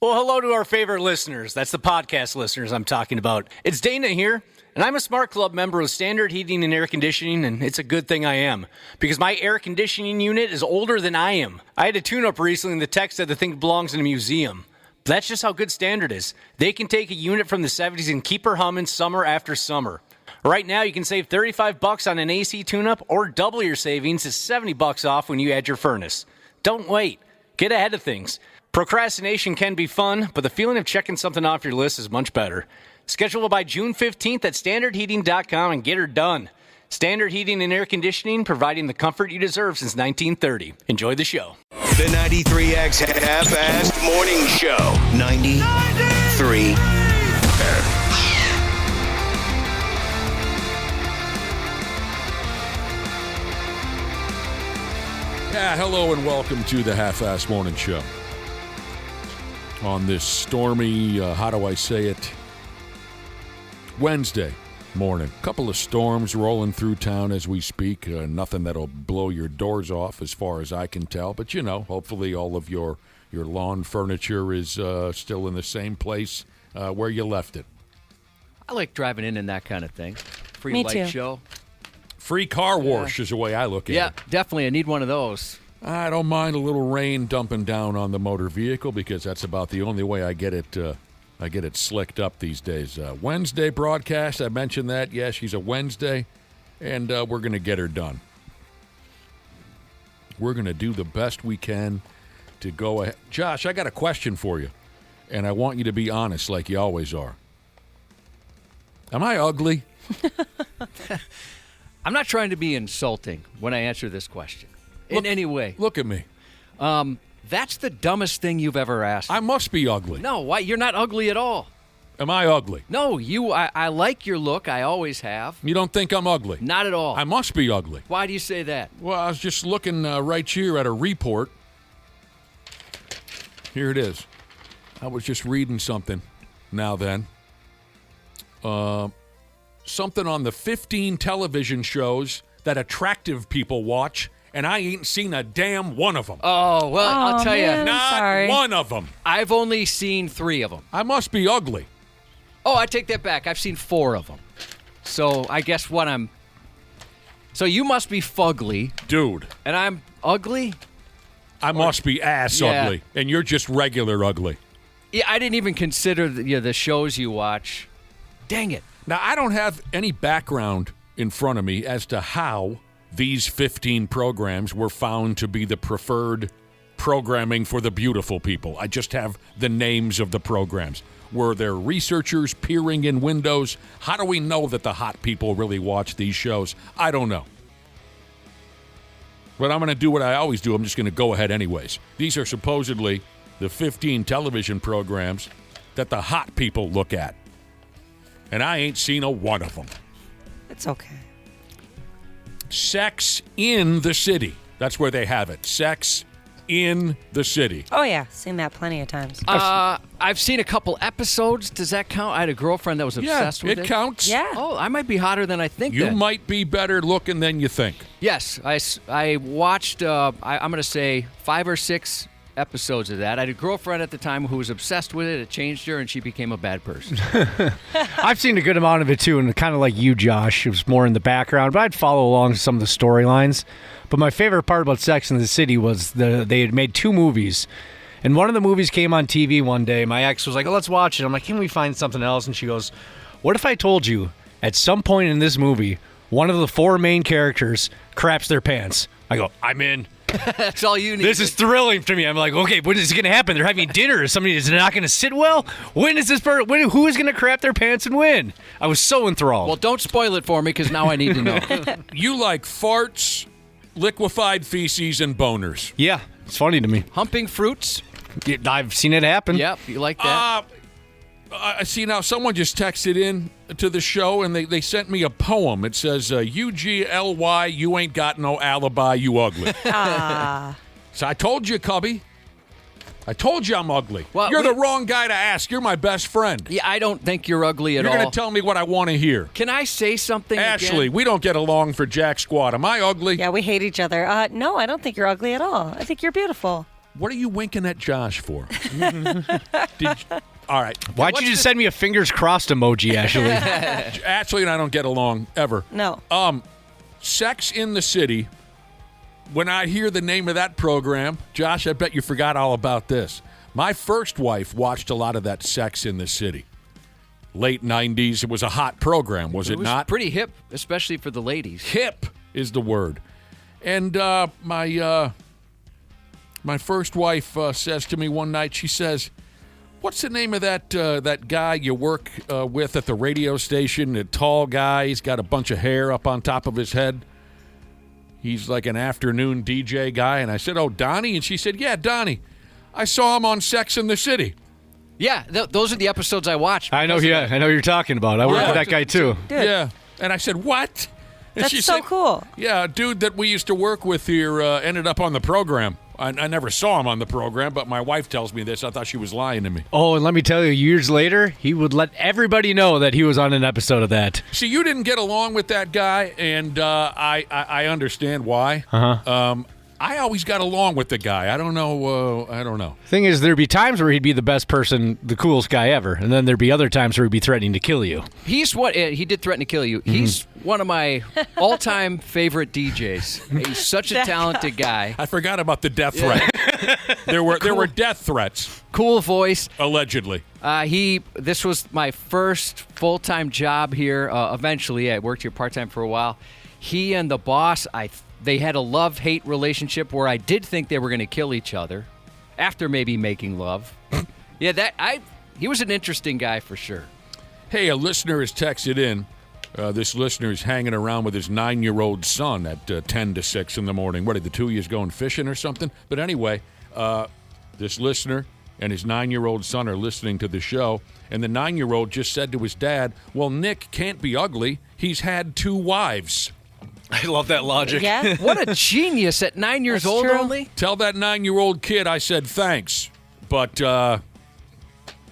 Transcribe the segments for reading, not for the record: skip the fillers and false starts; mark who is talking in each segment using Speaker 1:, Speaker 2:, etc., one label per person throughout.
Speaker 1: Well, hello to our favorite listeners. That's the podcast listeners I'm talking about. It's Dana here, and I'm a Smart Club member of Standard Heating and Air Conditioning, and it's a good thing I am, because my air conditioning unit is older than I am. I had a tune-up recently, and the tech said the thing belongs in a museum. But that's just how good Standard is. They can take a unit from the 70s and keep her humming summer after summer. Right now, you can save $35 on an AC tune-up, or double your savings to $70 off when you add your furnace. Don't wait. Get ahead of things. Procrastination can be fun, but the feeling of checking something off your list is much better. Schedule by June 15th at standardheating.com and get her done. Standard Heating and Air Conditioning, providing the comfort you deserve since 1930. Enjoy the show.
Speaker 2: The 93X Half-Assed Morning Show. 93.
Speaker 3: Yeah, hello and welcome to the Half-Assed Morning Show. On this stormy, how do I say it, Wednesday morning. A couple of storms rolling through town as we speak. Nothing that'll blow your doors off as far as I can tell. But, you know, hopefully all of your lawn furniture is still in the same place where you left it.
Speaker 4: I like driving in that kind of thing. Free
Speaker 5: Me
Speaker 4: light
Speaker 5: too.
Speaker 4: show.
Speaker 3: Free car wash is the way I look at it.
Speaker 4: Yeah, definitely. I need one of those.
Speaker 3: I don't mind a little rain dumping down on the motor vehicle because that's about the only way I get it slicked up these days. Wednesday broadcast, I mentioned that. Yeah, she's a Wednesday, and we're going to get her done. We're going to do the best we can to go ahead. Josh, I got a question for you, and I want you to be honest like you always are. Am I ugly?
Speaker 4: I'm not trying to be insulting when I answer this question in any way.
Speaker 3: Look at me.
Speaker 4: That's the dumbest thing you've ever asked.
Speaker 3: I must be ugly.
Speaker 4: No, why? You're not ugly at all.
Speaker 3: Am I ugly?
Speaker 4: No, I like your look. I always have.
Speaker 3: You don't think I'm ugly?
Speaker 4: Not at all.
Speaker 3: I must be ugly.
Speaker 4: Why do you say that?
Speaker 3: Well, I was just looking right here at a report. Here it is. I was just reading something now then. Something on the 15 television shows that attractive people watch, and I ain't seen a damn one of them.
Speaker 4: Oh, well, I'll tell
Speaker 5: man.
Speaker 4: you.
Speaker 3: Not
Speaker 5: sorry.
Speaker 3: one of them.
Speaker 4: I've only seen 3 of them.
Speaker 3: I must be ugly.
Speaker 4: Oh, I take that back. I've seen 4 of them. So I guess what I'm... So you must be fugly.
Speaker 3: Dude,
Speaker 4: And I'm ugly?
Speaker 3: I must be ass
Speaker 4: Yeah.
Speaker 3: ugly, and you're just regular ugly.
Speaker 4: Yeah, I didn't even consider the shows you watch. Dang it.
Speaker 3: Now, I don't have any background in front of me as to how these 15 programs were found to be the preferred programming for the beautiful people. I just have the names of the programs. Were there researchers peering in windows? How do we know that the hot people really watch these shows? I don't know. But I'm going to do what I always do. I'm just going to go ahead anyways. These are supposedly the 15 television programs that the hot people look at. And I ain't seen a one of them.
Speaker 5: It's okay.
Speaker 3: Sex in the City. That's where they have it. Sex in the City.
Speaker 5: Oh, yeah. Seen that plenty of times.
Speaker 4: I've seen a couple episodes. Does that count? I had a girlment that was obsessed with it.
Speaker 3: It counts.
Speaker 5: Yeah.
Speaker 4: Oh, I might be hotter than I think.
Speaker 3: You
Speaker 4: then.
Speaker 3: might be better looking than you think.
Speaker 4: Yes, I watched, I'm going to say 5 or 6 episodes of that. I had a girlfriend at the time who was obsessed with it. It changed her, and she became a bad person.
Speaker 1: I've seen a good amount of it too, and kind of like you, Josh, it was more in the background, but I'd follow along some of the storylines. But my favorite part about Sex in the City was they had made 2 movies, and one of the movies came on TV one day. My ex was like, "Oh, let's watch it." I'm like, "Can we find something else?" And she goes, "What if I told you at some point in this movie, one of the 4 main characters craps their pants?" I go, "I'm in."
Speaker 4: That's all you need.
Speaker 1: This is thrilling to me. I'm like, okay, when is it going to happen? They're having dinner. Somebody is not going to sit well. When is this person? Who is going to crap their pants and when? I was so enthralled.
Speaker 4: Well, don't spoil it for me, because now I need to know.
Speaker 3: You like farts, liquefied feces, and boners.
Speaker 1: Yeah, it's funny to me.
Speaker 4: Humping fruits?
Speaker 1: I've seen it happen.
Speaker 4: Yep, you like that?
Speaker 3: I see now someone just texted in to the show, and they sent me a poem. It says, UGLY, you ain't got no alibi, you ugly. So I told you, Cubby. I told you I'm ugly.
Speaker 4: Well,
Speaker 3: You're the wrong guy to ask. You're my best friend.
Speaker 4: Yeah, I don't think you're ugly at all.
Speaker 3: You're going to tell me what I want to hear.
Speaker 4: Can I say something
Speaker 3: Ashley,
Speaker 4: again?
Speaker 3: we don't get along for jack squat. Am I ugly?
Speaker 5: Yeah, we hate each other. No, I don't think you're ugly at all. I think you're beautiful.
Speaker 3: What are you winking at Josh for? All right.
Speaker 1: Why'd you just send me a fingers crossed emoji, Ashley?
Speaker 3: Ashley and I don't get along ever.
Speaker 5: No.
Speaker 3: Sex in the City. When I hear the name of that program, Josh, I bet you forgot all about this. My first wife watched a lot of that Sex in the City. Late 90s. It was a hot program, was it not?
Speaker 4: Pretty hip, especially for the ladies.
Speaker 3: Hip is the word. And my first wife says to me one night, she says, "What's the name of that guy you work with at the radio station? The tall guy, he's got a bunch of hair up on top of his head. He's like an afternoon DJ guy." And I said, "Oh, Donnie?" And she said, "Yeah, Donnie. I saw him on Sex in the City."
Speaker 4: Yeah, those are the episodes I watched.
Speaker 1: I know. Yeah, I know who you're talking about. I work with that guy too.
Speaker 5: Dude.
Speaker 3: Yeah. And I said, "What?" And
Speaker 5: That's
Speaker 3: she
Speaker 5: so
Speaker 3: said,
Speaker 5: cool.
Speaker 3: "Yeah, a dude that we used to work with here ended up on the program. I never saw him on the program, but my wife tells me this. I thought she was lying to me."
Speaker 1: Oh, and let me tell you, years later, he would let everybody know that he was on an episode of that.
Speaker 3: See, you didn't get along with that guy, and I understand why. I always got along with the guy. I don't know.
Speaker 1: Thing is, there'd be times where he'd be the best person, the coolest guy ever, and then there'd be other times where he'd be threatening to kill you.
Speaker 4: He did threaten to kill you. He's one of my all-time favorite DJs. He's such a talented guy.
Speaker 3: I forgot about the death threat. There were death threats,
Speaker 4: Cool voice.
Speaker 3: allegedly.
Speaker 4: This was my first full-time job here. Eventually, I worked here part-time for a while. He and the boss, they had a love-hate relationship where I did think they were going to kill each other after maybe making love. He was an interesting guy for sure.
Speaker 3: Hey, a listener has texted in. This listener is hanging around with his 9-year-old son at 10 to 6 in the morning. What, are the two of you going fishing or something? But anyway, this listener and his 9-year-old son are listening to the show, and the 9-year-old just said to his dad, "Well, Nick can't be ugly. He's had 2 wives."
Speaker 1: I love that logic.
Speaker 5: Yeah.
Speaker 4: What a genius at 9 years
Speaker 5: That's
Speaker 4: old
Speaker 5: true.
Speaker 4: only.
Speaker 3: Tell that 9-year-old kid I said thanks, but the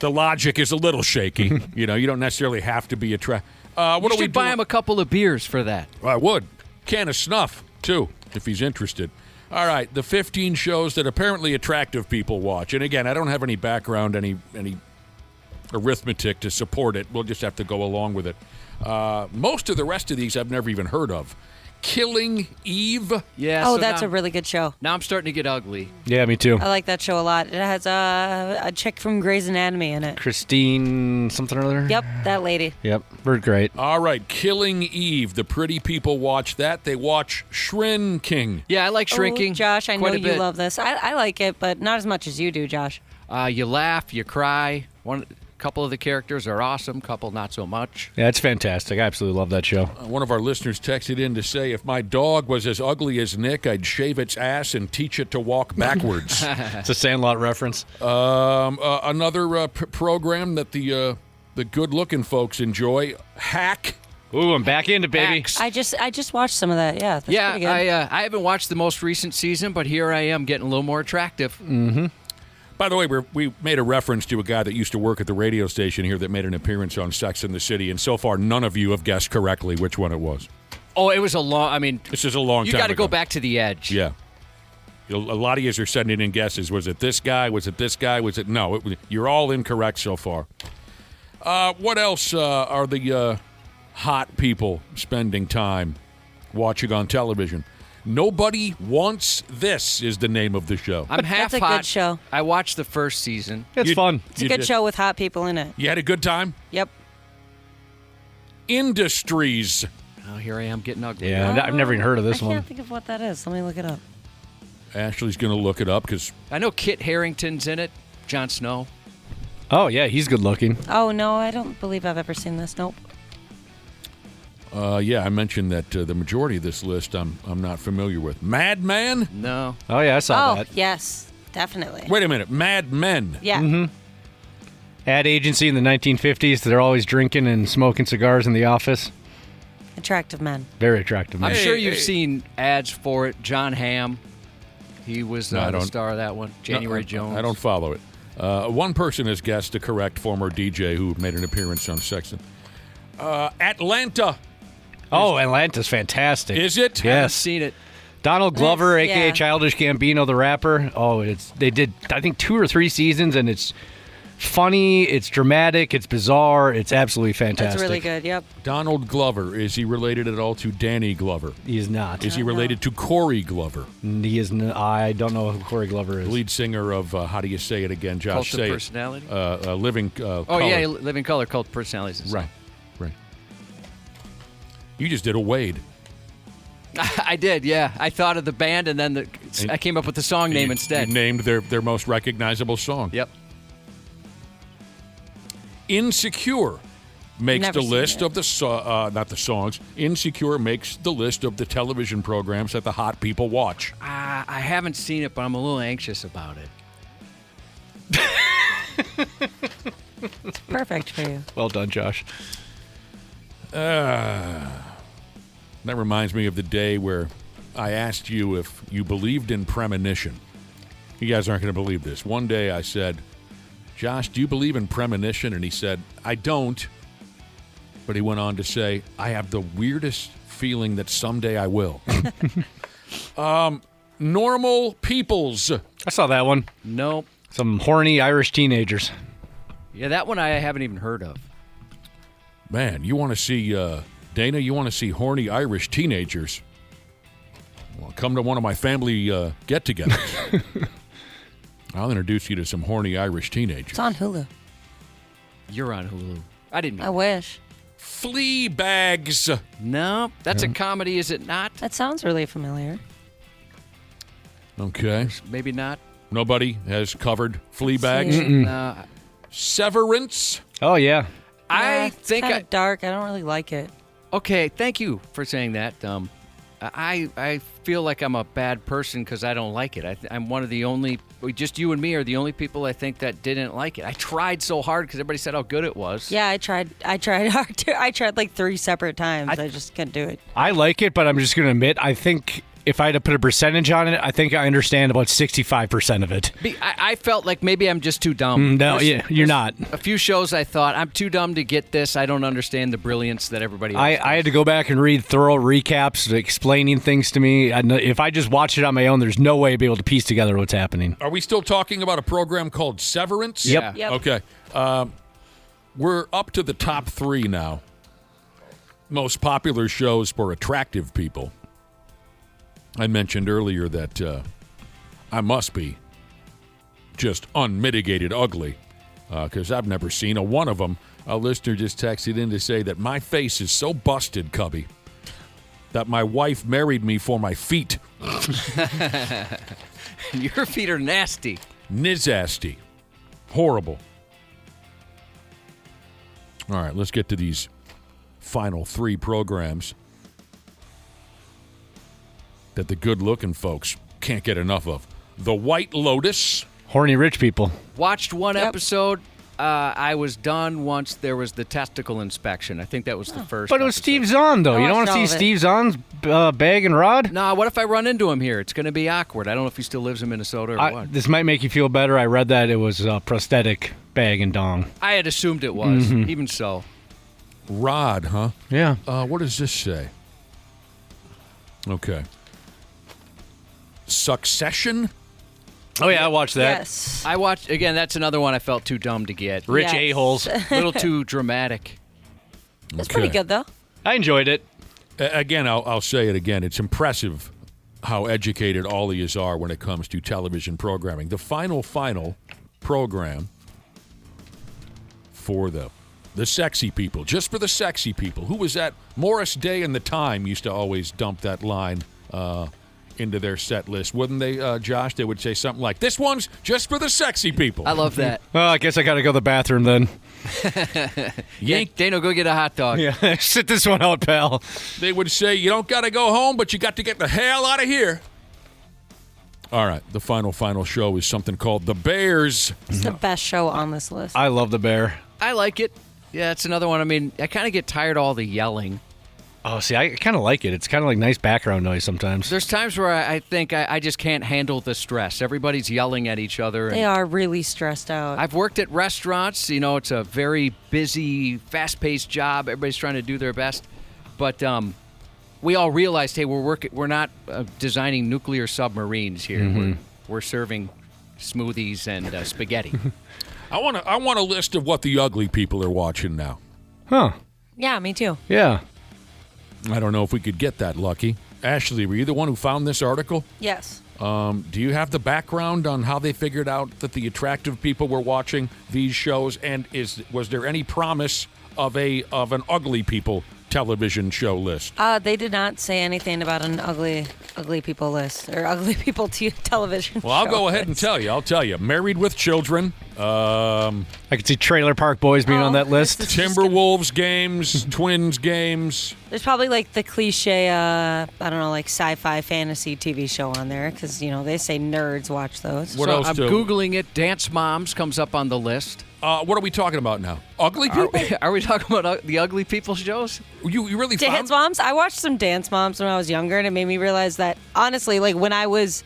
Speaker 3: logic is a little shaky. You don't necessarily have to be attracted. What
Speaker 4: You
Speaker 3: do we
Speaker 4: should buy him a couple of beers for that.
Speaker 3: I would. Can of snuff, too, if he's interested. All right, the 15 shows that apparently attractive people watch. And again, I don't have any background, any arithmetic to support it. We'll just have to go along with it. Most of the rest of these I've never even heard of. Killing Eve.
Speaker 4: Yeah.
Speaker 5: Oh,
Speaker 4: so
Speaker 5: that's
Speaker 4: now,
Speaker 5: a really good show.
Speaker 4: Now I'm starting to get ugly.
Speaker 1: Yeah, me too.
Speaker 5: I like that show a lot. It has a chick from Grey's Anatomy in it.
Speaker 1: Christine something or other?
Speaker 5: Yep, that lady.
Speaker 1: Yep, we're great.
Speaker 3: All right, Killing Eve. The pretty people watch that. They watch Shrinking.
Speaker 4: Yeah, I like Shrinking.
Speaker 5: Oh, Josh, I know
Speaker 4: quite a
Speaker 5: you
Speaker 4: bit.
Speaker 5: love this. I like it, but not as much as you do, Josh.
Speaker 4: You laugh, you cry. Couple of the characters are awesome, couple not so much.
Speaker 1: Yeah, it's fantastic. I absolutely love that show.
Speaker 3: One of our listeners texted in to say, if my dog was as ugly as Nick, I'd shave its ass and teach it to walk backwards.
Speaker 1: It's a Sandlot reference.
Speaker 3: Another program that the good-looking folks enjoy, Hack.
Speaker 1: Ooh, I'm back into baby.
Speaker 4: Hacks.
Speaker 5: I just watched some of that. Yeah, that's pretty good.
Speaker 4: I haven't watched the most recent season, but here I am getting a little more attractive.
Speaker 1: Mm-hmm.
Speaker 3: By the way, we made a reference to a guy that used to work at the radio station here that made an appearance on Sex in the City, and so far none of you have guessed correctly which one it was.
Speaker 4: Oh, it was a long. I mean,
Speaker 3: This is a long
Speaker 4: you
Speaker 3: time
Speaker 4: got to
Speaker 3: ago.
Speaker 4: go back to the edge.
Speaker 3: Yeah. A lot of you are sending in guesses. Was it this guy? Was it this guy? Was it no? You're all incorrect so far. What else are the hot people spending time watching on television? Nobody Wants This is the name of the show.
Speaker 4: I'm half
Speaker 5: That's a
Speaker 4: hot.
Speaker 5: good show.
Speaker 4: I watched the first season.
Speaker 1: It's fun.
Speaker 5: It's a good show with hot people in it.
Speaker 3: You had a good time?
Speaker 5: Yep.
Speaker 3: Industries.
Speaker 4: Oh, here I am getting ugly.
Speaker 1: Yeah, I've never even heard of this
Speaker 5: I
Speaker 1: one.
Speaker 5: can't think of what that is. Let me look it up.
Speaker 3: Ashley's going to look it up because
Speaker 4: I know Kit Harington's in it. Jon Snow.
Speaker 1: Oh, yeah, he's good looking.
Speaker 5: Oh, no, I don't believe I've ever seen this. Nope.
Speaker 3: yeah, I mentioned that the majority of this list I'm not familiar with. Mad Men?
Speaker 4: No.
Speaker 1: Oh, yeah, I saw
Speaker 5: Oh,
Speaker 1: that.
Speaker 5: yes, definitely.
Speaker 3: Wait a minute. Mad Men.
Speaker 5: Yeah.
Speaker 1: Ad agency in the 1950s. They're always drinking and smoking cigars in the office.
Speaker 5: Attractive men.
Speaker 1: Very attractive.
Speaker 4: I'm
Speaker 1: Man.
Speaker 4: sure you've seen ads for it. John Hamm. He was
Speaker 3: No, I
Speaker 4: the
Speaker 3: don't.
Speaker 4: star of that one. January Jones.
Speaker 3: I don't follow it. One person has guessed the correct former DJ who made an appearance on Sexton. Atlanta.
Speaker 1: Oh, Atlanta's fantastic.
Speaker 3: Is it?
Speaker 4: Haven't
Speaker 1: Yes.
Speaker 4: seen it.
Speaker 1: Donald Glover,
Speaker 5: That's-
Speaker 1: a.k.a.
Speaker 5: yeah.
Speaker 1: Childish Gambino, the rapper. Oh, they did, I think, 2 or 3 seasons, and it's funny, it's dramatic, it's bizarre, it's absolutely fantastic.
Speaker 5: That's really good. Yep.
Speaker 3: Donald Glover, is he related at all to Danny Glover?
Speaker 1: He is not.
Speaker 3: Is he related to Corey Glover,
Speaker 1: He is. I don't know who Corey Glover is.
Speaker 3: lead singer of, how do you say it again, Josh?
Speaker 4: Cult of
Speaker 3: Say
Speaker 4: Personality?
Speaker 3: it. Living
Speaker 4: Oh,
Speaker 3: Color.
Speaker 4: yeah, Living Color, Cult of Personalities. and
Speaker 3: Right. You just did a Wade.
Speaker 4: stuff. I did, yeah. I thought of the band, and then I came up with the song name instead.
Speaker 3: You named their most recognizable song.
Speaker 4: Yep.
Speaker 3: Insecure makes
Speaker 5: Never
Speaker 3: the
Speaker 5: seen
Speaker 3: list
Speaker 5: it.
Speaker 3: of the not the songs. Insecure makes the list of the television programs that the hot people watch.
Speaker 4: I haven't seen it, but I'm a little anxious about it.
Speaker 5: It's perfect for you.
Speaker 1: Well done, Josh.
Speaker 3: That reminds me of the day where I asked you if you believed in premonition. You guys aren't going to believe this. One day I said, Josh, do you believe in premonition? And he said, I don't. But he went on to say, I have the weirdest feeling that someday I will. Normal peoples.
Speaker 1: I saw that one.
Speaker 4: Nope.
Speaker 1: Some horny Irish teenagers.
Speaker 4: Yeah, that one I haven't even heard of.
Speaker 3: Man, you want to see, Dana, you want to see horny Irish teenagers? Well, come to one of my family get-togethers. I'll introduce you to some horny Irish teenagers.
Speaker 5: It's on Hulu.
Speaker 4: You're on Hulu. I didn't mean
Speaker 5: I wish.
Speaker 3: Flea bags.
Speaker 4: No, that's a comedy, is it not?
Speaker 5: That sounds really familiar.
Speaker 3: Okay.
Speaker 4: Maybe not.
Speaker 3: Nobody has covered flea bags.
Speaker 4: No,
Speaker 3: Severance.
Speaker 1: Oh, yeah.
Speaker 4: I
Speaker 5: It's
Speaker 4: think
Speaker 5: kind of dark. I don't really like it.
Speaker 4: Okay, thank you for saying that. I feel like I'm a bad person because I don't like it. I'm one of the only, just you and me are the only people I think that didn't like it. I tried so hard because everybody said how good it was.
Speaker 5: Yeah, I tried hard too. I tried like 3 separate times. I just couldn't do it.
Speaker 1: I like it, but I'm just going to admit, I think if I had to put a percentage on it, I think I understand about 65% of it.
Speaker 4: I felt like maybe I'm just too dumb.
Speaker 1: No, you're not.
Speaker 4: A few shows I thought, I'm too dumb to get this. I don't understand the brilliance that everybody else
Speaker 1: I had to go back and read thorough recaps explaining things to me. If I just watch it on my own, there's no way I'd be able to piece together what's happening.
Speaker 3: Are we still talking about a program called Severance?
Speaker 1: Yep.
Speaker 5: Yep.
Speaker 3: Okay. We're up to the top 3 now. Most popular shows for attractive people. I mentioned earlier that I must be just unmitigated ugly because I've never seen a one of them. A listener just texted in to say that my face is so busted, Cubby, that my wife married me for my feet.
Speaker 4: Your feet are nasty.
Speaker 3: Nizasty. Horrible. All right, let's get to these final 3 programs that the good-looking folks can't get enough of. The White Lotus.
Speaker 1: Horny rich people.
Speaker 4: Watched one episode. I was done once there was the testicle inspection. I think that was the first.
Speaker 1: But it was
Speaker 4: episode.
Speaker 1: Steve Zahn, though.
Speaker 5: I
Speaker 1: You don't want
Speaker 5: watched
Speaker 1: to
Speaker 5: all
Speaker 1: see
Speaker 5: of it.
Speaker 1: Steve Zahn's bag and rod?
Speaker 4: Nah, what if I run into him here? It's going to be awkward. I don't know if he still lives in Minnesota or what.
Speaker 1: This might make you feel better. I read that it was a prosthetic bag and dong.
Speaker 4: I had assumed it was. Even so.
Speaker 3: Rod, huh?
Speaker 1: Yeah.
Speaker 3: What does this say? Okay. Succession?
Speaker 1: Oh, yeah, I watched that.
Speaker 5: Yes.
Speaker 4: I watched, again, that's another one I felt too dumb to get.
Speaker 1: Rich
Speaker 5: Yes.
Speaker 1: a-holes.
Speaker 4: A little too dramatic.
Speaker 5: It's pretty good though.
Speaker 1: I enjoyed it.
Speaker 3: Again, I'll say it again. It's impressive how educated all of you are when it comes to television programming. The final program for the sexy people, just for the sexy people. Who was that? Morris Day and the Time used to always dump that line into their set list, wouldn't they, Josh? They would say something like, this one's just for the sexy people.
Speaker 4: I love that.
Speaker 1: Well, I guess I got to go to the bathroom then.
Speaker 3: Yank.
Speaker 4: Dano, go get a hot dog.
Speaker 1: Yeah, sit this one out, pal.
Speaker 3: They would say, you don't got to go home, but you got to get the hell out of here. All right, the final show is something called The Bears.
Speaker 5: It's the best show on this list.
Speaker 1: I love the bear.
Speaker 4: I like it. Yeah, it's another one. I mean, I kind of get tired of all the yelling.
Speaker 1: Oh, see, I kind of like it. It's kind of like nice background noise sometimes.
Speaker 4: There's times where I think I just can't handle the stress. Everybody's yelling at each other.
Speaker 5: They are really stressed out.
Speaker 4: I've worked at restaurants. You know, it's a very busy, fast-paced job. Everybody's trying to do their best. But we all realized, hey, we're not designing nuclear submarines here.
Speaker 1: Mm-hmm.
Speaker 4: We're serving smoothies and spaghetti.
Speaker 3: I want a list of what the ugly people are watching now.
Speaker 1: Huh.
Speaker 5: Yeah, me too.
Speaker 1: Yeah.
Speaker 3: I don't know if we could get that lucky. Ashley, were you the one who found this article?
Speaker 5: Yes.
Speaker 3: Do you have the background on how they figured out that the attractive people were watching these shows? And was there any promise of an ugly people television show list?
Speaker 5: They did not say anything about an ugly people list or ugly people television.
Speaker 3: Well, I'll
Speaker 5: show
Speaker 3: go ahead and
Speaker 5: list.
Speaker 3: tell you. I'll tell you. Married with Children.
Speaker 1: I could see Trailer Park Boys being on that list.
Speaker 5: this is just
Speaker 3: Timberwolves games, Twins games.
Speaker 5: There's probably like the cliche, I don't know, like sci-fi fantasy TV show on there because, they say nerds watch those.
Speaker 3: What
Speaker 4: So
Speaker 3: else?
Speaker 4: I'm Googling it. Dance Moms comes up on the list.
Speaker 3: What are we talking about now? Ugly
Speaker 4: Are,
Speaker 3: people?
Speaker 4: are we talking about the ugly people shows?
Speaker 3: You really
Speaker 5: Dance
Speaker 3: found?
Speaker 5: Moms? I watched some Dance Moms when I was younger, and it made me realize that, honestly, like when I was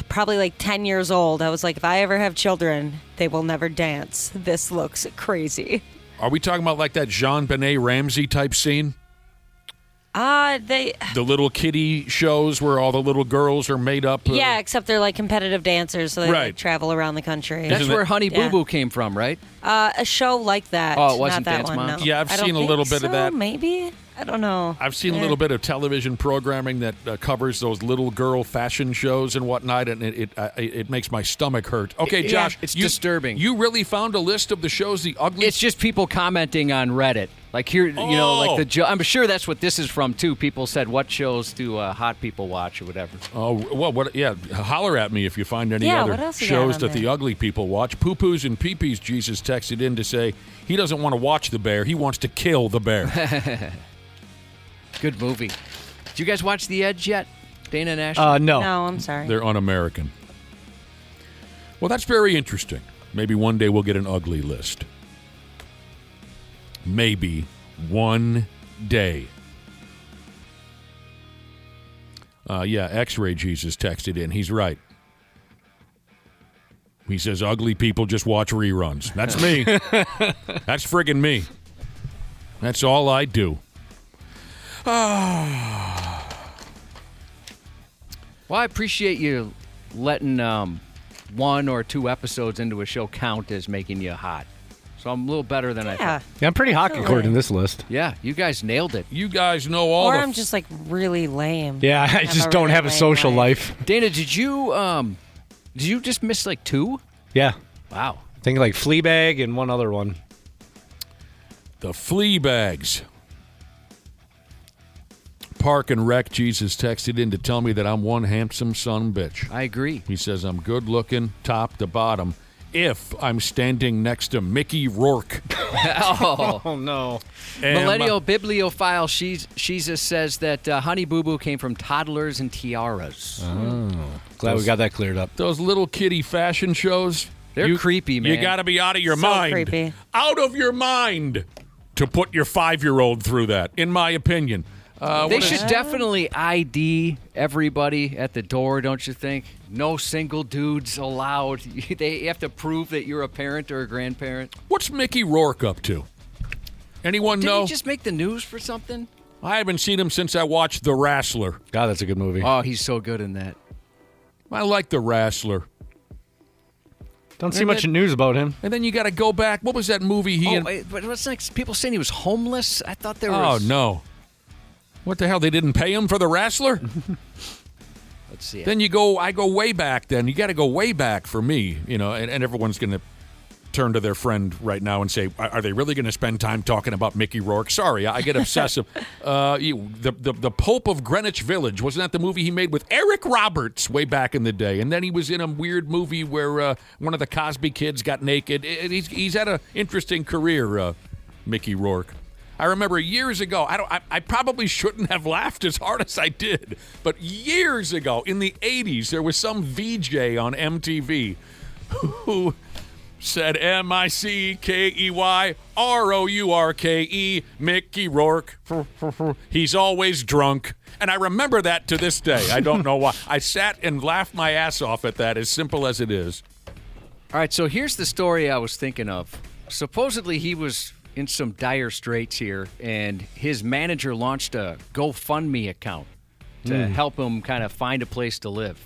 Speaker 5: probably like 10 years old, I was like, if I ever have children, they will never dance. This looks crazy.
Speaker 3: Are we talking about like that Jean-Benet Ramsey type scene?
Speaker 5: The
Speaker 3: little kiddie shows where all the little girls are made up.
Speaker 5: Yeah, except they're like competitive dancers, so they
Speaker 3: Right.
Speaker 5: like, travel around the country.
Speaker 4: That's where Honey Boo
Speaker 5: Yeah.
Speaker 4: Boo came from, right?
Speaker 5: A show like that.
Speaker 4: Oh, it wasn't
Speaker 5: not that
Speaker 4: Dance
Speaker 5: one,
Speaker 4: Moms?
Speaker 5: no.
Speaker 3: Yeah, I've
Speaker 5: I don't
Speaker 3: seen a
Speaker 5: think
Speaker 3: little bit of
Speaker 5: so,
Speaker 3: that.
Speaker 5: Maybe. I don't know.
Speaker 3: I've seen a little bit of television programming that covers those little girl fashion shows and whatnot, and it makes my stomach hurt. Okay,
Speaker 4: Yeah,
Speaker 3: Josh,
Speaker 4: it's disturbing.
Speaker 3: You really found a list of the shows the ugly.
Speaker 4: It's just people commenting on Reddit. Like here,
Speaker 3: Oh.
Speaker 4: I'm sure that's what this is from too. People said, "What shows do hot people watch or whatever?"
Speaker 3: Oh well, what? Yeah, holler at me if you find any
Speaker 5: Yeah,
Speaker 3: other
Speaker 5: what else you got
Speaker 3: shows
Speaker 5: on
Speaker 3: that the
Speaker 5: there?
Speaker 3: ugly people watch. Poo Poos and Pee Pees. Jesus texted in to say he doesn't want to watch the bear; he wants to kill the bear.
Speaker 4: Good movie. Did you guys watch The Edge yet, Dana and Ashley?
Speaker 1: No.
Speaker 5: No, I'm sorry.
Speaker 3: They're un-American. Well, that's very interesting. Maybe one day we'll get an ugly list. Maybe one day. Yeah, X-Ray Jesus texted in. He's right. He says ugly people just watch reruns. That's me. That's friggin' me. That's all I do.
Speaker 4: Well, I appreciate you letting 1 or 2 episodes into a show count as making you hot. So I'm a little better than I
Speaker 5: Yeah.
Speaker 4: thought.
Speaker 1: Yeah, I'm pretty hot
Speaker 5: Absolutely.
Speaker 1: according to this list.
Speaker 4: Yeah, you guys nailed it.
Speaker 3: You guys know all
Speaker 5: Or
Speaker 3: the
Speaker 5: I'm just like really lame.
Speaker 1: Yeah, I just don't
Speaker 5: really
Speaker 1: have a
Speaker 5: lame
Speaker 1: social life.
Speaker 4: Dana, did you just miss like 2?
Speaker 1: Yeah.
Speaker 4: Wow.
Speaker 1: I think like Fleabag and one other one.
Speaker 3: The flea bags. Park and Rec Jesus texted in to tell me that I'm one handsome son bitch.
Speaker 4: I agree.
Speaker 3: He says I'm good looking top to bottom if I'm standing next to Mickey Rourke.
Speaker 4: Oh.
Speaker 1: Oh, no.
Speaker 3: And
Speaker 4: Millennial Bibliophile Jesus says that Honey Boo Boo came from toddlers and tiaras.
Speaker 1: Glad we got that cleared up.
Speaker 3: those little kitty fashion shows.
Speaker 4: They're creepy, man.
Speaker 3: You got to be out of your
Speaker 5: So
Speaker 3: mind.
Speaker 5: creepy.
Speaker 3: Out of your mind to put your 5-year-old through that, in my opinion.
Speaker 4: They should definitely ID everybody at the door, don't you think? No single dudes allowed. They have to prove that you're a parent or a grandparent.
Speaker 3: What's Mickey Rourke up to? Anyone
Speaker 4: Did
Speaker 3: know?
Speaker 4: he just make the news for something?
Speaker 3: I haven't seen him since I watched The Wrestler.
Speaker 1: God, that's a good movie.
Speaker 4: Oh, he's so good in that.
Speaker 3: I like The Wrestler.
Speaker 1: Don't see much news about him.
Speaker 3: And then you got to go back. What was that movie he
Speaker 4: Oh,
Speaker 3: and...
Speaker 4: wait, but what's next? People saying he was homeless? I thought there
Speaker 3: Oh,
Speaker 4: was...
Speaker 3: no. What the hell? They didn't pay him for The Wrestler?
Speaker 4: Let's see.
Speaker 3: Then I go way back then. You got to go way back for me, and everyone's going to turn to their friend right now and say, are they really going to spend time talking about Mickey Rourke? Sorry, I get obsessive. The Pope of Greenwich Village, wasn't that the movie he made with Eric Roberts way back in the day? And then he was in a weird movie where one of the Cosby kids got naked. He's had an interesting career, Mickey Rourke. I remember years ago, I probably shouldn't have laughed as hard as I did, but years ago, in the 80s, there was some VJ on MTV who said MICKEYROURKE, Mickey Rourke. He's always drunk. And I remember that to this day. I don't know why. I sat and laughed my ass off at that, as simple as it is.
Speaker 4: All right, so here's the story I was thinking of. Supposedly he was in some dire straits here, and his manager launched a GoFundMe account to help him kind of find a place to live.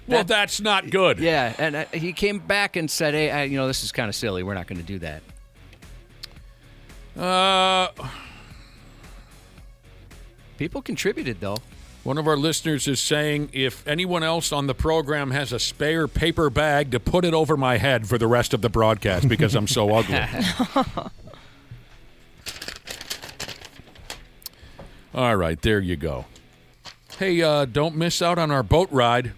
Speaker 3: Well, that's not good.
Speaker 4: Yeah, and he came back and said, hey, this is kind of silly. We're not going to do that. People contributed, though.
Speaker 3: One of our listeners is saying, if anyone else on the program has a spare paper bag, to put it over my head for the rest of the broadcast because I'm so ugly. All right, there you go. Hey, don't miss out on our boat ride.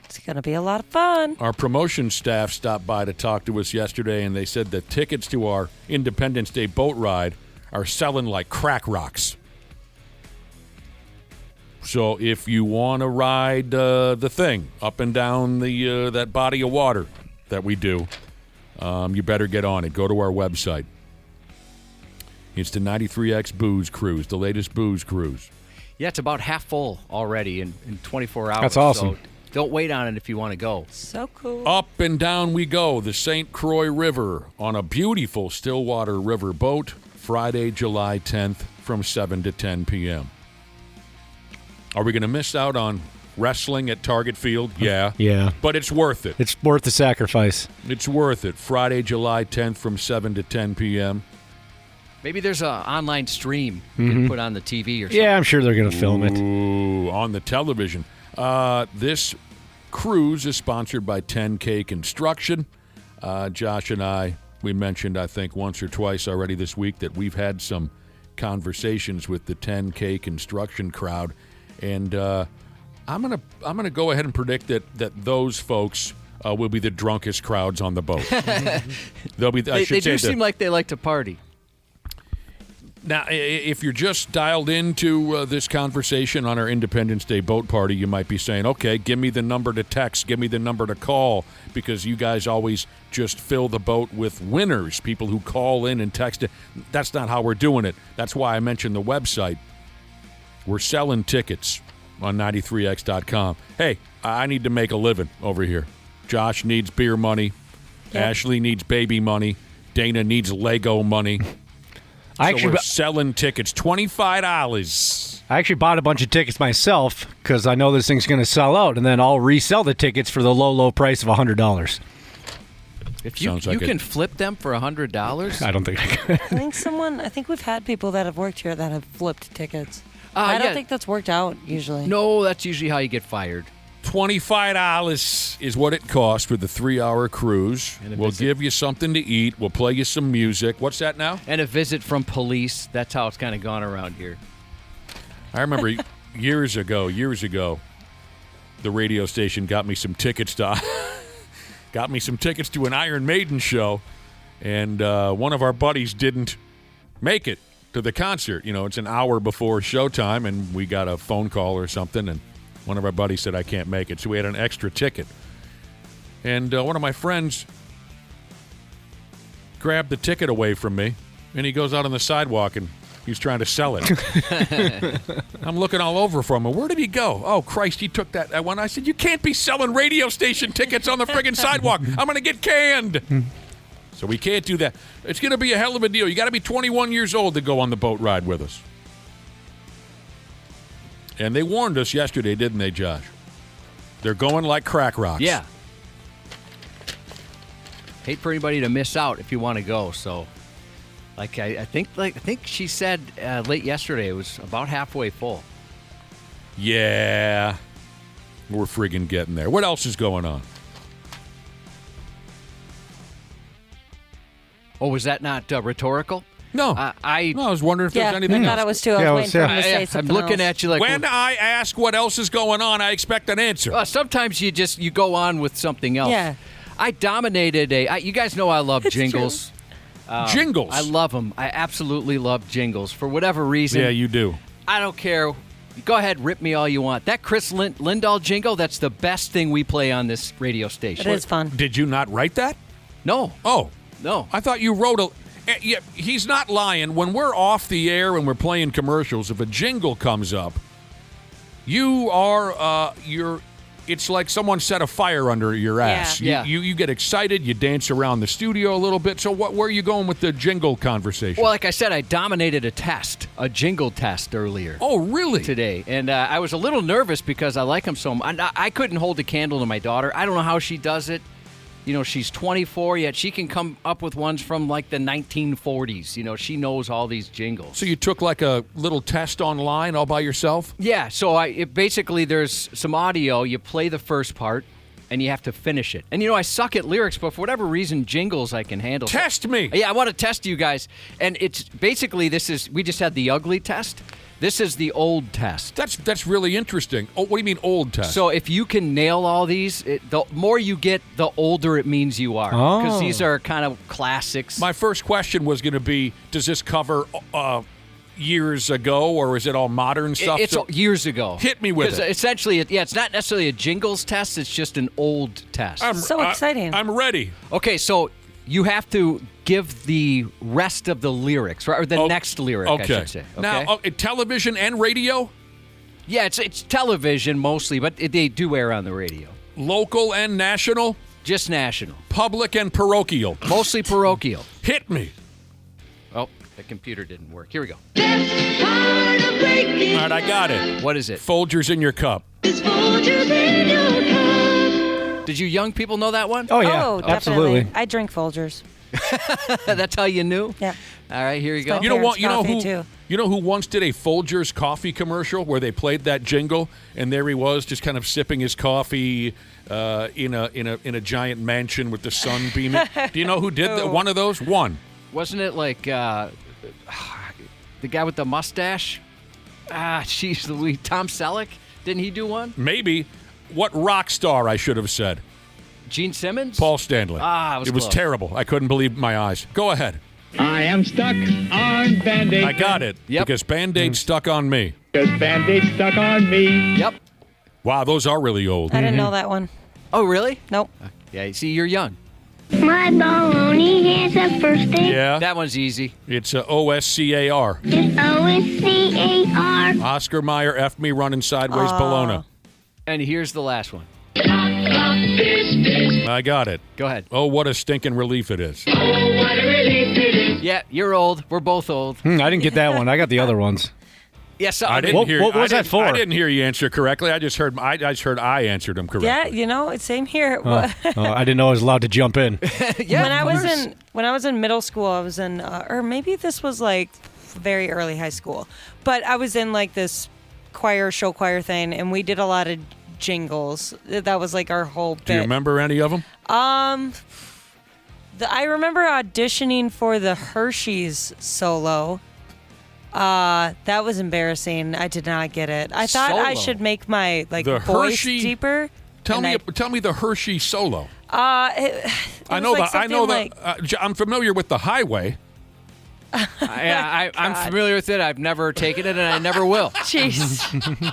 Speaker 5: It's going to be a lot of fun.
Speaker 3: Our promotion staff stopped by to talk to us yesterday, and they said the tickets to our Independence Day boat ride are selling like crack rocks. So if you want to ride the thing up and down the that body of water that we do, you better get on it. Go to our website. It's the 93X Booze Cruise, the latest booze cruise.
Speaker 4: Yeah, it's about half full already in 24 hours.
Speaker 6: That's awesome.
Speaker 4: So don't wait on it if you want to go.
Speaker 5: So cool.
Speaker 3: Up and down we go, the St. Croix River on a beautiful Stillwater River boat, Friday, July 10th from 7 to 10 p.m. Are we going to miss out on wrestling at Target Field? Yeah.
Speaker 6: Yeah.
Speaker 3: But it's worth it.
Speaker 6: It's worth the sacrifice.
Speaker 3: It's worth it. Friday, July 10th from 7 to 10 p.m.
Speaker 4: Maybe there's an online stream you can put on the TV or something.
Speaker 6: Yeah, I'm sure they're going to film it.
Speaker 3: Ooh, on the television. This cruise is sponsored by 10K Construction. Josh and I, we mentioned, I think, once or twice already this week that we've had some conversations with the 10K Construction crowd. And I'm gonna go ahead and predict that those folks will be the drunkest crowds on the boat. They'll be.
Speaker 4: They do seem like they like to party.
Speaker 3: Now, if you're just dialed into this conversation on our Independence Day boat party, you might be saying, okay, give me the number to text, give me the number to call, because you guys always just fill the boat with winners, people who call in and text it. That's not how we're doing it. That's why I mentioned the website. We're selling tickets on 93x.com. Hey, I need to make a living over here. Josh needs beer money. Yep. Ashley needs baby money. Dana needs Lego money. We're selling tickets, $25.
Speaker 6: I actually bought a bunch of tickets myself because I know this thing's going to sell out, and then I'll resell the tickets for the low price of $100.
Speaker 4: If you can flip them for $100?
Speaker 6: I don't think I can.
Speaker 5: I think we've had people that have worked here that have flipped tickets. I don't think that's worked out usually.
Speaker 4: No, that's usually how you get fired.
Speaker 3: $25 is what it costs for the 3-hour cruise. We'll give you something to eat. We'll play you some music. What's that now?
Speaker 4: And a visit from police. That's how it's kind of gone around here.
Speaker 3: I remember years ago, the radio station got me some tickets to an Iron Maiden show, and one of our buddies didn't make it to the concert. You know, it's an hour before showtime, and we got a phone call or something, and one of our buddies said, I can't make it, so we had an extra ticket. And one of my friends grabbed the ticket away from me, and he goes out on the sidewalk, and he's trying to sell it. I'm looking all over for him. Where did he go? Oh, Christ, he took that one. I said, you can't be selling radio station tickets on the friggin' sidewalk. I'm going to get canned. So we can't do that. It's going to be a hell of a deal. You got to be 21 years old to go on the boat ride with us. And they warned us yesterday, didn't they, Josh? They're going like crack rocks.
Speaker 4: Yeah. Hate for anybody to miss out if you want to go. So, I think she said late yesterday it was about halfway full.
Speaker 3: Yeah, we're friggin' getting there. What else is going on?
Speaker 4: Oh, was that not rhetorical?
Speaker 3: No. I was wondering if there's anything else.
Speaker 5: I thought it was too. I was waiting for him to say something
Speaker 4: I'm looking at you like...
Speaker 3: When I ask what else is going on, I expect an answer.
Speaker 4: Sometimes you go on with something else.
Speaker 5: Yeah.
Speaker 4: I dominated you guys know I love jingles.
Speaker 3: Jingles?
Speaker 4: I love them. I absolutely love jingles. For whatever reason.
Speaker 3: Yeah, you do.
Speaker 4: I don't care. Go ahead, rip me all you want. That Chris Lindahl jingle, that's the best thing we play on this radio station.
Speaker 5: It is fun.
Speaker 3: Did you not write that?
Speaker 4: No.
Speaker 3: Oh.
Speaker 4: No.
Speaker 3: I thought you wrote a... Yeah, he's not lying. When we're off the air and we're playing commercials, if a jingle comes up, you are it's like someone set a fire under your ass.
Speaker 4: Yeah.
Speaker 3: You get excited, you dance around the studio a little bit. So where are you going with the jingle conversation?
Speaker 4: Well, like I said, I dominated a jingle test earlier.
Speaker 3: Oh, really?
Speaker 4: Today. And I was a little nervous because I like him so much. I couldn't hold a candle to my daughter. I don't know how she does it. You know, she's 24, yet she can come up with ones from like the 1940s. You know, she knows all these jingles.
Speaker 3: So you took like a little test online all by yourself?
Speaker 4: Yeah, so basically there's some audio. You play the first part, and you have to finish it. And, you know, I suck at lyrics, but for whatever reason, jingles I can handle.
Speaker 3: Test me!
Speaker 4: Yeah, I want to test you guys. And it's basically, we just had the ugly test. This is the old test.
Speaker 3: That's really interesting. Oh, what do you mean old test?
Speaker 4: So if you can nail all these, the more you get, the older it means you are. Because these are kind of classics.
Speaker 3: My first question was going to be, does this cover years ago, or is it all modern stuff?
Speaker 4: It's years ago.
Speaker 3: Hit me with it.
Speaker 4: Essentially, it's not necessarily a jingles test. It's just an old test.
Speaker 5: So exciting.
Speaker 3: I'm ready.
Speaker 4: Okay, so you have to give the rest of the lyrics, right? Or the next lyric, I should say. Okay?
Speaker 3: Now, television and radio?
Speaker 4: Yeah, it's television mostly, but they do air on the radio.
Speaker 3: Local and national?
Speaker 4: Just national.
Speaker 3: Public and parochial?
Speaker 4: Mostly parochial.
Speaker 3: Hit me.
Speaker 4: Oh, the computer didn't work. Here we go.
Speaker 3: All right, I got it.
Speaker 4: What is it?
Speaker 3: Folgers in your cup.
Speaker 4: Did you young people know that one?
Speaker 6: Oh, yeah.
Speaker 5: Definitely.
Speaker 6: Absolutely.
Speaker 5: I drink Folgers.
Speaker 4: That's how you knew?
Speaker 5: Yeah.
Speaker 4: All right, here you go.
Speaker 3: You know what?
Speaker 5: Too.
Speaker 3: You know who once did a Folgers coffee commercial where they played that jingle, and there he was, just kind of sipping his coffee in a giant mansion with the sun beaming. Do you know who did one of those? One.
Speaker 4: Wasn't it like the guy with the mustache? Jeez Louise. Tom Selleck? Didn't he do one?
Speaker 3: Maybe. What rock star, I should have said?
Speaker 4: Gene Simmons?
Speaker 3: Paul Stanley.
Speaker 4: It
Speaker 3: was
Speaker 4: close.
Speaker 3: terrible. I couldn't believe my eyes. Go ahead.
Speaker 7: I am stuck on Band-Aid.
Speaker 3: I got it.
Speaker 4: Yep.
Speaker 3: Because Band-Aid stuck on me.
Speaker 7: Because Band-Aid stuck on me.
Speaker 4: Yep.
Speaker 3: Wow, those are really old.
Speaker 5: I didn't know that one.
Speaker 4: Oh, really?
Speaker 5: Nope.
Speaker 4: Yeah, see, you're young.
Speaker 8: My baloney has a first name.
Speaker 3: Yeah.
Speaker 4: That one's easy.
Speaker 3: It's OSCAR.
Speaker 8: It's O-S-C-A-R.
Speaker 3: Oscar Mayer F me running sideways Bologna.
Speaker 4: And here's the last one.
Speaker 3: I got it.
Speaker 4: Go ahead.
Speaker 3: Oh, what a stinking relief it is.
Speaker 4: Yeah, you're old. We're both old.
Speaker 6: I didn't get that one. I got the other ones.
Speaker 4: Yes,
Speaker 3: I didn't hear.
Speaker 6: What was
Speaker 3: I
Speaker 6: that
Speaker 3: didn't-
Speaker 6: for?
Speaker 3: I didn't hear you answer correctly. I just heard I answered them correctly.
Speaker 5: Yeah, you know, same here.
Speaker 6: I didn't know I was allowed to jump in.
Speaker 4: Yeah,
Speaker 5: when I was in middle school, I was in, or maybe this was like very early high school, but I was in like this show choir thing, and we did a lot of jingles. That was like our whole bit.
Speaker 3: Do you remember any of them?
Speaker 5: I remember auditioning for the Hershey's solo. That was embarrassing. I did not get it. I thought I
Speaker 4: Solo?
Speaker 5: should make my
Speaker 3: The
Speaker 5: voice
Speaker 3: Hershey-
Speaker 5: deeper.
Speaker 3: Tell
Speaker 5: and
Speaker 3: me the Hershey solo.
Speaker 5: I
Speaker 3: I'm familiar with the Highway.
Speaker 4: I'm familiar with it. I've never taken it, and I never will.
Speaker 5: Jeez.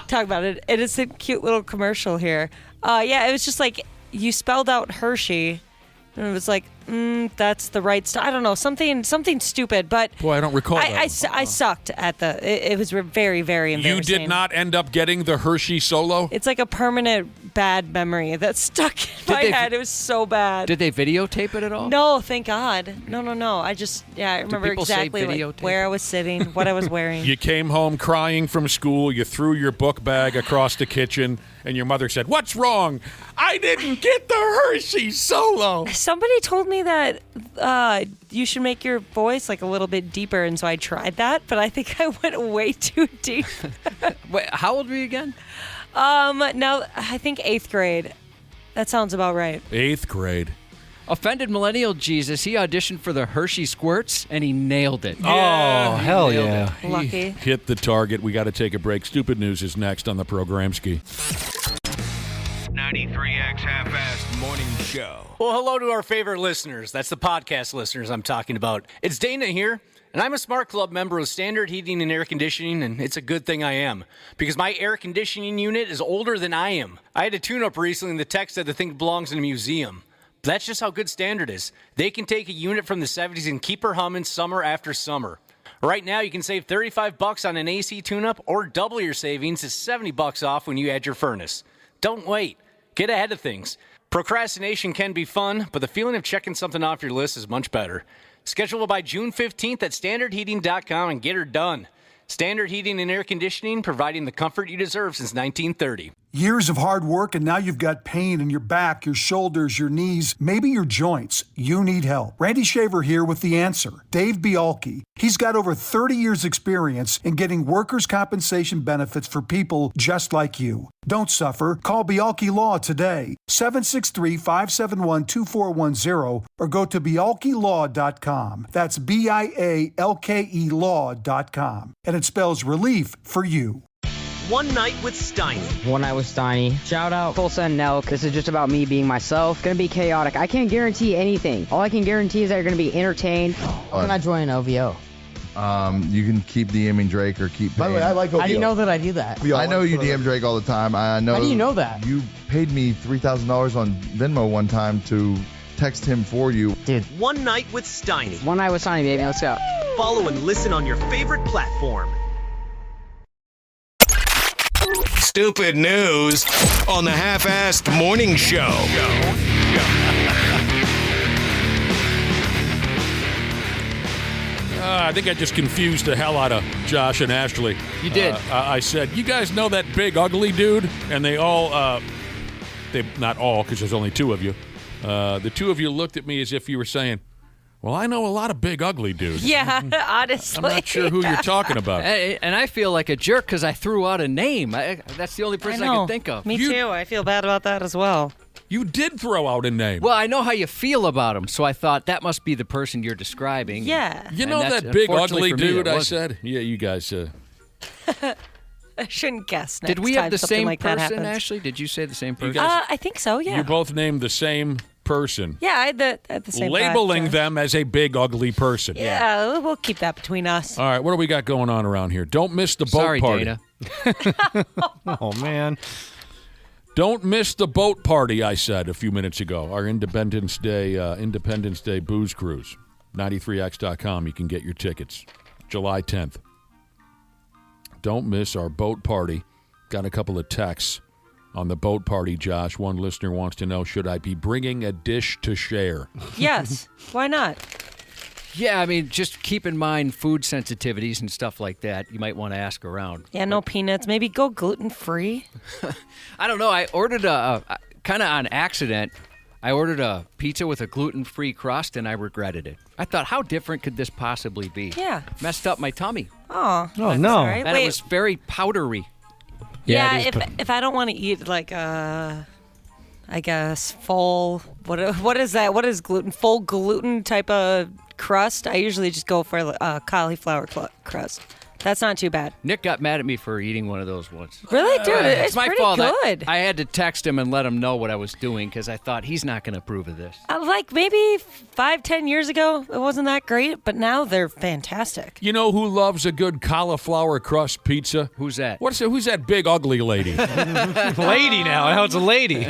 Speaker 5: Talk about it. It is a cute little commercial here. Yeah, it was just like you spelled out Hershey, and it was like, that's the right I don't know, something stupid. But
Speaker 3: Boy, I don't recall that.
Speaker 5: I sucked at the. It was very, very embarrassing.
Speaker 3: You did not end up getting the Hershey solo?
Speaker 5: It's like a permanent bad memory that stuck in my head. It was so bad.
Speaker 4: Did they videotape it at all?
Speaker 5: No, thank God. No. I remember
Speaker 4: people say
Speaker 5: exactly
Speaker 4: videotape?
Speaker 5: where I was sitting, what I was wearing.
Speaker 3: You came home crying from school. You threw your book bag across the kitchen, and your mother said, "What's wrong? I didn't get the Hershey solo."
Speaker 5: Somebody told me that you should make your voice like a little bit deeper, and so I tried that, but I think I went way too deep.
Speaker 4: Wait, how old were you again?
Speaker 5: No, I think 8th grade. That sounds about right.
Speaker 3: 8th grade.
Speaker 4: Offended Millennial Jesus, he auditioned for the Hershey Squirts, and he nailed it.
Speaker 6: Oh, hell yeah.
Speaker 5: Lucky.
Speaker 3: Hit the target. We got to take a break. Stupid News is next on the Programski.
Speaker 2: 93X Half-Assed Morning Show.
Speaker 1: Well, hello to our favorite listeners. That's the podcast listeners I'm talking about. It's Dana here, and I'm a Smart Club member of Standard Heating and Air Conditioning, and it's a good thing I am, because my air conditioning unit is older than I am. I had a tune-up recently, and the tech said the thing belongs in a museum. But that's just how good Standard is. They can take a unit from the 70s and keep her humming summer after summer. Right now, you can save $35 on an AC tune-up or double your savings to $70 off when you add your furnace. Don't wait. Get ahead of things. Procrastination can be fun, but the feeling of checking something off your list is much better. Schedule by June 15th at standardheating.com and get her done. Standard Heating and Air Conditioning, providing the comfort you deserve since 1930.
Speaker 9: Years of hard work, and now you've got pain in your back, your shoulders, your knees, maybe your joints. You need help. Randy Shaver here with the answer. Dave Bialke. He's got over 30 years experience in getting workers' compensation benefits for people just like you. Don't suffer. Call Bialke Law today. 763-571-2410 or go to bialkelaw.com. That's BIALKE law.com. And it spells relief for you.
Speaker 10: One Night with Steiny.
Speaker 11: One Night with Steiny. Shout out Tulsa and Nelk. This is just about me being myself. Gonna be chaotic. I can't guarantee anything. All I can guarantee is that you're gonna be entertained. How can I join an OVO?
Speaker 12: You can keep DMing Drake or keep paying.
Speaker 13: By the way, I like OVO.
Speaker 11: How do you know that I do that?
Speaker 12: I know you DM Drake all the time. I know.
Speaker 11: How do you know that?
Speaker 12: You paid me $3,000 on Venmo one time to text him for you.
Speaker 11: Dude.
Speaker 10: One Night with Steiny.
Speaker 11: One Night with Steiny, baby. Let's go.
Speaker 10: Follow and listen on your favorite platform.
Speaker 2: Stupid news on the Half-Assed Morning Show.
Speaker 3: I think I just confused the hell out of Josh and Ashley.
Speaker 4: You did.
Speaker 3: I said, you guys know that big ugly dude? And they all, not all, because there's only two of you. The two of you looked at me as if you were saying, well, I know a lot of big ugly dudes.
Speaker 5: Yeah, honestly.
Speaker 3: I'm not sure who you're talking about.
Speaker 4: And I feel like a jerk because I threw out a name. That's the only person I can think of.
Speaker 5: Me too. I feel bad about that as well.
Speaker 3: You did throw out a name.
Speaker 4: Well, I know how you feel about him, so I thought that must be the person you're describing.
Speaker 5: Yeah.
Speaker 3: You know that big ugly dude I said? Yeah, you guys.
Speaker 5: I shouldn't guess.
Speaker 4: Did we have the same
Speaker 5: like
Speaker 4: person, Ashley? Did you say the same person?
Speaker 5: I think so, yeah.
Speaker 3: You both named the same person.
Speaker 5: Yeah, I had the same
Speaker 3: labeling them as a big ugly person.
Speaker 5: Yeah, we'll keep that between us.
Speaker 3: All right, what do we got going on around here? Don't miss the boat party.
Speaker 4: Dana.
Speaker 6: Oh, man.
Speaker 3: Don't miss the boat party, I said a few minutes ago. Our Independence Day booze cruise. 93x.com. You can get your tickets. July 10th. Don't miss our boat party. Got a couple of texts on the boat party, Josh. One listener wants to know, should I be bringing a dish to share?
Speaker 5: Yes. Why not?
Speaker 4: Yeah, I mean, just keep in mind food sensitivities and stuff like that. You might want to ask around.
Speaker 5: Yeah, no peanuts. Maybe go gluten-free.
Speaker 4: I don't know. I ordered kind of on accident, I ordered a pizza with a gluten-free crust, and I regretted it. I thought, how different could this possibly be?
Speaker 5: Yeah.
Speaker 4: Messed up my tummy.
Speaker 5: Oh
Speaker 6: no.
Speaker 5: All right.
Speaker 4: And it was very powdery.
Speaker 5: Yeah, if I don't want to eat like I guess full what is that? What is gluten? Full gluten type of crust? I usually just go for cauliflower crust. That's not too bad.
Speaker 4: Nick got mad at me for eating one of those once.
Speaker 5: Really, dude? It's
Speaker 4: my
Speaker 5: pretty
Speaker 4: fault.
Speaker 5: good.
Speaker 4: I had to text him and let him know what I was doing because I thought he's not going to approve of this.
Speaker 5: Like maybe 5-10 years ago, it wasn't that great, but now they're fantastic.
Speaker 3: You know who loves a good cauliflower crust pizza?
Speaker 4: Who's that?
Speaker 3: Who's that big ugly lady?
Speaker 6: Lady now. Now it's a lady.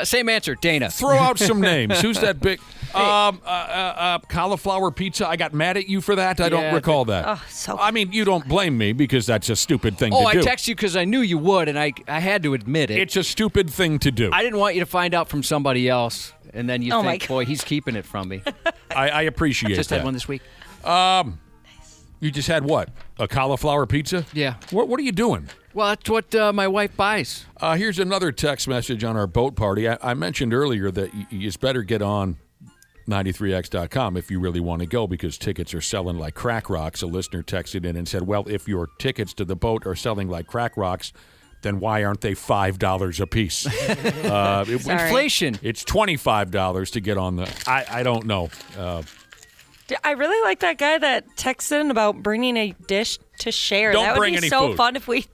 Speaker 4: Same answer, Dana.
Speaker 3: Throw out some names. Who's that big? Cauliflower pizza. I got mad at you for that. I don't recall that.
Speaker 5: Oh, so
Speaker 3: I mean, you don't blame me because that's a stupid thing to
Speaker 4: I
Speaker 3: do.
Speaker 4: texted you because I knew you would, and I had to admit it.
Speaker 3: It's a stupid thing to do.
Speaker 4: I didn't want you to find out from somebody else, and then you
Speaker 5: my
Speaker 4: think,
Speaker 5: God.
Speaker 4: boy, he's keeping it from me.
Speaker 3: I appreciate
Speaker 4: Just
Speaker 3: that.
Speaker 4: had one this week.
Speaker 3: You just had what? A cauliflower pizza?
Speaker 4: Yeah.
Speaker 3: What are you doing?
Speaker 4: Well, that's what my wife buys.
Speaker 3: Here's another text message on our boat party. I mentioned earlier that you better get on 93x.com if you really want to go because tickets are selling like crack rocks. A listener texted in and said, well, if your tickets to the boat are selling like crack rocks, then why aren't they $5 a piece?
Speaker 4: Inflation.
Speaker 3: It's $25 to get on the... I don't know.
Speaker 5: I really like that guy that texted in about bringing a dish to share.
Speaker 3: Don't
Speaker 5: that would
Speaker 3: bring
Speaker 5: be
Speaker 3: any
Speaker 5: so
Speaker 3: food.
Speaker 5: fun if we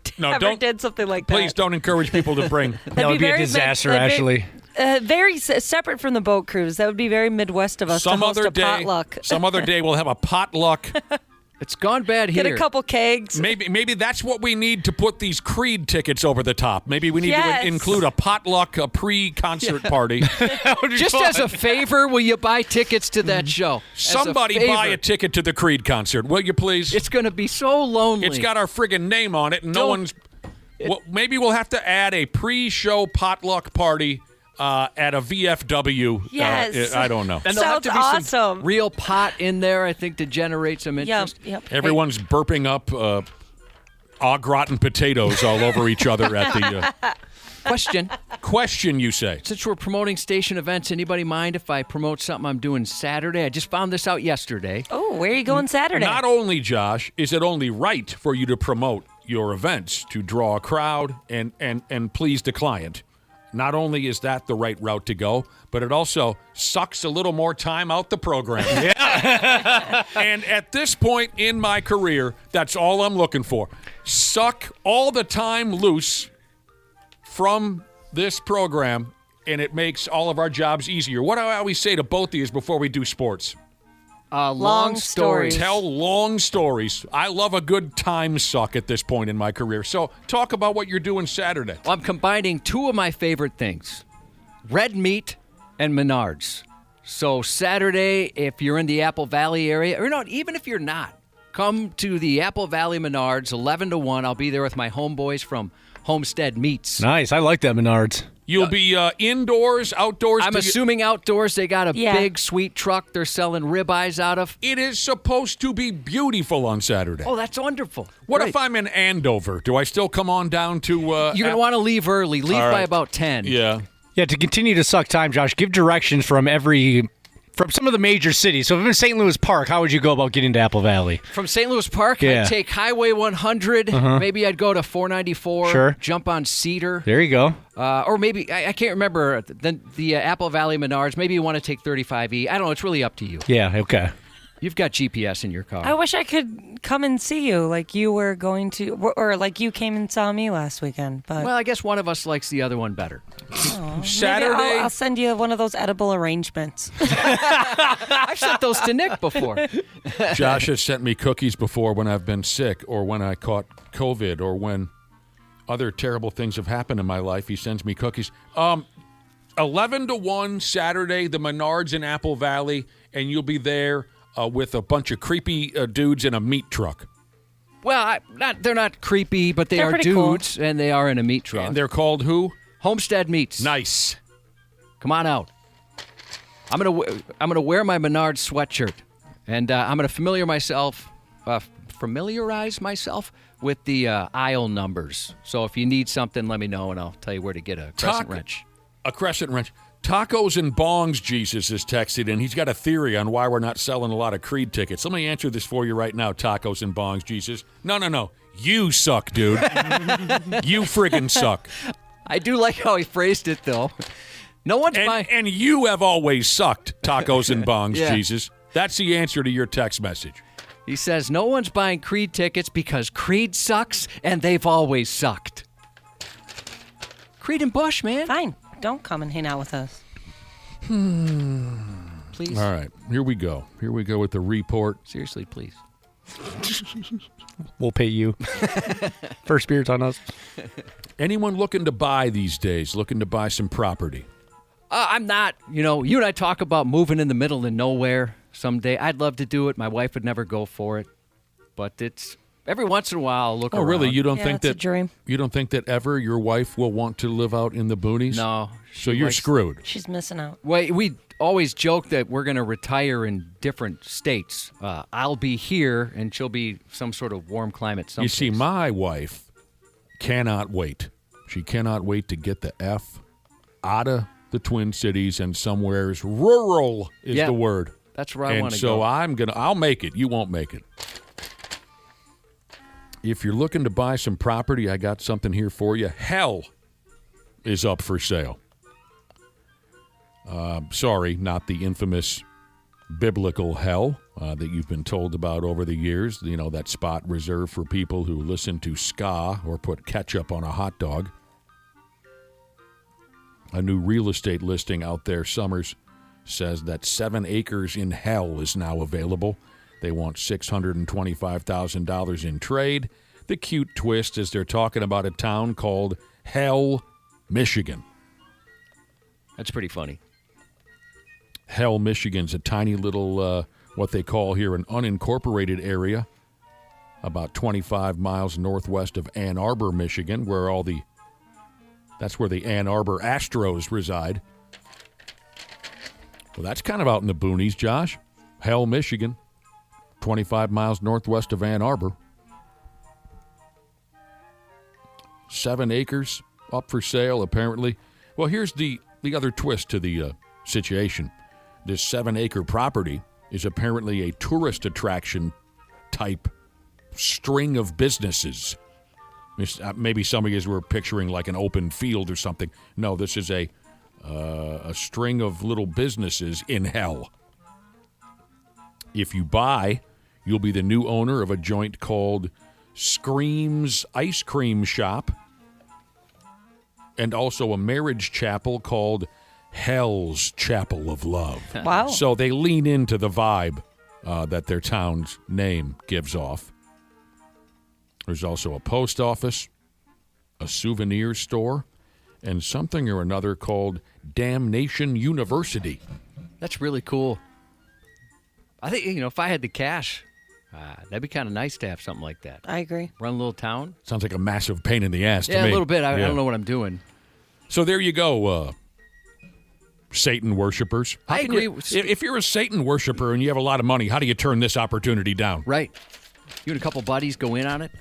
Speaker 5: did something like that.
Speaker 3: Please don't encourage people to bring...
Speaker 6: That would be a disaster, Ashley.
Speaker 5: Very separate from the boat cruise. That would be very Midwest of us to host a potluck.
Speaker 3: Some other day we'll have a potluck
Speaker 4: It's gone bad here.
Speaker 5: Get a couple kegs.
Speaker 3: Maybe that's what we need to put these Creed tickets over the top. Maybe we need to include a potluck, a pre-concert party.
Speaker 4: Just as a favor, will you buy tickets to that show?
Speaker 3: Somebody buy a ticket to the Creed concert, will you please?
Speaker 4: It's going to be so lonely.
Speaker 3: It's got our friggin' name on it, and no one's... Well, maybe we'll have to add a pre-show potluck party at a VFW.
Speaker 5: Yes.
Speaker 3: I don't know.
Speaker 4: And there'll have to be
Speaker 5: awesome.
Speaker 4: some real pot in there, I think, to generate some interest.
Speaker 5: Yep.
Speaker 3: Everyone's burping up au gratin potatoes all over each other at the... Question, you say?
Speaker 4: Since we're promoting station events, anybody mind if I promote something I'm doing Saturday? I just found this out yesterday.
Speaker 5: Oh, where are you going Saturday?
Speaker 3: Not only, Josh, is it only right for you to promote your events to draw a crowd and please the client. Not only is that the right route to go, but it also sucks a little more time out the program. Yeah. And at this point in my career, that's all I'm looking for. Suck all the time loose from this program, and it makes all of our jobs easier. What do I always say to both of you before we do sports?
Speaker 4: Long stories.
Speaker 3: Tell long stories. I love a good time suck at this point in my career. So talk about what you're doing Saturday.
Speaker 4: Well, I'm combining two of my favorite things, red meat and Menards. So Saturday, if you're in the Apple Valley area, or not, even if you're not, come to the Apple Valley Menards, 11 to 1. I'll be there with my homeboys from Homestead Meats.
Speaker 6: Nice. I like that Menards.
Speaker 3: You'll be indoors, outdoors?
Speaker 4: I'm assuming outdoors. They got a big, sweet truck they're selling ribeyes out of.
Speaker 3: It is supposed to be beautiful on Saturday.
Speaker 4: Oh, that's wonderful.
Speaker 3: What
Speaker 4: Great.
Speaker 3: if I'm in Andover? Do I still come on down to...
Speaker 4: You're going to want to leave early. Leave by about 10.
Speaker 3: Yeah.
Speaker 6: Yeah, to continue to suck time, Josh, give directions from some of the major cities. So if I'm in St. Louis Park, how would you go about getting to Apple Valley?
Speaker 4: From St. Louis Park, I'd take Highway 100. Maybe I'd go to 494.
Speaker 6: Sure.
Speaker 4: Jump on Cedar.
Speaker 6: There you go.
Speaker 4: Or maybe, I can't remember, the Apple Valley Menards. Maybe you want to take 35E. I don't know. It's really up to you.
Speaker 6: Yeah, okay.
Speaker 4: You've got GPS in your car.
Speaker 5: I wish I could come and see you like you were going to, or like you came and saw me last weekend. But
Speaker 4: well, I guess one of us likes the other one better.
Speaker 3: Saturday.
Speaker 5: I'll send you one of those edible arrangements.
Speaker 4: I've sent those to Nick before.
Speaker 3: Josh has sent me cookies before when I've been sick or when I caught COVID or when other terrible things have happened in my life. He sends me cookies. 11 to 1 Saturday, the Menards in Apple Valley, and you'll be there with a bunch of creepy dudes in a meat truck.
Speaker 4: Well, they're not creepy, but they're
Speaker 5: pretty
Speaker 4: dudes, and they are in a meat truck.
Speaker 3: And they're called who?
Speaker 4: Homestead Meats.
Speaker 3: Nice.
Speaker 4: Come on out. I'm gonna wear my Menards sweatshirt, and I'm gonna familiarize myself with the aisle numbers. So if you need something, let me know, and I'll tell you where to get a crescent wrench.
Speaker 3: A crescent wrench. Tacos and bongs, Jesus is texted in. He's got a theory on why we're not selling a lot of Creed tickets. Let me answer this for you right now, Tacos and bongs, Jesus. No. You suck, dude. You friggin' suck.
Speaker 4: I do like how he phrased it, though. No one's buying.
Speaker 3: And you have always sucked, Tacos and bongs,
Speaker 4: Yeah.
Speaker 3: Jesus. That's the answer to your text message.
Speaker 4: He says, no one's buying Creed tickets because Creed sucks, and they've always sucked. Creed and Bush, man.
Speaker 5: Fine. Don't come and hang out with us.
Speaker 4: Please.
Speaker 3: All right, here we go. Here we go with the report.
Speaker 4: Seriously, please.
Speaker 6: We'll pay you. First beer's on us.
Speaker 3: Anyone looking to buy these days, looking to buy some property?
Speaker 4: I'm not. You and I talk about moving in the middle of nowhere someday. I'd love to do it. My wife would never go for it. But it's every once in a while I'll look around.
Speaker 3: Oh, really? You don't think
Speaker 5: it's a
Speaker 3: that
Speaker 5: dream.
Speaker 3: You don't think that ever your wife will want to live out in the boonies?
Speaker 4: No.
Speaker 3: So you're screwed.
Speaker 5: She's missing out.
Speaker 4: Well, we always joke that we're going to retire in different states. I'll be here, and she'll be some sort of warm climate someplace.
Speaker 3: You see, my wife cannot wait. She cannot wait to get the F out of the Twin Cities and somewhere's rural is the word.
Speaker 4: That's where I want to
Speaker 3: go.
Speaker 4: go.
Speaker 3: So I'll make it. You won't make it. If you're looking to buy some property, I got something here for you. Hell is up for sale. Sorry, not the infamous biblical hell that you've been told about over the years. You know, that spot reserved for people who listen to ska or put ketchup on a hot dog. A new real estate listing out there, Summers, says that 7 acres in hell is now available. They want $625,000 in trade. The cute twist is they're talking about a town called Hell, Michigan.
Speaker 4: That's pretty funny.
Speaker 3: Hell, Michigan's a tiny little, what they call here, an unincorporated area, about 25 miles northwest of Ann Arbor, Michigan, where that's where the Ann Arbor Astros reside. Well, that's kind of out in the boonies, Josh. Hell, Michigan, 25 miles northwest of Ann Arbor. 7 acres up for sale, apparently. Well, here's the other twist to the situation. This 7-acre property is apparently a tourist attraction type string of businesses. Maybe some of you were picturing like an open field or something. No, this is a string of little businesses in hell. If you buy, you'll be the new owner of a joint called Scream's Ice Cream Shop and also a marriage chapel called Hell's Chapel of Love.
Speaker 5: Wow.
Speaker 3: So they lean into the vibe that their town's name gives off. There's also a post office, a souvenir store, and something or another called Damnation University.
Speaker 4: That's really cool. I think, if I had the cash, that'd be kind of nice to have something like that.
Speaker 5: I agree.
Speaker 4: Run a little town.
Speaker 3: Sounds like a massive pain in the ass to me.
Speaker 4: Yeah, a little bit. I don't know what I'm doing.
Speaker 3: So there you go, Satan worshipers.
Speaker 4: I agree.
Speaker 3: If you're a Satan worshiper and you have a lot of money, how do you turn this opportunity down?
Speaker 4: Right. You and a couple buddies go in on it.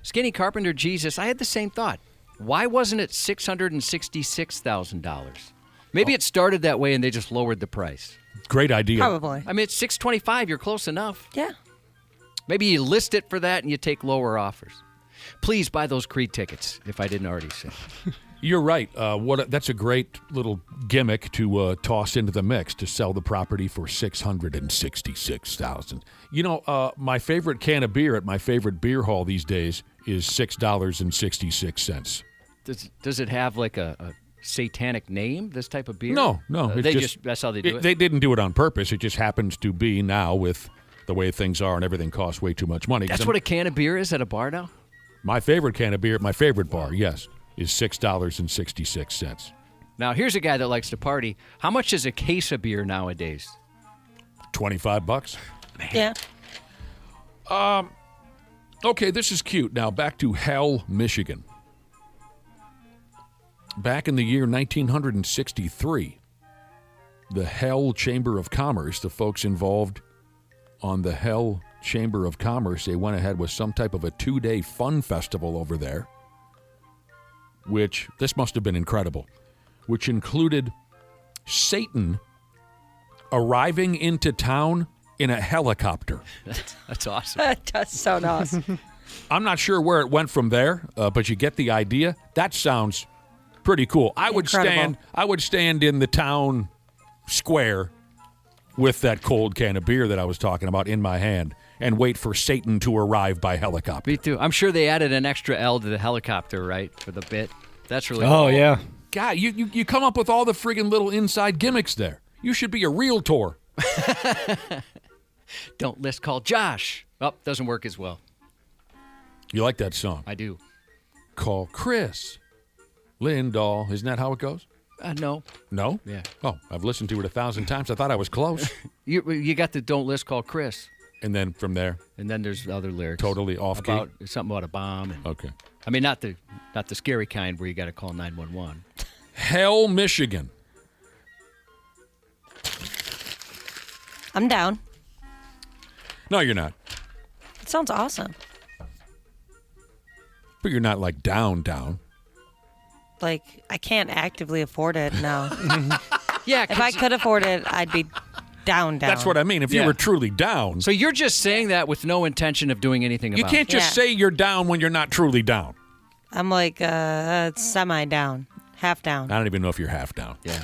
Speaker 4: Skinny Carpenter Jesus, I had the same thought. Why wasn't it $666,000? Maybe it started that way and they just lowered the price.
Speaker 3: Great idea.
Speaker 5: Probably.
Speaker 4: I mean, it's $625. You're close enough.
Speaker 5: Yeah.
Speaker 4: Maybe you list it for that and you take lower offers. Please buy those Creed tickets, if I didn't already say.
Speaker 3: You're right. That's a great little gimmick to toss into the mix to sell the property for $666,000. My favorite can of beer at my favorite beer hall these days is $6.66.
Speaker 4: Does it have like a satanic name, this type of beer?
Speaker 3: No.
Speaker 4: That's how they do it?
Speaker 3: They didn't do it on purpose. It just happens to be now with the way things are and everything costs way too much money.
Speaker 4: That's what a can of beer is at a bar now?
Speaker 3: My favorite can of beer at my favorite bar, yes, is $6.66.
Speaker 4: Now, here's a guy that likes to party. How much is a case of beer nowadays?
Speaker 3: $25.
Speaker 5: Yeah.
Speaker 3: Okay, this is cute. Now, back to Hell, Michigan. Back in the year 1963, the Hell Chamber of Commerce, the folks involved on the Hell Chamber of Commerce, they went ahead with some type of a 2-day fun festival over there, which, this must have been incredible, which included Satan arriving into town in a helicopter.
Speaker 4: That's awesome.
Speaker 5: That's so awesome.
Speaker 3: I'm not sure where it went from there, but you get the idea. That sounds pretty cool. I would stand in the town square with that cold can of beer that I was talking about in my hand and wait for Satan to arrive by helicopter.
Speaker 4: Me too. I'm sure they added an extra L to the helicopter, right, for the bit. That's really
Speaker 6: cool.
Speaker 4: Oh,
Speaker 6: yeah.
Speaker 3: God, you come up with all the friggin' little inside gimmicks there. You should be a realtor.
Speaker 4: Don't list call Josh. Oh, doesn't work as well.
Speaker 3: You like that song?
Speaker 4: I do.
Speaker 3: Call Chris Lindahl. Isn't that how it goes?
Speaker 4: No.
Speaker 3: No?
Speaker 4: Yeah.
Speaker 3: Oh, I've listened to it 1,000 times. I thought I was close.
Speaker 4: You got the don't list call Chris.
Speaker 3: And then from there?
Speaker 4: And then there's other lyrics.
Speaker 3: Totally off key?
Speaker 4: Something about a bomb.
Speaker 3: Okay.
Speaker 4: I mean, not the scary kind where you got to call 911.
Speaker 3: Hell, Michigan.
Speaker 5: I'm down.
Speaker 3: No, you're not.
Speaker 5: It sounds awesome.
Speaker 3: But you're not like down.
Speaker 5: Like, I can't actively afford it, no.
Speaker 4: Yeah.
Speaker 5: If I could afford it, I'd be down.
Speaker 3: That's what I mean. If you were truly down.
Speaker 4: So you're just saying that with no intention of doing anything about it.
Speaker 3: You can't just say you're down when you're not truly down.
Speaker 5: I'm like semi-down, half down.
Speaker 3: I don't even know if you're half down.
Speaker 4: Yeah.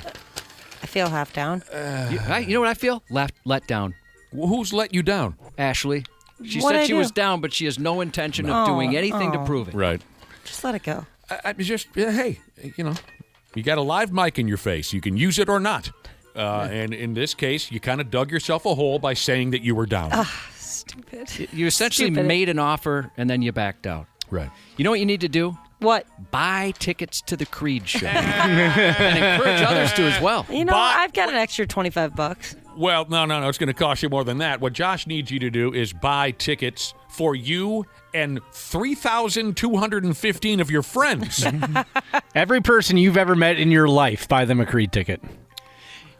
Speaker 5: I feel half down.
Speaker 4: You know what I feel? Let down.
Speaker 3: Well, who's let you down?
Speaker 4: Ashley. She said she was down, but she has no intention of doing anything to prove it.
Speaker 3: Right.
Speaker 5: Just let it go.
Speaker 3: Hey, you got a live mic in your face. You can use it or not. And in this case, you kind of dug yourself a hole by saying that you were down.
Speaker 5: Stupid.
Speaker 4: You essentially
Speaker 5: Stupid.
Speaker 4: made an offer and then you backed out.
Speaker 3: Right.
Speaker 4: You know what you need to do?
Speaker 5: What?
Speaker 4: Buy tickets to the Creed show. And encourage others to as well.
Speaker 5: You know, I've got an extra $25.
Speaker 3: Well, no. It's going to cost you more than that. What Josh needs you to do is buy tickets for you and 3,215 of your friends.
Speaker 6: Every person you've ever met in your life, buy them a Creed ticket.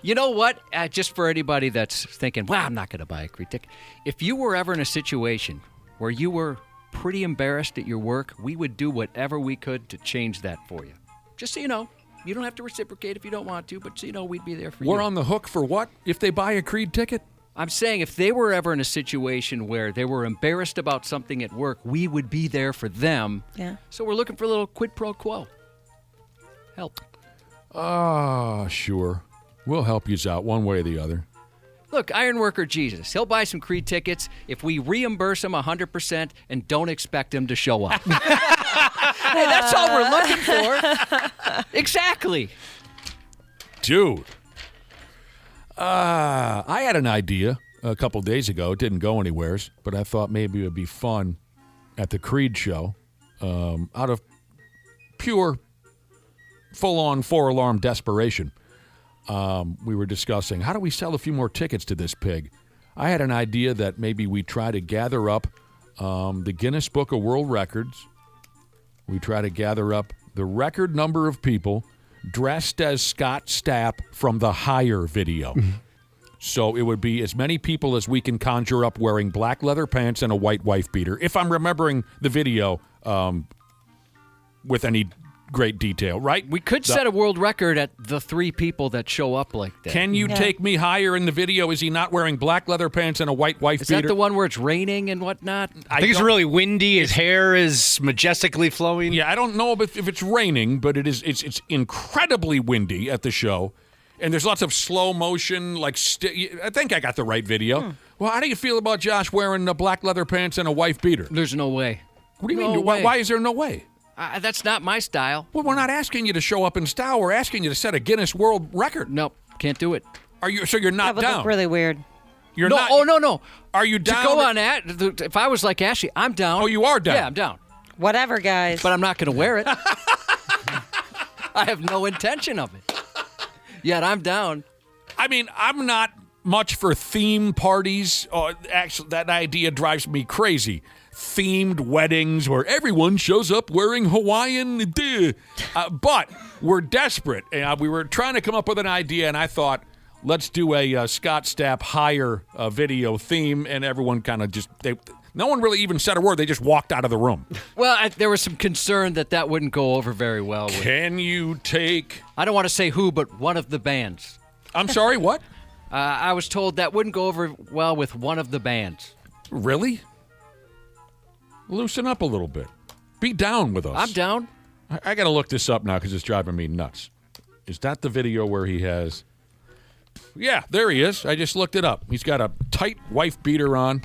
Speaker 4: You know what? Just for anybody that's thinking, well, I'm not going to buy a Creed ticket. If you were ever in a situation where you were pretty embarrassed at your work, we would do whatever we could to change that for you. Just so you know. You don't have to reciprocate if you don't want to, but so you know we'd be there for you.
Speaker 3: We're on the hook for what if they buy a Creed ticket?
Speaker 4: I'm saying if they were ever in a situation where they were embarrassed about something at work, we would be there for them.
Speaker 5: Yeah.
Speaker 4: So we're looking for a little quid pro quo. Help.
Speaker 3: Sure. We'll help you out one way or the other.
Speaker 4: Look, Ironworker Jesus, he'll buy some Creed tickets if we reimburse him 100% and don't expect him to show up. Hey, that's all we're looking for. Exactly.
Speaker 3: Dude. I had an idea a couple days ago. It didn't go anywheres, but I thought maybe it would be fun at the Creed show out of pure, full-on, four-alarm desperation. We were discussing, how do we sell a few more tickets to this pig? I had an idea that maybe we try to gather up the Guinness Book of World Records. We try to gather up the record number of people dressed as Scott Stapp from the Higher video. So it would be as many people as we can conjure up wearing black leather pants and a white wife beater, if I'm remembering the video with any great detail, right?
Speaker 4: We could set a world record at the 3 people that show up like that.
Speaker 3: Can you take me higher in the video? Is he not wearing black leather pants and a white wife beater?
Speaker 4: Is that the one where it's raining and whatnot?
Speaker 6: I think it's really windy. His hair is majestically flowing.
Speaker 3: Yeah, I don't know if it's raining, but it's incredibly windy at the show. And there's lots of slow motion, I think I got the right video. Well, how do you feel about Josh wearing black leather pants and a wife beater?
Speaker 4: There's no way.
Speaker 3: What do you mean? Why is there no way?
Speaker 4: That's not my style.
Speaker 3: Well, we're not asking you to show up in style. We're asking you to set a Guinness World Record.
Speaker 4: Nope, can't do it.
Speaker 3: So you're not
Speaker 5: That would
Speaker 3: down?
Speaker 5: look really weird.
Speaker 3: You're
Speaker 4: no,
Speaker 3: not.
Speaker 4: Oh, no.
Speaker 3: Are you down?
Speaker 4: To go on that, if I was like Ashley, I'm down.
Speaker 3: Oh, you are down?
Speaker 4: Yeah, I'm down.
Speaker 5: Whatever, guys.
Speaker 4: But I'm not going to wear it. I have no intention of it. Yet I'm down.
Speaker 3: I mean, I'm not much for theme parties. Actually, that idea drives me crazy. Themed weddings where everyone shows up wearing Hawaiian. But we're desperate. We were trying to come up with an idea, and I thought, let's do a Scott Stapp Higher video theme, and everyone kind of no one really even said a word. They just walked out of the room.
Speaker 4: Well, there was some concern that wouldn't go over very well.
Speaker 3: Can you take...
Speaker 4: I don't want to say who, but one of the bands.
Speaker 3: I'm sorry, what?
Speaker 4: I was told that wouldn't go over well with one of the bands.
Speaker 3: Really? Loosen up a little bit. Be down with us.
Speaker 4: I'm down.
Speaker 3: I got to look this up now because it's driving me nuts. Is that the video where he has... Yeah, there he is. I just looked it up. He's got a tight wife beater on.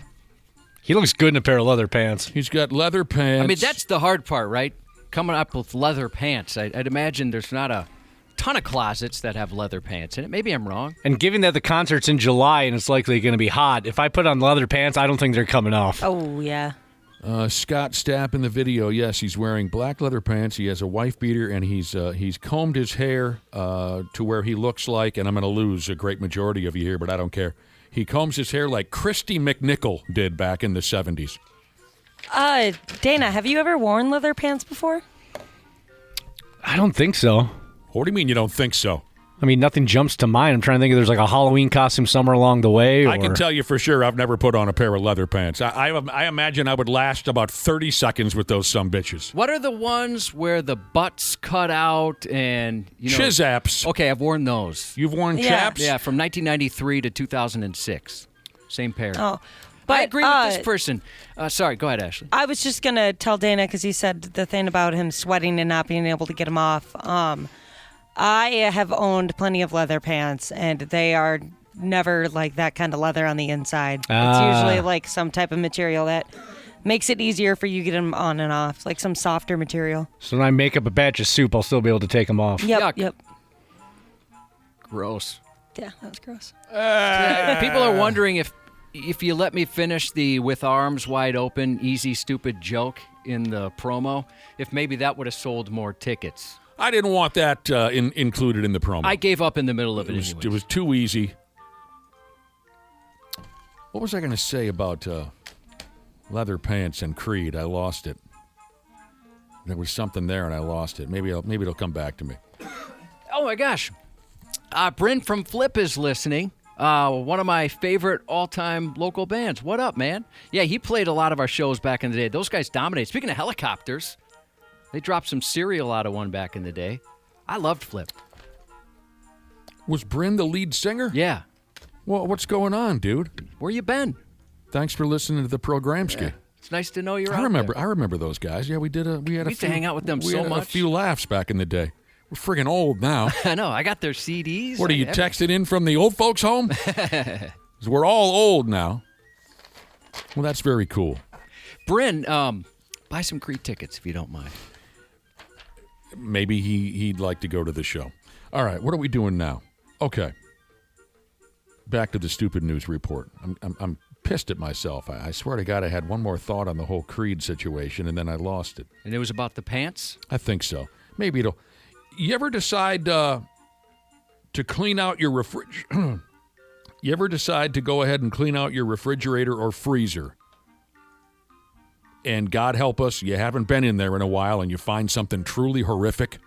Speaker 6: He looks good in a pair of leather pants.
Speaker 3: He's got leather pants.
Speaker 4: I mean, that's the hard part, right? Coming up with leather pants. I'd imagine there's not a ton of closet that have leather pants in it. Maybe I'm wrong.
Speaker 6: And given that the concert's in July and it's likely going to be hot, if I put on leather pants, I don't think they're coming off.
Speaker 5: Oh, yeah.
Speaker 3: Scott Stapp in the video, yes, he's wearing black leather pants. He has a wife beater, and he's combed his hair to where he looks like, and I'm going to lose a great majority of you here, but I don't care. He combs his hair like Christy McNichol did back in the 70s.
Speaker 5: Dana, have you ever worn leather pants before?
Speaker 6: I don't think so.
Speaker 3: What do you mean you don't think so?
Speaker 6: I mean, nothing jumps to mind. I'm trying to think if there's like a Halloween costume somewhere along the way.
Speaker 3: I can tell you for sure I've never put on a pair of leather pants. I imagine I would last about 30 seconds with those sumbitches.
Speaker 4: What are the ones where the butt's cut out and,
Speaker 3: Chizaps.
Speaker 4: Okay, I've worn those.
Speaker 3: You've worn chaps?
Speaker 4: Yeah, from 1993 to 2006. Same pair.
Speaker 5: Oh. But
Speaker 4: I agree with this person. Sorry, go ahead, Ashley.
Speaker 5: I was just going to tell Dana because he said the thing about him sweating and not being able to get them off. I have owned plenty of leather pants, and they are never like that kind of leather on the inside. It's usually like some type of material that makes it easier for you to get them on and off, like some softer material.
Speaker 6: So when I make up a batch of soup, I'll still be able to take them off.
Speaker 5: Yep.
Speaker 4: Gross.
Speaker 5: Yeah, that was gross.
Speaker 4: People are wondering if if you let me finish the with arms wide open, easy, stupid joke in the promo, if maybe that would have sold more tickets.
Speaker 3: I didn't want that included in the promo.
Speaker 4: I gave up in the middle of it.
Speaker 3: It was too easy. What was I going to say about leather pants and Creed? I lost it. There was something there, and I lost it. Maybe it'll come back to me.
Speaker 4: Oh, my gosh. Bryn from Flip is listening. One of my favorite all-time local bands. What up, man? Yeah, he played a lot of our shows back in the day. Those guys dominate. Speaking of helicopters, they dropped some cereal out of one back in the day. I loved Flip.
Speaker 3: Was Bryn the lead singer?
Speaker 4: Yeah.
Speaker 3: Well, what's going on, dude?
Speaker 4: Where you been?
Speaker 3: Thanks for listening to the Programski. Yeah.
Speaker 4: It's nice to know you're out there.
Speaker 3: I remember those guys. Yeah, we had
Speaker 4: used to hang out with them so much.
Speaker 3: A few laughs back in the day. We're friggin' old now.
Speaker 4: I know. I got their CDs.
Speaker 3: What, are you texting in from the old folks' home? 'Cause we're all old now. Well, that's very cool.
Speaker 4: Bryn, buy some Creed tickets if you don't mind.
Speaker 3: Maybe he'd like to go to the show. All right, what are we doing now? Okay. Back to the stupid news report. I'm pissed at myself. I swear to God, I had one more thought on the whole Creed situation, and then I lost it.
Speaker 4: And it was about the pants?
Speaker 3: I think so. Maybe it'll... You ever decide to clean out your You ever decide to go ahead and clean out your refrigerator or freezer? And God help us, you haven't been in there in a while and you find something truly horrific?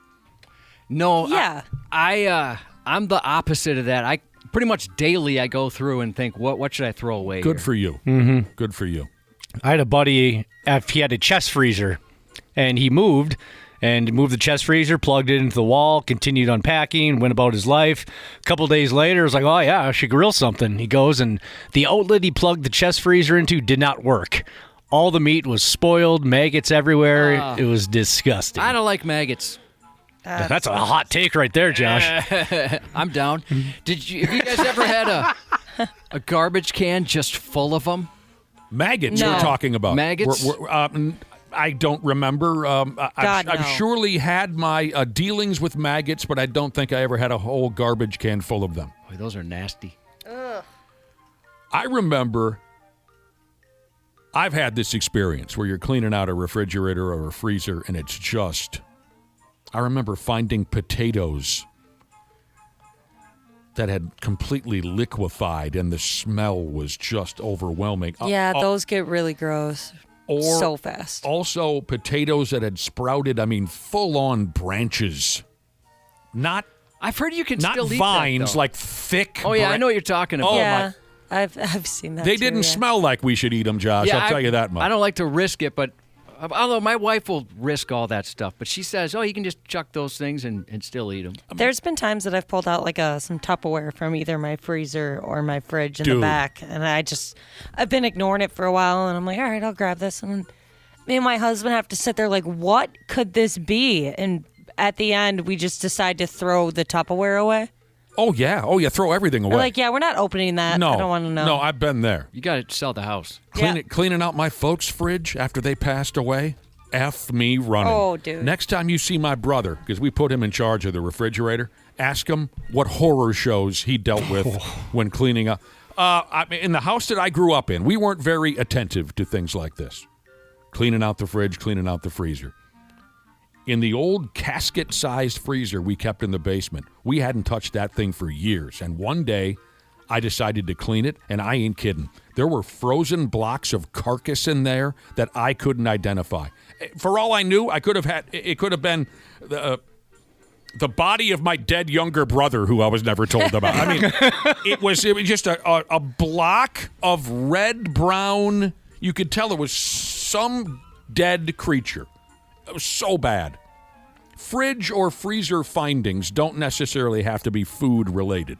Speaker 4: No.
Speaker 5: Yeah.
Speaker 4: I'm the opposite of that. I pretty much daily I go through and think, what should I throw away?
Speaker 3: Good
Speaker 4: here?
Speaker 3: for you.
Speaker 6: Mm-hmm.
Speaker 3: Good for you.
Speaker 6: I had a buddy, he had a chest freezer, and he moved the chest freezer, plugged it into the wall, continued unpacking, went about his life. A couple days later, I was like, oh, yeah, I should grill something. He goes, and the outlet he plugged the chest freezer into did not work. All the meat was spoiled, maggots everywhere. It was disgusting.
Speaker 4: I don't like maggots.
Speaker 6: That's a hot take right there, Josh.
Speaker 4: I'm down. Have you guys ever had a garbage can just full of them?
Speaker 3: Maggots
Speaker 5: No.
Speaker 3: we're talking about.
Speaker 4: Maggots?
Speaker 3: I don't remember. I've surely had my dealings with maggots, but I don't think I ever had a whole garbage can full of them.
Speaker 4: Boy, those are nasty.
Speaker 5: Ugh.
Speaker 3: I remember I've had this experience where you're cleaning out a refrigerator or a freezer, and it's just... I remember finding potatoes that had completely liquefied, and the smell was just overwhelming.
Speaker 5: Yeah, those get really gross so fast.
Speaker 3: Also, potatoes that had sprouted, full-on branches.
Speaker 4: I've heard you can
Speaker 3: not
Speaker 4: still eat
Speaker 3: vines,
Speaker 4: that,
Speaker 3: like thick.
Speaker 4: Oh, yeah, I know what you're talking about.
Speaker 5: Yeah, I've seen that.
Speaker 3: They
Speaker 5: too,
Speaker 3: didn't
Speaker 5: yeah.
Speaker 3: smell like we should eat them, Josh.
Speaker 4: Yeah,
Speaker 3: I'll tell you that much.
Speaker 4: I don't like to risk it, but although my wife will risk all that stuff, but she says, you can just chuck those things and still eat them.
Speaker 5: There's been times that I've pulled out like some Tupperware from either my freezer or my fridge in the back, and I've been ignoring it for a while, and I'm like, all right, I'll grab this, and me and my husband have to sit there like, what could this be? And at the end, we just decide to throw the Tupperware away.
Speaker 3: Oh, yeah. Throw everything away.
Speaker 5: We're like, yeah, we're not opening that.
Speaker 3: No,
Speaker 5: I don't want to know.
Speaker 3: No, I've been there.
Speaker 4: You got to sell the house.
Speaker 3: Cleaning out my folks' fridge after they passed away. F me running.
Speaker 5: Oh, dude.
Speaker 3: Next time you see my brother, because we put him in charge of the refrigerator, ask him what horror shows he dealt with when cleaning up. In the house that I grew up in, we weren't very attentive to things like this. Cleaning out the fridge, cleaning out the freezer. In the old casket-sized freezer we kept in the basement, we hadn't touched that thing for years. And one day, I decided to clean it, and I ain't kidding. There were frozen blocks of carcass in there that I couldn't identify. For all I knew, it could have been the body of my dead younger brother, who I was never told about. It was just a block of red-brown. You could tell it was some dead creature. It was so bad. Fridge or freezer findings don't necessarily have to be food-related.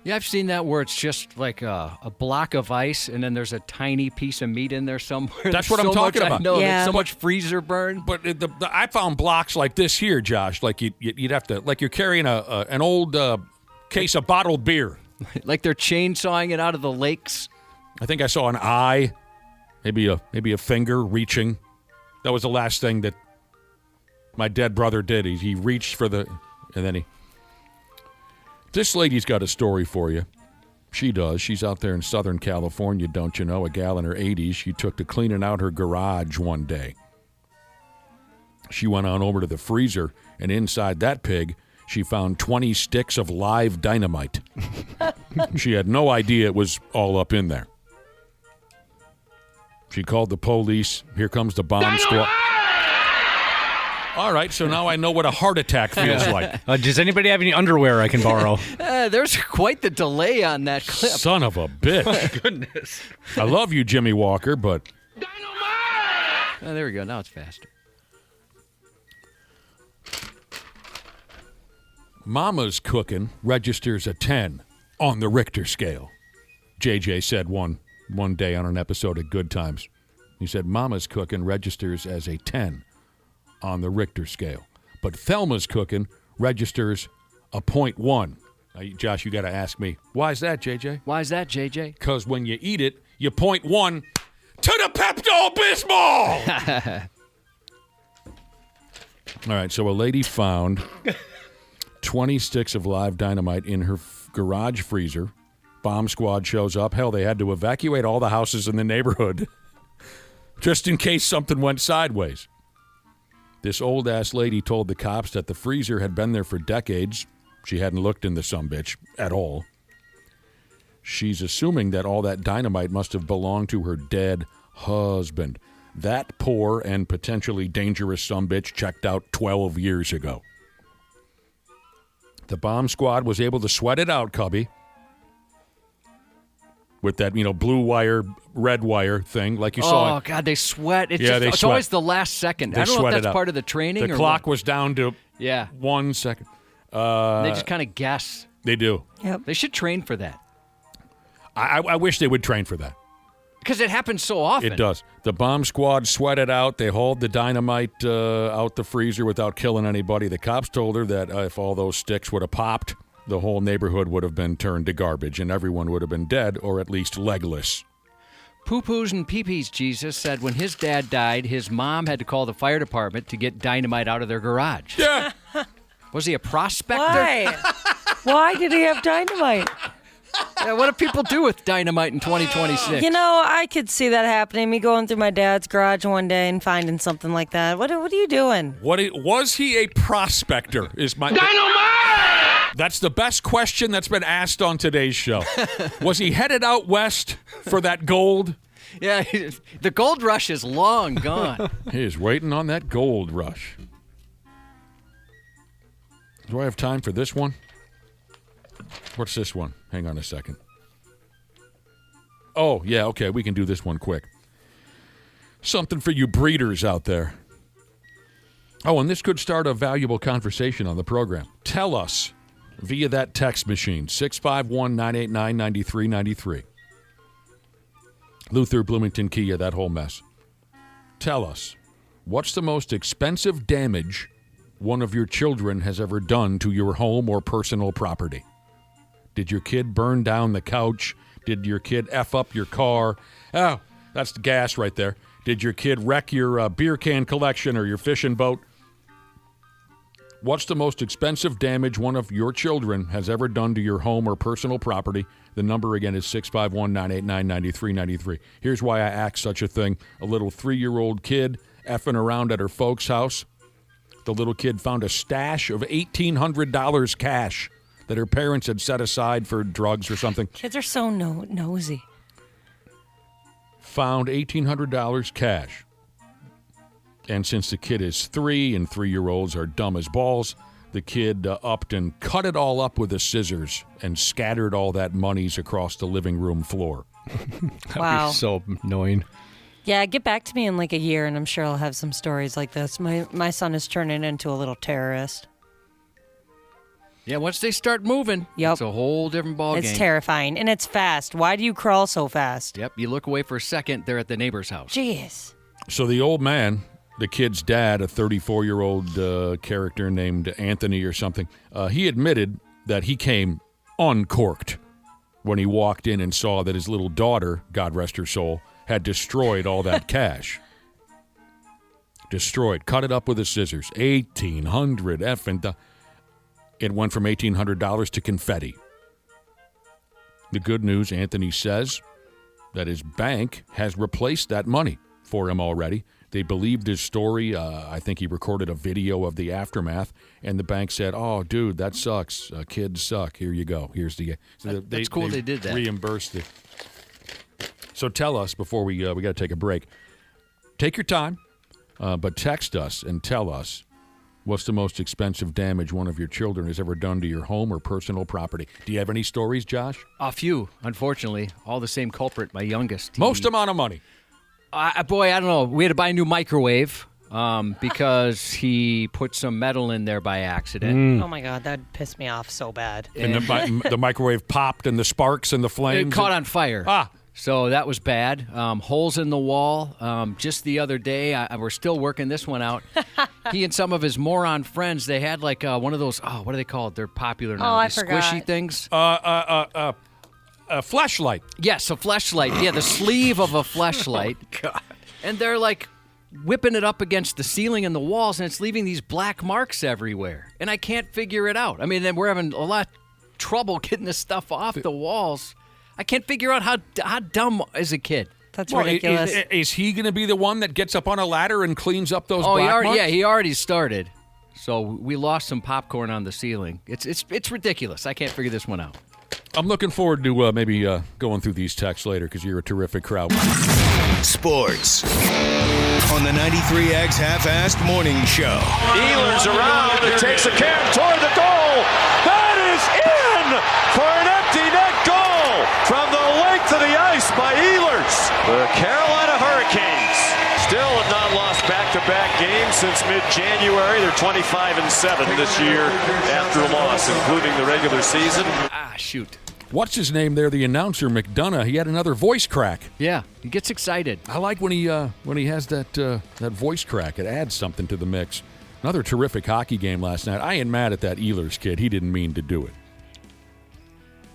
Speaker 4: Yeah, I've seen that where it's just like a block of ice, and then there's a tiny piece of meat in there somewhere.
Speaker 3: That's what I'm talking about.
Speaker 4: I know,
Speaker 5: Yeah.
Speaker 4: there's so much freezer burn.
Speaker 3: But I found blocks like this here, Josh. Like you'd have to, like you're carrying an old case of bottled beer.
Speaker 4: Like they're chainsawing it out of the lakes.
Speaker 3: I think I saw an eye, maybe a finger reaching. That was the last thing that my dead brother did. He reached for and then This lady's got a story for you. She does. She's out there in Southern California, don't you know? A gal in her 80s. She took to cleaning out her garage one day. She went on over to the freezer, and inside that pig, she found 20 sticks of live dynamite. She had no idea it was all up in there. She called the police. Here comes the bomb squad. All right, so now I know what a heart attack feels like.
Speaker 6: Does anybody have any underwear I can borrow?
Speaker 4: There's quite the delay on that clip.
Speaker 3: Son of a bitch.
Speaker 6: Goodness.
Speaker 3: I love you, Jimmy Walker, but...
Speaker 4: Oh, there we go. Now it's faster.
Speaker 3: Mama's cooking registers a 10 on the Richter scale. JJ said one day on an episode of Good Times. He said, Mama's cooking registers as a 10 on the Richter scale. But Thelma's cooking registers a 0.1. Josh, you got to ask me, why is that, JJ?
Speaker 4: Why is that, JJ?
Speaker 3: Because when you eat it, you 0.1 to the Pepto-Bismol! All right, so a lady found 20 sticks of live dynamite in her garage freezer. Bomb squad shows up. Hell, they had to evacuate all the houses in the neighborhood just in case something went sideways. This old-ass lady told the cops that the freezer had been there for decades. She hadn't looked in the sumbitch at all. She's assuming that all that dynamite must have belonged to her dead husband. That poor and potentially dangerous sumbitch checked out 12 years ago. The bomb squad was able to sweat it out, Cubby, with that, blue wire, red wire thing, like you saw.
Speaker 4: Oh, God, they sweat. It's
Speaker 3: they
Speaker 4: it's
Speaker 3: sweat.
Speaker 4: always the last second. I don't know if that's part of the training.
Speaker 3: The
Speaker 4: or
Speaker 3: clock
Speaker 4: what.
Speaker 3: was down to 1 second.
Speaker 4: They just kind of guess.
Speaker 3: They do.
Speaker 5: Yep.
Speaker 4: They should train for that.
Speaker 3: I wish they would train for that.
Speaker 4: Because it happens so often.
Speaker 3: It does. The bomb squad sweated out. They hauled the dynamite out the freezer without killing anybody. The cops told her that if all those sticks would have popped, the whole neighborhood would have been turned to garbage and everyone would have been dead or at least legless.
Speaker 4: Poo-poos and pee-pees Jesus said when his dad died, his mom had to call the fire department to get dynamite out of their garage.
Speaker 3: Yeah.
Speaker 4: Was he a prospector?
Speaker 5: Why? Why did he have dynamite?
Speaker 4: Yeah, what do people do with dynamite in 2026?
Speaker 5: I could see that happening. Me going through my dad's garage one day and finding something like that. What are you doing?
Speaker 3: Was he a prospector? Is my
Speaker 2: Dynamite!
Speaker 3: That's the best question that's been asked on today's show. Was he headed out west for that gold?
Speaker 4: Yeah, the gold rush is long gone.
Speaker 3: He is waiting on that gold rush. Do I have time for this one? What's this one? Hang on a second. Oh, yeah, okay, we can do this one quick. Something for you breeders out there. Oh, and this could start a valuable conversation on the program. Tell us via that text machine, 651-989-9393. Luther, Bloomington, Kia, that whole mess. Tell us, what's the most expensive damage one of your children has ever done to your home or personal property? Did your kid burn down the couch? Did your kid F up your car? Oh, that's the gas right there. Did your kid wreck your beer can collection or your fishing boat? What's the most expensive damage one of your children has ever done to your home or personal property? The number again is 651-989-9393. Here's why I asked such a thing. A little 3-year-old kid effing around at her folks' house. The little kid found a stash of $1,800 cash that her parents had set aside for drugs or something.
Speaker 5: Kids are so nosy.
Speaker 3: Found $1,800 cash. And since the kid is 3 and 3-year-olds are dumb as balls, the kid upped and cut it all up with the scissors and scattered all that monies across the living room floor.
Speaker 5: Wow.
Speaker 6: So annoying.
Speaker 5: Yeah, get back to me in like a year, and I'm sure I'll have some stories like this. My son is turning into a little terrorist.
Speaker 4: Yeah, once they start moving, it's a whole different ballgame.
Speaker 5: It's terrifying, and it's fast. Why do you crawl so fast?
Speaker 4: Yep, you look away for a second, they're at the neighbor's house.
Speaker 5: Jeez.
Speaker 3: So the old man, the kid's dad, a 34-year-old character named Anthony or something, he admitted that he came uncorked when he walked in and saw that his little daughter, God rest her soul, had destroyed all that cash. Destroyed. Cut it up with the scissors. $1,800 effing. It went from $1,800 to confetti. The good news, Anthony says, that his bank has replaced that money for him already. They believed his story. I think he recorded a video of the aftermath, and the bank said, "Oh, dude, that sucks. Kids suck. Here you go. Here's the." So
Speaker 4: that's cool. They did that.
Speaker 3: Reimbursed it. So tell us before we got to take a break. Take your time, but text us and tell us what's the most expensive damage one of your children has ever done to your home or personal property. Do you have any stories, Josh?
Speaker 4: A few, unfortunately. All the same culprit. My youngest.
Speaker 3: Most amount of money.
Speaker 4: Boy, I don't know. We had to buy a new microwave because he put some metal in there by accident.
Speaker 5: Oh, my God. That pissed me off so bad.
Speaker 3: And the microwave popped and the sparks and the flames.
Speaker 4: It caught on fire. So that was bad. Holes in the wall. Just the other day, we're still working this one out. He and some of his moron friends, they had like one of those, what are they called? They're popular now.
Speaker 5: I
Speaker 4: These
Speaker 5: forgot.
Speaker 4: Squishy things.
Speaker 3: A fleshlight.
Speaker 4: Yes, a fleshlight. Yeah, the sleeve of a fleshlight.
Speaker 1: God.
Speaker 4: And they're like whipping it up against the ceiling and the walls, and it's leaving these black marks everywhere. And I can't figure it out. I mean, then we're having a lot of trouble getting this stuff off the walls. I can't figure out how dumb is a kid.
Speaker 5: That's ridiculous.
Speaker 3: Is he going to be the one that gets up on a ladder and cleans up those black marks?
Speaker 4: Yeah, he already started. So we lost some popcorn on the ceiling. It's ridiculous. I can't figure this one out.
Speaker 3: I'm looking forward to maybe going through these texts later because you're a terrific crowd.
Speaker 2: Sports on the 93X Half-Assed Morning Show.
Speaker 13: Ehlers around and takes a carry toward the goal. That is in for an empty net goal from the length of the ice by Ehlers. The Carolina Hurricanes still have not lost back-to-back games since mid-January. They're 25-7 this year after a loss, including the regular season.
Speaker 4: Shoot.
Speaker 3: What's his name there? The announcer, McDonough. He had another voice crack.
Speaker 4: Yeah, he gets excited.
Speaker 3: I like when he has that voice crack. It adds something to the mix. Another terrific hockey game last night. I ain't mad at that Ehlers kid. He didn't mean to do it.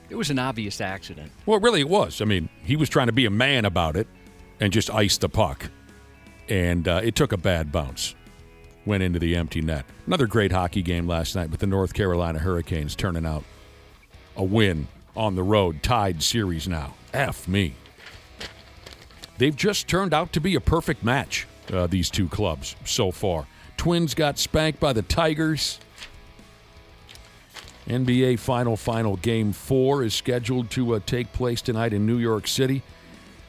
Speaker 4: It was an obvious accident.
Speaker 3: Well, really it was. I mean, he was trying to be a man about it and just iced the puck. And it took a bad bounce. Went into the empty net. Another great hockey game last night with the North Carolina Hurricanes turning out a win on the road, tied series now. F me. They've just turned out to be a perfect match, these two clubs so far. Twins got spanked by the Tigers. NBA Final Game 4 is scheduled to take place tonight in New York City.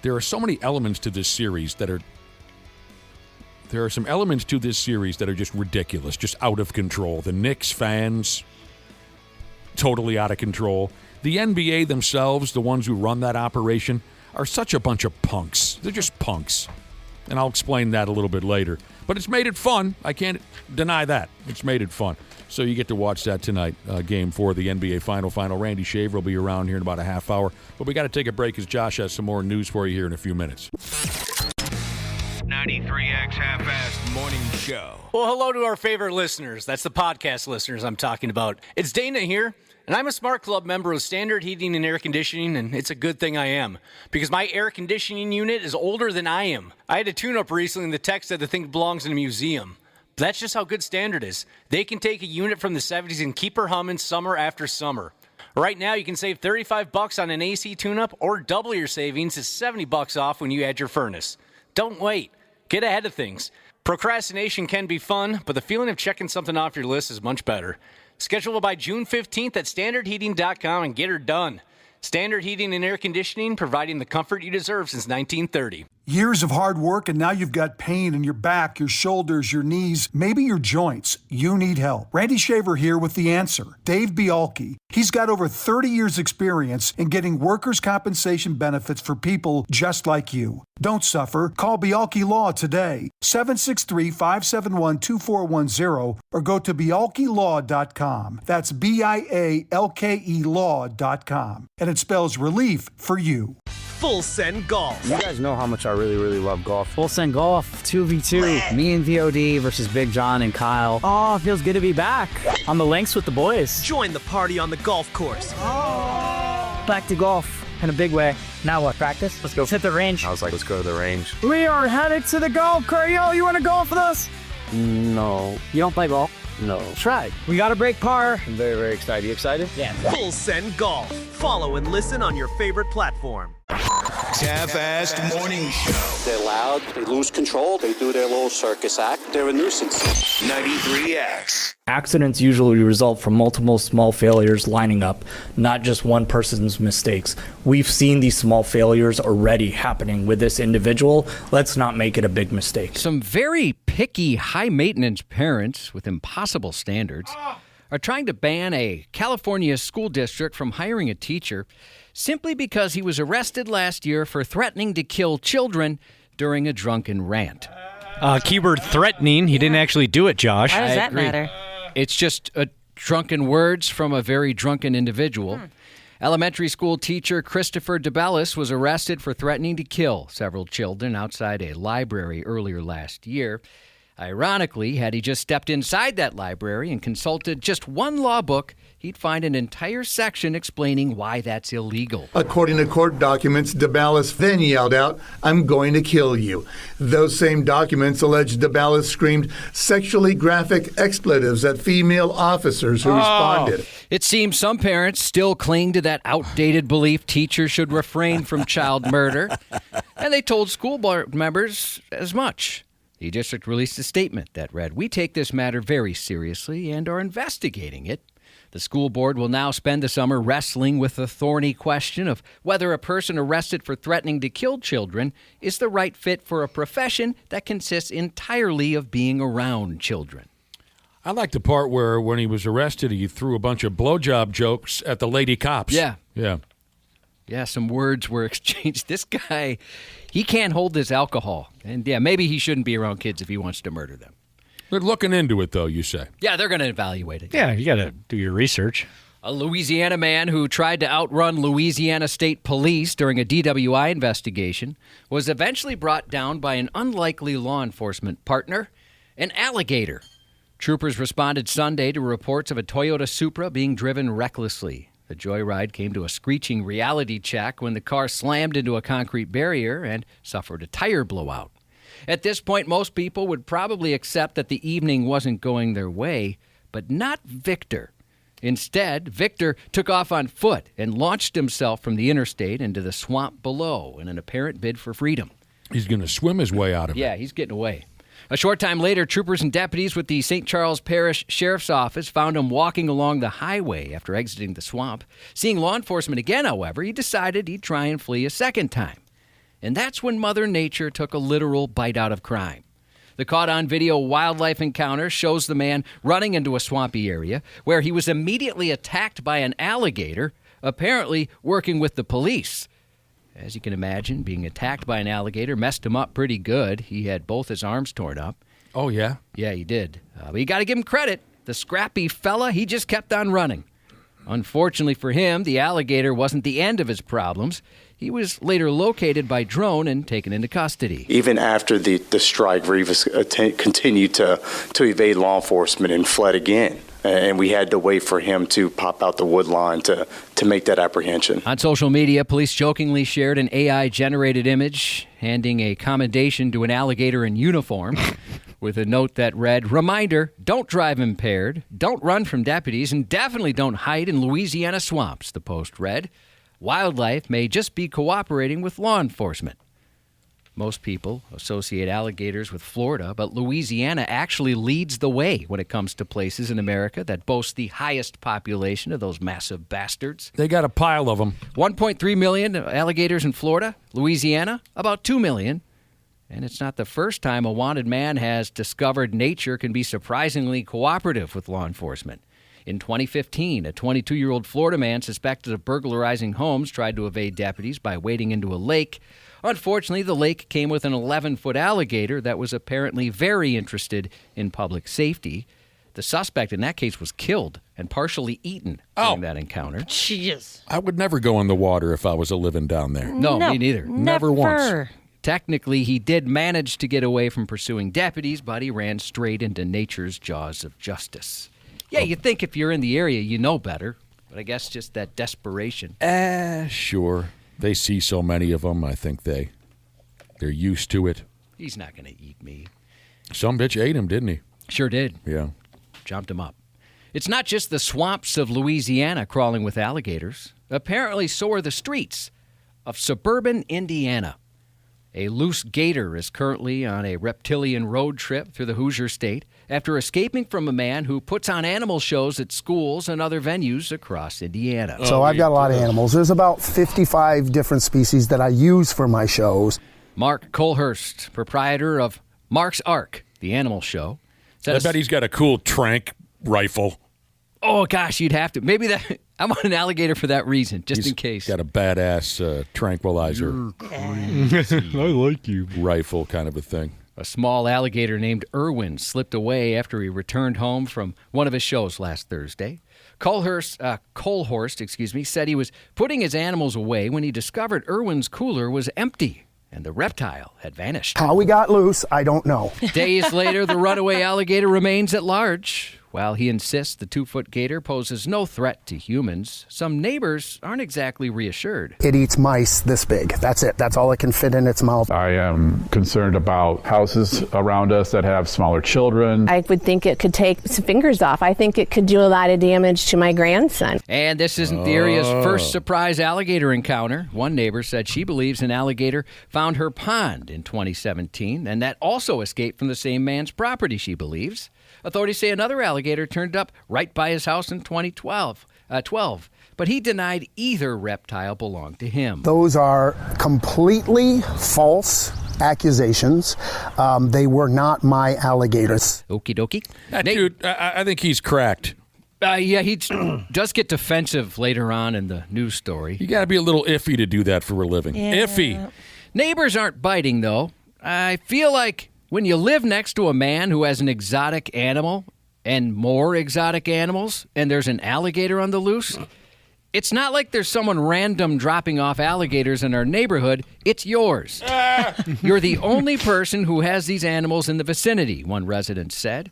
Speaker 3: There are so many elements to this series that are... There are some elements to this series that are just ridiculous, just out of control. The Knicks fans... totally out of control. The NBA themselves, the ones who run that operation, are such a bunch of punks. They're just punks. And I'll explain that a little bit later. But it's made it fun. I can't deny that. It's made it fun. So you get to watch that tonight, Game 4 of the NBA Final. Randy Shaver will be around here in about a half hour. But we got to take a break as Josh has some more news for you here in a few minutes.
Speaker 2: 93X Half-Assed Morning Show.
Speaker 1: Well, hello to our favorite listeners. That's the podcast listeners I'm talking about. It's Dana here, and I'm a Smart Club member of Standard Heating and Air Conditioning, and it's a good thing I am, because my air conditioning unit is older than I am. I had a tune-up recently, and the tech said the thing belongs in a museum. But that's just how good Standard is. They can take a unit from the 70s and keep her humming summer after summer. Right now, you can save $35 on an AC tune-up, or double your savings to $70 off when you add your furnace. Don't wait. Get ahead of things. Procrastination can be fun, but the feeling of checking something off your list is much better. Schedule it by June 15th at standardheating.com and get her done. Standard Heating and Air Conditioning, providing the comfort you deserve since 1930.
Speaker 9: Years of hard work, and now you've got pain in your back, your shoulders, your knees, maybe your joints. You need help. Randy Shaver here with the answer. Dave Bialke. He's got over 30 years experience in getting workers' compensation benefits for people just like you. Don't suffer. Call Bialke Law today, 763-571-2410, or go to bialkelaw.com. That's BIALKE law.com. And it spells relief for you.
Speaker 10: Full Send Golf.
Speaker 14: You guys know how much I really love golf. Full Send Golf, 2v2. Me and VOD versus Big John and Kyle. Oh, it feels good to be back on the links with the boys.
Speaker 10: Join the party on the golf course.
Speaker 14: Back to golf in a big way. Now what, practice? Let's go. Let's hit the range.
Speaker 15: I was like, let's go to the range.
Speaker 14: We are headed to the golf cart. Yo, you want to golf with us? No. You don't play golf? No. Try. We got a brake car. I'm very, very excited. You excited? Yeah.
Speaker 10: Full Send Golf. Follow and listen on your favorite platform.
Speaker 2: Half-assed morning show.
Speaker 15: They're loud, they lose control, they do their little circus act, they're a nuisance.
Speaker 2: 93X.
Speaker 14: Accidents usually result from multiple small failures lining up, not just one person's mistakes. We've seen these small failures already happening with this individual. Let's not make it a big mistake.
Speaker 4: Some very picky, high-maintenance parents with impossible standards are trying to ban a California school district from hiring a teacher simply because he was arrested last year for threatening to kill children during a drunken rant.
Speaker 6: Keyword threatening. He didn't actually do it, Josh.
Speaker 5: How does that matter?
Speaker 4: It's just drunken words from a very drunken individual. Elementary school teacher Christopher DeBellis was arrested for threatening to kill several children outside a library earlier last year. Ironically, had he just stepped inside that library and consulted just one law book, he'd find an entire section explaining why that's illegal.
Speaker 16: According to court documents, DeBellis then yelled out, "I'm going to kill you." Those same documents allege DeBellis screamed sexually graphic expletives at female officers who responded.
Speaker 4: It seems some parents still cling to that outdated belief teachers should refrain from child murder, and they told school board members as much. The district released a statement that read, "We take this matter very seriously and are investigating it." The school board will now spend the summer wrestling with the thorny question of whether a person arrested for threatening to kill children is the right fit for a profession that consists entirely of being around children.
Speaker 3: I like the part where when he was arrested, he threw a bunch of blowjob jokes at the lady cops.
Speaker 4: Yeah.
Speaker 3: Yeah.
Speaker 4: Yeah, some words were exchanged. This guy, he can't hold his alcohol. And yeah, maybe he shouldn't be around kids if he wants to murder them.
Speaker 3: They're looking into it, though, you say.
Speaker 4: Yeah, they're going to evaluate it.
Speaker 6: Yeah, you got to do your research.
Speaker 4: A Louisiana man who tried to outrun Louisiana State Police during a DWI investigation was eventually brought down by an unlikely law enforcement partner, an alligator. Troopers responded Sunday to reports of a Toyota Supra being driven recklessly. The joyride came to a screeching reality check when the car slammed into a concrete barrier and suffered a tire blowout. At this point, most people would probably accept that the evening wasn't going their way, but not Victor. Instead, Victor took off on foot and launched himself from the interstate into the swamp below in an apparent bid for freedom.
Speaker 3: He's going to swim his way out of it.
Speaker 4: Yeah, he's getting away. A short time later, troopers and deputies with the St. Charles Parish Sheriff's Office found him walking along the highway after exiting the swamp. Seeing law enforcement again, however, he decided he'd try and flee a second time. And that's when Mother Nature took a literal bite out of crime. The caught-on-video wildlife encounter shows the man running into a swampy area where he was immediately attacked by an alligator, apparently working with the police. As you can imagine, being attacked by an alligator messed him up pretty good. He had both his arms torn up.
Speaker 3: Oh, yeah?
Speaker 4: Yeah, he did. But you got to give him credit. The scrappy fella, he just kept on running. Unfortunately for him, the alligator wasn't the end of his problems. He was later located by drone and taken into custody.
Speaker 15: Even after the strike, Rivas continued to evade law enforcement and fled again. And we had to wait for him to pop out the wood line to make that apprehension.
Speaker 4: On social media, police jokingly shared an AI-generated image handing a commendation to an alligator in uniform with a note that read, "Reminder, don't drive impaired, don't run from deputies, and definitely don't hide in Louisiana swamps," the post read. Wildlife may just be cooperating with law enforcement. Most people associate alligators with Florida, but Louisiana actually leads the way when it comes to places in America that boast the highest population of those massive bastards.
Speaker 3: They got a pile of them.
Speaker 4: 1.3 million alligators in Florida. Louisiana, about 2 million. And it's not the first time a wanted man has discovered nature can be surprisingly cooperative with law enforcement. In 2015, a 22-year-old Florida man suspected of burglarizing homes tried to evade deputies by wading into a lake. Unfortunately, the lake came with an 11-foot alligator that was apparently very interested in public safety. The suspect in that case was killed and partially eaten during that encounter.
Speaker 5: Jeez.
Speaker 3: I would never go in the water if I was living down there.
Speaker 4: No, me neither.
Speaker 3: Never once.
Speaker 4: Technically, he did manage to get away from pursuing deputies, but he ran straight into nature's jaws of justice. Yeah, you'd think if you're in the area, you know better. But I guess just that desperation.
Speaker 3: Sure. They see so many of them, I think they're used to it.
Speaker 4: He's not going to eat me.
Speaker 3: Some bitch ate him, didn't he?
Speaker 4: Sure did.
Speaker 3: Yeah.
Speaker 4: jumped him up. It's not just the swamps of Louisiana crawling with alligators. Apparently, so are the streets of suburban Indiana. A loose gator is currently on a reptilian road trip through the Hoosier State after escaping from a man who puts on animal shows at schools and other venues across Indiana.
Speaker 17: So I've got a lot of animals. There's about 55 different species that I use for my shows.
Speaker 4: Mark Colhurst, proprietor of Mark's Ark, the animal show.
Speaker 3: I bet he's got a cool trank rifle.
Speaker 4: Oh, gosh, you'd have to. Maybe that. I want an alligator for that reason, just in case.
Speaker 3: Got a badass tranquilizer.
Speaker 6: I like you.
Speaker 3: Rifle kind of a thing.
Speaker 4: A small alligator named Irwin slipped away after he returned home from one of his shows last Thursday. Colhurst, said he was putting his animals away when he discovered Irwin's cooler was empty and the reptile had vanished.
Speaker 17: How we got loose, I don't know.
Speaker 4: Days later, the runaway alligator remains at large. While he insists the 2-foot gator poses no threat to humans, some neighbors aren't exactly reassured.
Speaker 17: It eats mice this big. That's it. That's all it can fit in its mouth.
Speaker 18: I am concerned about houses around us that have smaller children.
Speaker 19: I would think it could take some fingers off. I think it could do a lot of damage to my grandson.
Speaker 4: And this isn't the area's first surprise alligator encounter. One neighbor said she believes an alligator found her pond in 2017, and that also escaped from the same man's property, she believes. Authorities say another alligator turned up right by his house in 2012, but he denied either reptile belonged to him.
Speaker 17: Those are completely false accusations. They were not my alligators.
Speaker 4: Okie dokie.
Speaker 3: Dude, I think he's cracked.
Speaker 4: Yeah, he does get defensive later on in the news story.
Speaker 3: You got to be a little iffy to do that for a living.
Speaker 4: Yeah.
Speaker 3: Iffy.
Speaker 4: Neighbors aren't biting, though. I feel like when you live next to a man who has an exotic animal and more exotic animals, and there's an alligator on the loose, it's not like there's someone random dropping off alligators in our neighborhood. It's yours. You're the only person who has these animals in the vicinity, one resident said.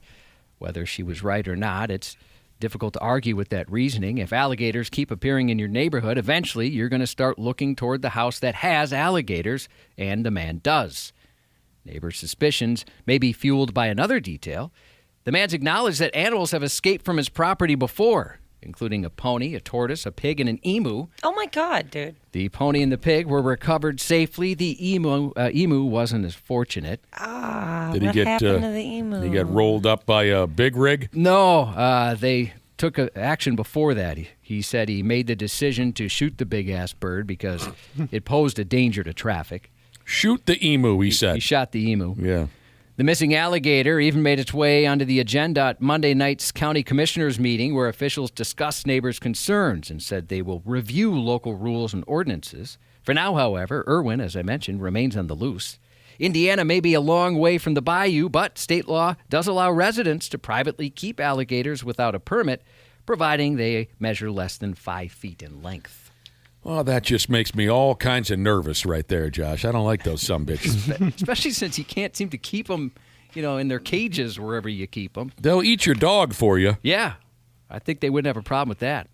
Speaker 4: Whether she was right or not, it's difficult to argue with that reasoning. If alligators keep appearing in your neighborhood, eventually you're going to start looking toward the house that has alligators, and the man does. Neighbors' suspicions may be fueled by another detail. The man's acknowledged that animals have escaped from his property before, including a pony, a tortoise, a pig, and an emu.
Speaker 5: Oh, my God, dude.
Speaker 4: The pony and the pig were recovered safely. The emu wasn't as fortunate.
Speaker 5: What happened to the emu?
Speaker 3: Did he get rolled up by a big rig?
Speaker 4: No, they took action before that. He said he made the decision to shoot the big-ass bird because it posed a danger to traffic.
Speaker 3: Shoot the emu, he said.
Speaker 4: He shot the emu.
Speaker 3: Yeah.
Speaker 4: The missing alligator even made its way onto the agenda at Monday night's county commissioners meeting, where officials discussed neighbors' concerns and said they will review local rules and ordinances. For now, however, Irwin, as I mentioned, remains on the loose. Indiana may be a long way from the bayou, but state law does allow residents to privately keep alligators without a permit, providing they measure less than 5 feet in length.
Speaker 3: Oh, that just makes me all kinds of nervous right there, Josh. I don't like those sumbitches.
Speaker 4: Especially since you can't seem to keep them, in their cages wherever you keep them.
Speaker 3: They'll eat your dog for you.
Speaker 4: Yeah, I think they wouldn't have a problem with that.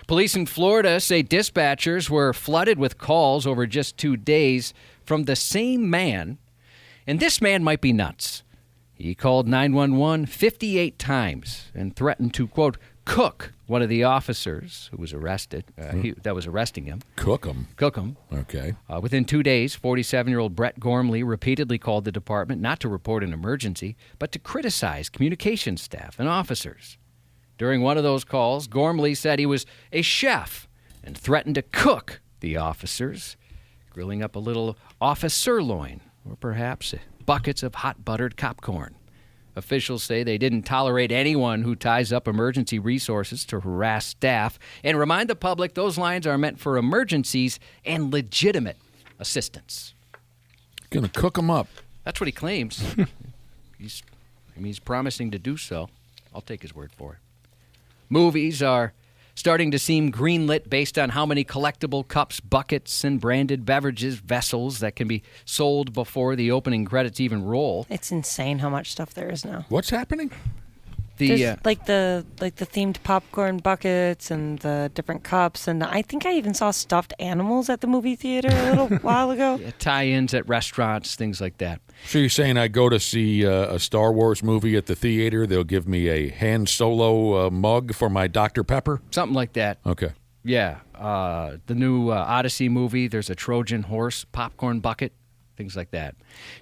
Speaker 4: Police in Florida say dispatchers were flooded with calls over just 2 days from the same man, and this man might be nuts. He called 911 58 times and threatened to, quote, cook one of the officers who was arrested, that was arresting him.
Speaker 3: Cook him?
Speaker 4: Cook him.
Speaker 3: Okay.
Speaker 4: Within 2 days, 47-year-old Brett Gormley repeatedly called the department not to report an emergency, but to criticize communications staff and officers. During one of those calls, Gormley said he was a chef and threatened to cook the officers, grilling up a little office sirloin or perhaps buckets of hot buttered popcorn. Officials say they didn't tolerate anyone who ties up emergency resources to harass staff and remind the public those lines are meant for emergencies and legitimate assistance.
Speaker 3: Gonna cook them up.
Speaker 4: That's what he claims. He's promising to do so. I'll take his word for it. Movies are starting to seem greenlit based on how many collectible cups, buckets, and branded beverages, vessels that can be sold before the opening credits even roll.
Speaker 5: It's insane how much stuff there is now.
Speaker 3: What's happening?
Speaker 5: There's like the themed popcorn buckets and the different cups, and I think I even saw stuffed animals at the movie theater a little while ago.
Speaker 4: Yeah, tie-ins at restaurants, things like that.
Speaker 3: So you're saying I go to see a Star Wars movie at the theater, they'll give me a Han Solo mug for my Dr. Pepper?
Speaker 4: Something like that.
Speaker 3: Okay.
Speaker 4: Yeah. The new Odyssey movie, there's a Trojan horse popcorn bucket, things like that.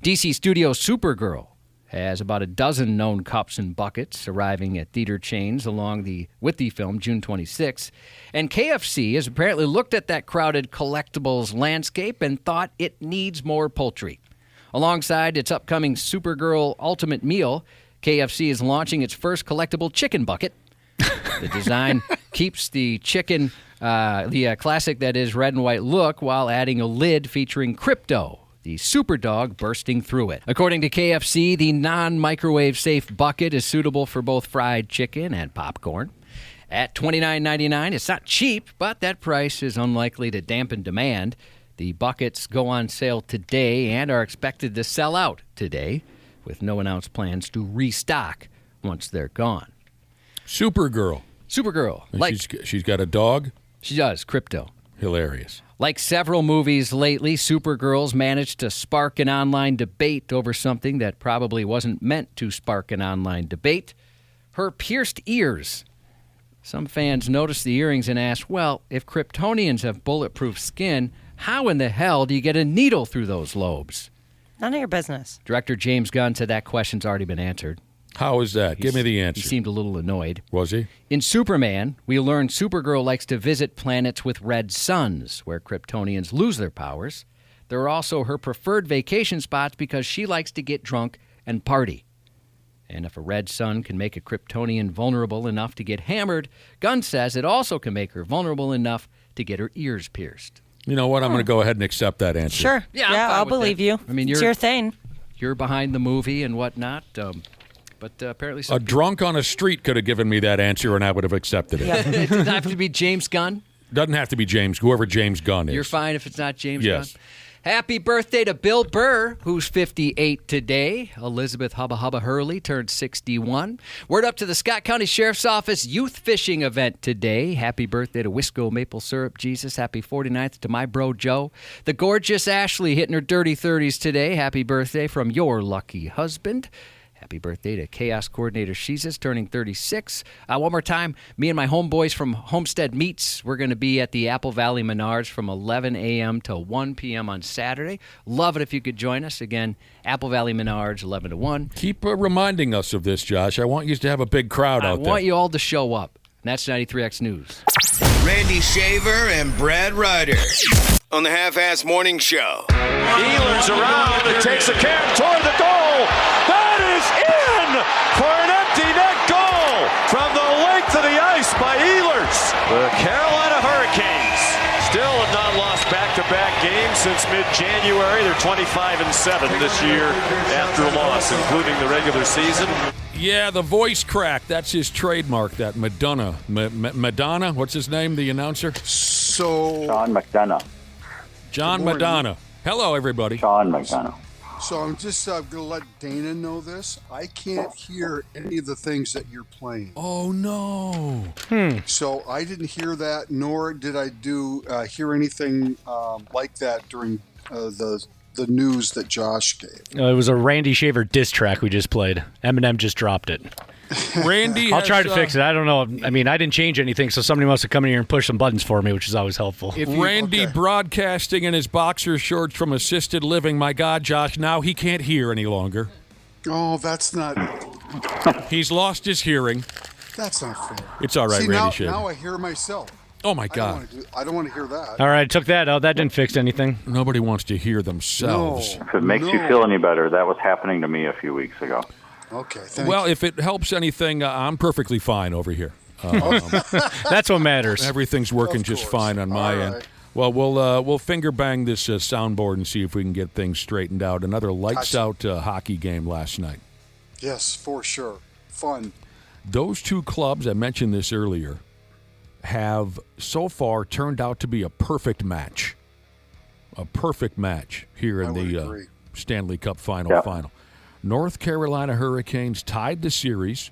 Speaker 4: DC Studios' Supergirl has about a dozen known cups and buckets arriving at theater chains with the film June 26. And KFC has apparently looked at that crowded collectibles landscape and thought it needs more poultry. Alongside its upcoming Supergirl Ultimate Meal, KFC is launching its first collectible chicken bucket. The design keeps the chicken, the classic that is red and white look, while adding a lid featuring Crypto, the super dog bursting through it. According to KFC, the non-microwave safe bucket is suitable for both fried chicken and popcorn. At $29.99, it's not cheap, but that price is unlikely to dampen demand. The buckets go on sale today and are expected to sell out today, with no announced plans to restock once they're gone.
Speaker 3: Supergirl.
Speaker 4: She's
Speaker 3: got a dog?
Speaker 4: She does, Crypto.
Speaker 3: Hilarious.
Speaker 4: Like several movies lately, Supergirl's managed to spark an online debate over something that probably wasn't meant to spark an online debate. Her pierced ears. Some fans noticed the earrings and asked, well, if Kryptonians have bulletproof skin, how in the hell do you get a needle through those lobes?
Speaker 5: None of your business.
Speaker 4: Director James Gunn said that question's already been answered.
Speaker 3: How is that? Give me the answer.
Speaker 4: He seemed a little annoyed.
Speaker 3: Was he?
Speaker 4: In Superman, we learned Supergirl likes to visit planets with red suns, where Kryptonians lose their powers. There are also her preferred vacation spots because she likes to get drunk and party. And if a red sun can make a Kryptonian vulnerable enough to get hammered, Gunn says it also can make her vulnerable enough to get her ears pierced.
Speaker 3: You know what? I'm going to go ahead and accept that answer.
Speaker 5: Sure. Yeah, I'll believe you.
Speaker 4: I mean,
Speaker 5: it's your thing.
Speaker 4: You're behind the movie and whatnot. But apparently
Speaker 3: a drunk on a street could have given me that answer and I would have accepted it.
Speaker 4: Yeah. It doesn't have to be James Gunn?
Speaker 3: Doesn't have to be James, whoever James Gunn is.
Speaker 4: You're fine if it's not James
Speaker 3: Gunn?
Speaker 4: Happy birthday to Bill Burr, who's 58 today. Elizabeth Hubba Hubba Hurley turned 61. Word up to the Scott County Sheriff's Office youth fishing event today. Happy birthday to Wisco Maple Syrup Jesus. Happy 49th to my bro Joe. The gorgeous Ashley hitting her dirty 30s today. Happy birthday from your lucky husband. Happy birthday to Chaos Coordinator Sheezus, turning 36. One more time, me and my homeboys from Homestead Meats, we're going to be at the Apple Valley Menards from 11 a.m. to 1 p.m. on Saturday. Love it if you could join us. Again, Apple Valley Menards, 11 to 1.
Speaker 3: Keep reminding us of this, Josh. I want you to have a big crowd out there.
Speaker 4: I want you all to show up. And that's 93X News.
Speaker 2: Randy Shaver and Brad Ryder on the Half-Ass Morning Show.
Speaker 13: Ehlers around and takes a carry toward the goal. That is in for an empty net goal from the length of the ice by Ehlers. The Carolina Hurricanes still have not lost back-to-back games since mid-January. They're 25-7 this year after a loss, including the regular season.
Speaker 3: Yeah, the voice crack. That's his trademark, that Madonna. Madonna? What's his name, the announcer?
Speaker 20: Sean McDonough.
Speaker 3: John Madonna. Hello, everybody.
Speaker 20: Sean McDonough.
Speaker 21: So I'm just going to let Dana know this. I can't hear any of the things that you're playing.
Speaker 3: Oh, no.
Speaker 21: So I didn't hear that, nor did I hear anything like that during the news that Josh gave.
Speaker 6: It was a Randy Shaver diss track we just played. Eminem just dropped it.
Speaker 3: Randy
Speaker 6: I'll try to fix it. I don't know. I mean, I didn't change anything, so somebody must have come in here and pushed some buttons for me, which is always helpful.
Speaker 3: Randy broadcasting in his boxer shorts from assisted living. My God, Josh, now he can't hear any longer.
Speaker 21: Oh, that's not...
Speaker 3: He's lost his hearing.
Speaker 21: That's not fair.
Speaker 3: It's all right, Randy Shaver.
Speaker 21: Now I hear myself.
Speaker 3: Oh, my God.
Speaker 21: I don't want to hear that.
Speaker 6: All right, took that out. That didn't fix anything.
Speaker 3: Nobody wants to hear themselves.
Speaker 20: If it makes you feel any better, that was happening to me a few weeks ago.
Speaker 21: Okay,
Speaker 3: well, if it helps anything, I'm perfectly fine over here.
Speaker 6: That's what matters.
Speaker 3: Everything's working just fine on my end. Well, we'll finger bang this soundboard and see if we can get things straightened out. Another lights out hockey game last night.
Speaker 21: Yes, for sure. Fun.
Speaker 3: Those two clubs, I mentioned this earlier, have so far turned out to be a perfect match. A perfect match here in the Stanley Cup final. North Carolina Hurricanes tied the series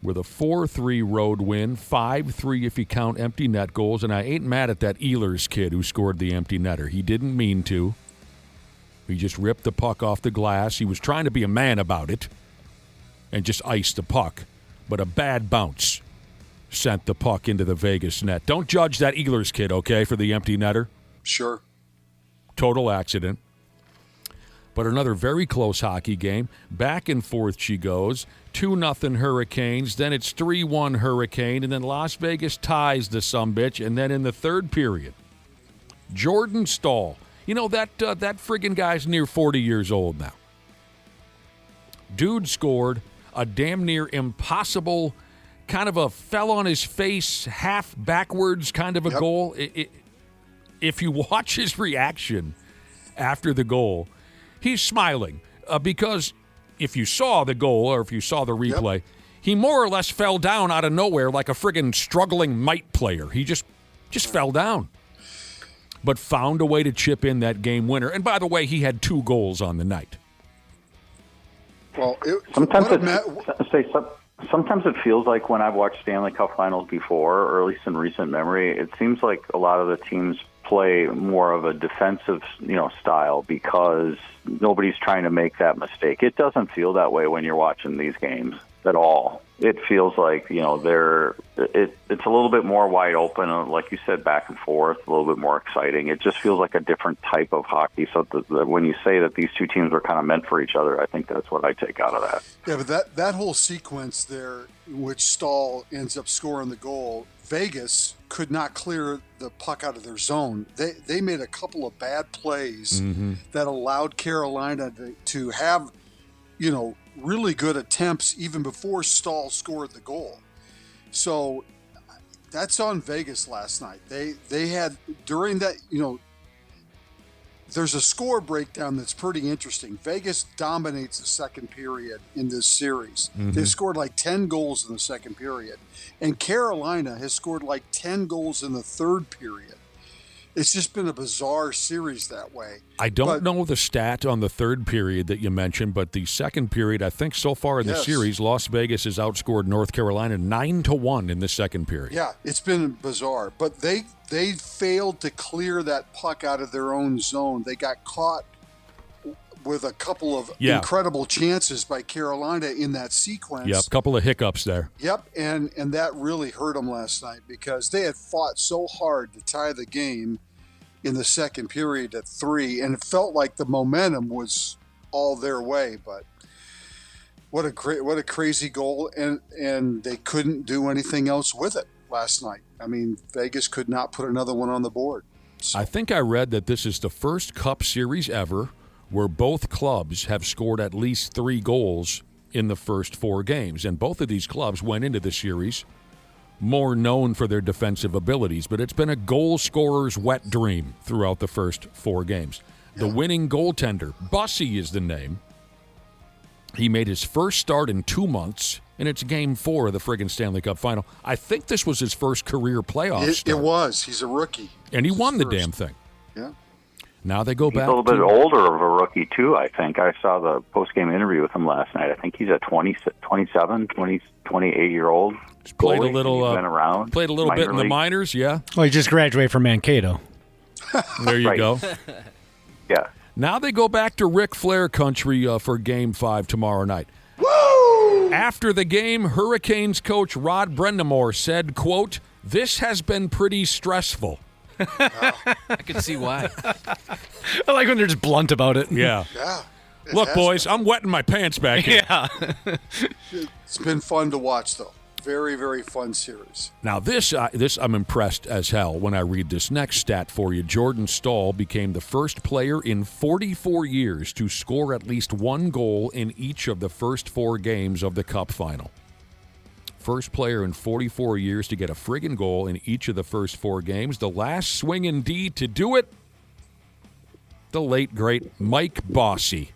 Speaker 3: with a 4-3 road win, 5-3 if you count empty net goals. And I ain't mad at that Ehlers kid who scored the empty netter. He didn't mean to. He just ripped the puck off the glass. He was trying to be a man about it and just iced the puck. But a bad bounce sent the puck into the Vegas net. Don't judge that Ehlers kid, okay, for the empty netter.
Speaker 21: Sure.
Speaker 3: Total accident. But another very close hockey game. Back and forth she goes. 2-0 Hurricanes. Then it's 3-1 Hurricane. And then Las Vegas ties the sumbitch. And then in the third period, Jordan Staal. You know, that friggin' guy's near 40 years old now. Dude scored a damn near impossible kind of a fell on his face, half backwards kind of a goal. If you watch his reaction after the goal, he's smiling because if you saw the goal or if you saw the replay, he more or less fell down out of nowhere like a friggin' struggling mite player. He just fell down, but found a way to chip in that game winner. And by the way, he had 2 goals on the night.
Speaker 21: Well,
Speaker 20: sometimes it feels like when I've watched Stanley Cup finals before, or at least in recent memory, it seems like a lot of the teams play more of a defensive, style because nobody's trying to make that mistake. It doesn't feel that way when you're watching these games at all. It feels like, it's a little bit more wide open, like you said, back and forth, a little bit more exciting. It just feels like a different type of hockey. So when you say that these two teams were kind of meant for each other, I think that's what I take out of that.
Speaker 21: Yeah, but that whole sequence there, in which Staal ends up scoring the goal, Vegas could not clear the puck out of their zone. They made a couple of bad plays that allowed Carolina to have, really good attempts even before Staal scored the goal. So that's on Vegas last night. They had, during that, there's a score breakdown that's pretty interesting. Vegas dominates the second period in this series. They've scored like 10 goals in the second period. And Carolina has scored like 10 goals in the third period. It's just been a bizarre series that way.
Speaker 3: I don't know the stat on the third period that you mentioned, but the second period, I think so far in the series, Las Vegas has outscored North Carolina 9-1 in the second period.
Speaker 21: Yeah, it's been bizarre. But they failed to clear that puck out of their own zone. They got caught with a couple of incredible chances by Carolina in that sequence.
Speaker 3: Yep, a couple of hiccups there.
Speaker 21: Yep, and that really hurt them last night because they had fought so hard to tie the game in the second period at 3, and it felt like the momentum was all their way. But what a crazy goal, and they couldn't do anything else with it last night. I mean, Vegas could not put another one on the board. So.
Speaker 3: I think I read that this is the first Cup Series ever where both clubs have scored at least 3 goals in the first 4 games. And both of these clubs went into the series more known for their defensive abilities, but it's been a goal scorer's wet dream throughout the first 4 games. The winning goaltender, Bussy is the name. He made his first start in 2 months, and it's Game 4 of the friggin' Stanley Cup Final. I think this was his first career playoff start.
Speaker 21: It was. He's a rookie.
Speaker 3: And he won the damn thing.
Speaker 21: Yeah.
Speaker 3: Now they go back.
Speaker 20: He's a little bit older of a rookie, too, I think. I saw the post-game interview with him last night. I think he's a 28-year-old.
Speaker 3: Played a little,
Speaker 20: been around.
Speaker 3: Played a little bit in the minors, yeah.
Speaker 6: Well, he just graduated from Mankato.
Speaker 3: There you go.
Speaker 20: Yeah.
Speaker 3: Now they go back to Ric Flair country for Game 5 tomorrow night. Woo! After the game, Hurricanes coach Rod Brind'Amour said, quote, "This has been pretty stressful."
Speaker 4: I can see why.
Speaker 6: I like when they're just blunt about it.
Speaker 3: Yeah.
Speaker 21: Yeah.
Speaker 3: Look, boys, I'm wetting my pants back here.
Speaker 6: Yeah.
Speaker 21: It's been fun to watch, though. Very, very fun series.
Speaker 3: Now, this I'm impressed as hell when I read this next stat for you. Jordan Staal became the first player in 44 years to score at least 1 goal in each of the first 4 games of the Cup Final. First player in 44 years to get a friggin' goal in each of the first 4 games. The last swinging D to do it, the late, great Mike Bossy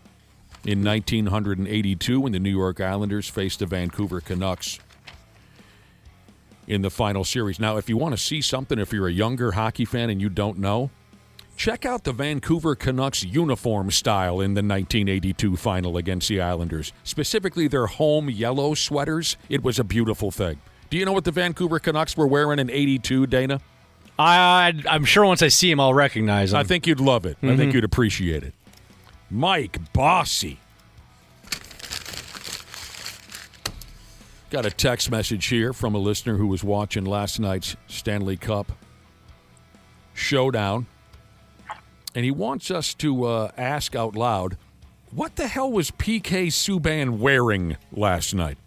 Speaker 3: in 1982 when the New York Islanders faced the Vancouver Canucks in the final series. Now, if you want to see something, if you're a younger hockey fan and you don't know, Check out the Vancouver Canucks uniform style in the 1982 final against the Islanders, specifically their home yellow sweaters. It was a beautiful thing. Do you know what the Vancouver Canucks were wearing in 82, Dana?
Speaker 6: I'm sure once I see him, I'll recognize him.
Speaker 3: I think you'd love it. I think you'd appreciate it. Mike Bossy. Got a text message here from a listener who was watching last night's Stanley Cup showdown. And he wants us to ask out loud, what the hell was PK Subban wearing last night?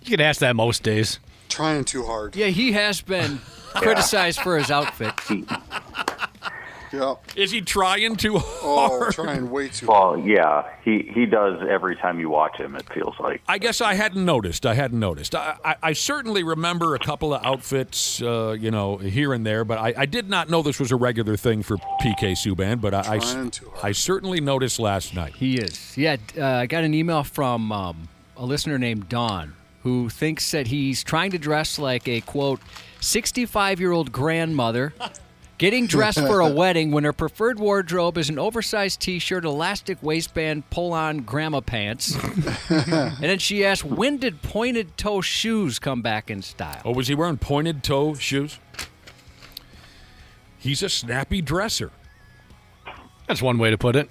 Speaker 6: You could ask that most days.
Speaker 21: Trying too hard.
Speaker 4: Yeah, he has been criticized for his outfit.
Speaker 21: Yeah.
Speaker 3: Is he trying too hard?
Speaker 21: Oh, trying way too hard.
Speaker 20: Well, yeah, he does every time you watch him, it feels like.
Speaker 3: I guess I hadn't noticed. I certainly remember a couple of outfits, here and there, but I did not know this was a regular thing for PK Subban, but I certainly noticed last night.
Speaker 4: He is. Yeah, I got an email from a listener named Dawn who thinks that he's trying to dress like a, quote, 65-year-old grandmother getting dressed for a wedding when her preferred wardrobe is an oversized T-shirt, elastic waistband, pull-on grandma pants. And then she asked, when did pointed-toe shoes come back in style?
Speaker 3: Oh, was he wearing pointed-toe shoes? He's a snappy dresser.
Speaker 6: That's one way to put it.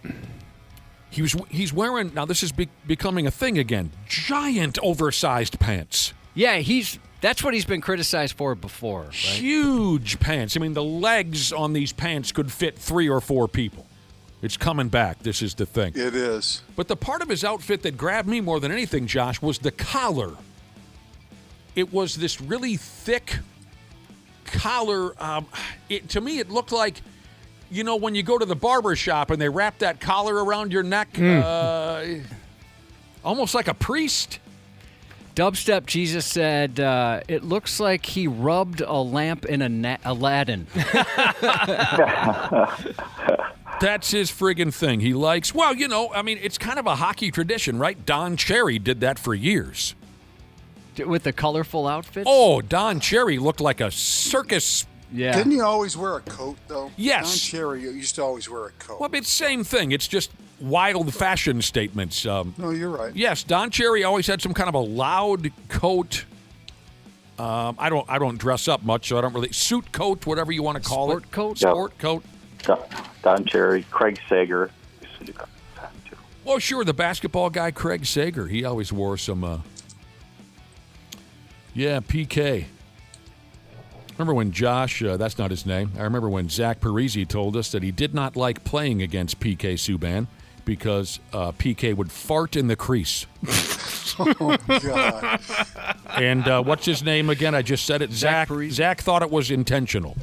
Speaker 3: He's wearing, now this is becoming a thing again, giant oversized pants.
Speaker 4: Yeah, that's what he's been criticized for before. Right?
Speaker 3: Huge pants. I mean, the legs on these pants could fit 3 or 4 people. It's coming back. This is the thing.
Speaker 21: It is.
Speaker 3: But the part of his outfit that grabbed me more than anything, Josh, was the collar. It was this really thick collar. To me, it looked like, when you go to the barber shop and they wrap that collar around your neck, almost like a priest.
Speaker 4: Dubstep Jesus said, it looks like he rubbed a lamp in Aladdin.
Speaker 3: That's his friggin' thing. He likes, it's kind of a hockey tradition, right? Don Cherry did that for years.
Speaker 4: With the colorful outfits?
Speaker 3: Oh, Don Cherry looked like a circus.
Speaker 4: Yeah.
Speaker 21: Didn't he always wear a coat, though?
Speaker 3: Yes.
Speaker 21: Don Cherry used to always wear a coat.
Speaker 3: Well, it's the same thing. It's just wild fashion statements.
Speaker 21: No, you're right.
Speaker 3: Yes, Don Cherry always had some kind of a loud coat. I don't dress up much, so I don't really suit coat, whatever you want to call
Speaker 4: Sport coat?
Speaker 3: Sport coat.
Speaker 20: Don Cherry, Craig Sager.
Speaker 3: Well, sure, the basketball guy, Craig Sager. He always wore some. PK. Remember when Josh, that's not his name, I remember when Zach Parisi told us that he did not like playing against PK Subban because PK would fart in the crease.
Speaker 21: Oh, God.
Speaker 3: And what's his name again? I just said it. Zach thought it was intentional.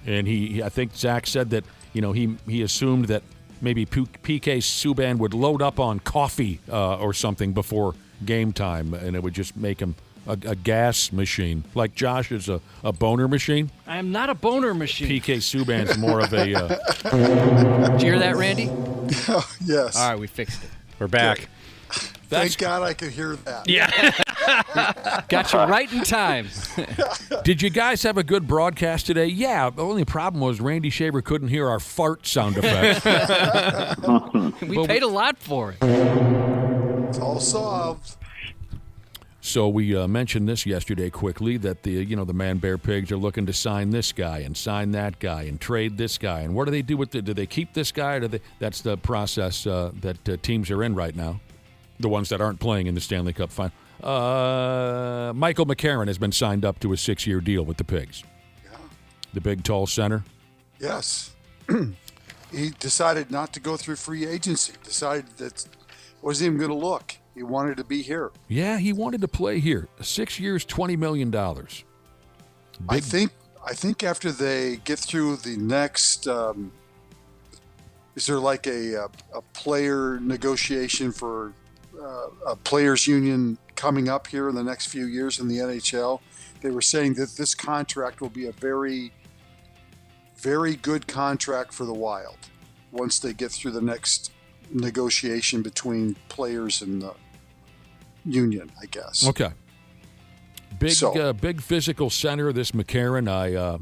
Speaker 3: And I think Zach said that, he assumed that maybe PK Subban would load up on coffee or something before game time, and it would just make him a gas machine. Like Josh is a boner machine.
Speaker 4: I am not a boner machine.
Speaker 3: PK Subban's more of a...
Speaker 4: Did you hear that, Randy?
Speaker 21: Yes.
Speaker 4: All right, we fixed it.
Speaker 6: We're back.
Speaker 21: Thank God I could hear that.
Speaker 6: Yeah.
Speaker 4: Got you right in time.
Speaker 3: Did you guys have a good broadcast today? Yeah. The only problem was Randy Shaver couldn't hear our fart sound effects.
Speaker 4: We paid a lot for it.
Speaker 21: It's all solved.
Speaker 3: So we mentioned this yesterday quickly, that the Man Bear Pigs are looking to sign this guy and sign that guy and trade this guy. And what do they do with it? Do they keep this guy? Or that's the process that teams are in right now, the ones that aren't playing in the Stanley Cup final. Michael McCarron has been signed up to a 6-year deal with the Pigs.
Speaker 21: Yeah.
Speaker 3: The big, tall center.
Speaker 21: Yes. He decided not to go through free agency. Decided that wasn't even going to look. He wanted to be here.
Speaker 3: Yeah, he wanted to play here. 6 years, $20 million.
Speaker 21: I think after they get through the next, is there like a player negotiation for a players union coming up here in the next few years in the NHL? They were saying that this contract will be a very, very good contract for the Wild once they get through the next negotiation between players and the union, I guess.
Speaker 3: Okay. Big physical center, this McCarron.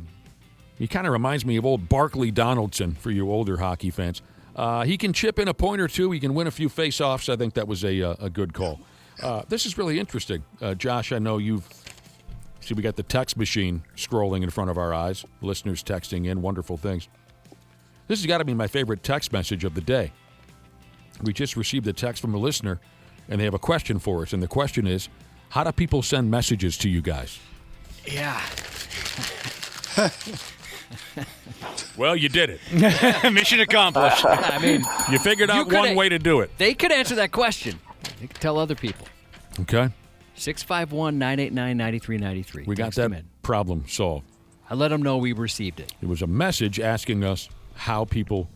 Speaker 3: He kind of reminds me of old Barkley Donaldson for you older hockey fans. He can chip in a point or two. He can win a few face-offs. I think that was a good call. This is really interesting. Josh, I know you've – see, we got the text machine scrolling in front of our eyes. Listeners texting in wonderful things. This has got to be my favorite text message of the day. We just received a text from a listener, and they have a question for us. And the question is, how do people send messages to you guys?
Speaker 4: Yeah.
Speaker 3: Well, you did it.
Speaker 6: Mission accomplished.
Speaker 4: I mean,
Speaker 3: you figured out one way to do it.
Speaker 4: They could answer that question. They could tell other people.
Speaker 3: Okay.
Speaker 4: 651-989-9393.
Speaker 3: We got that problem solved.
Speaker 4: I let them know we received it.
Speaker 3: It was a message asking us how people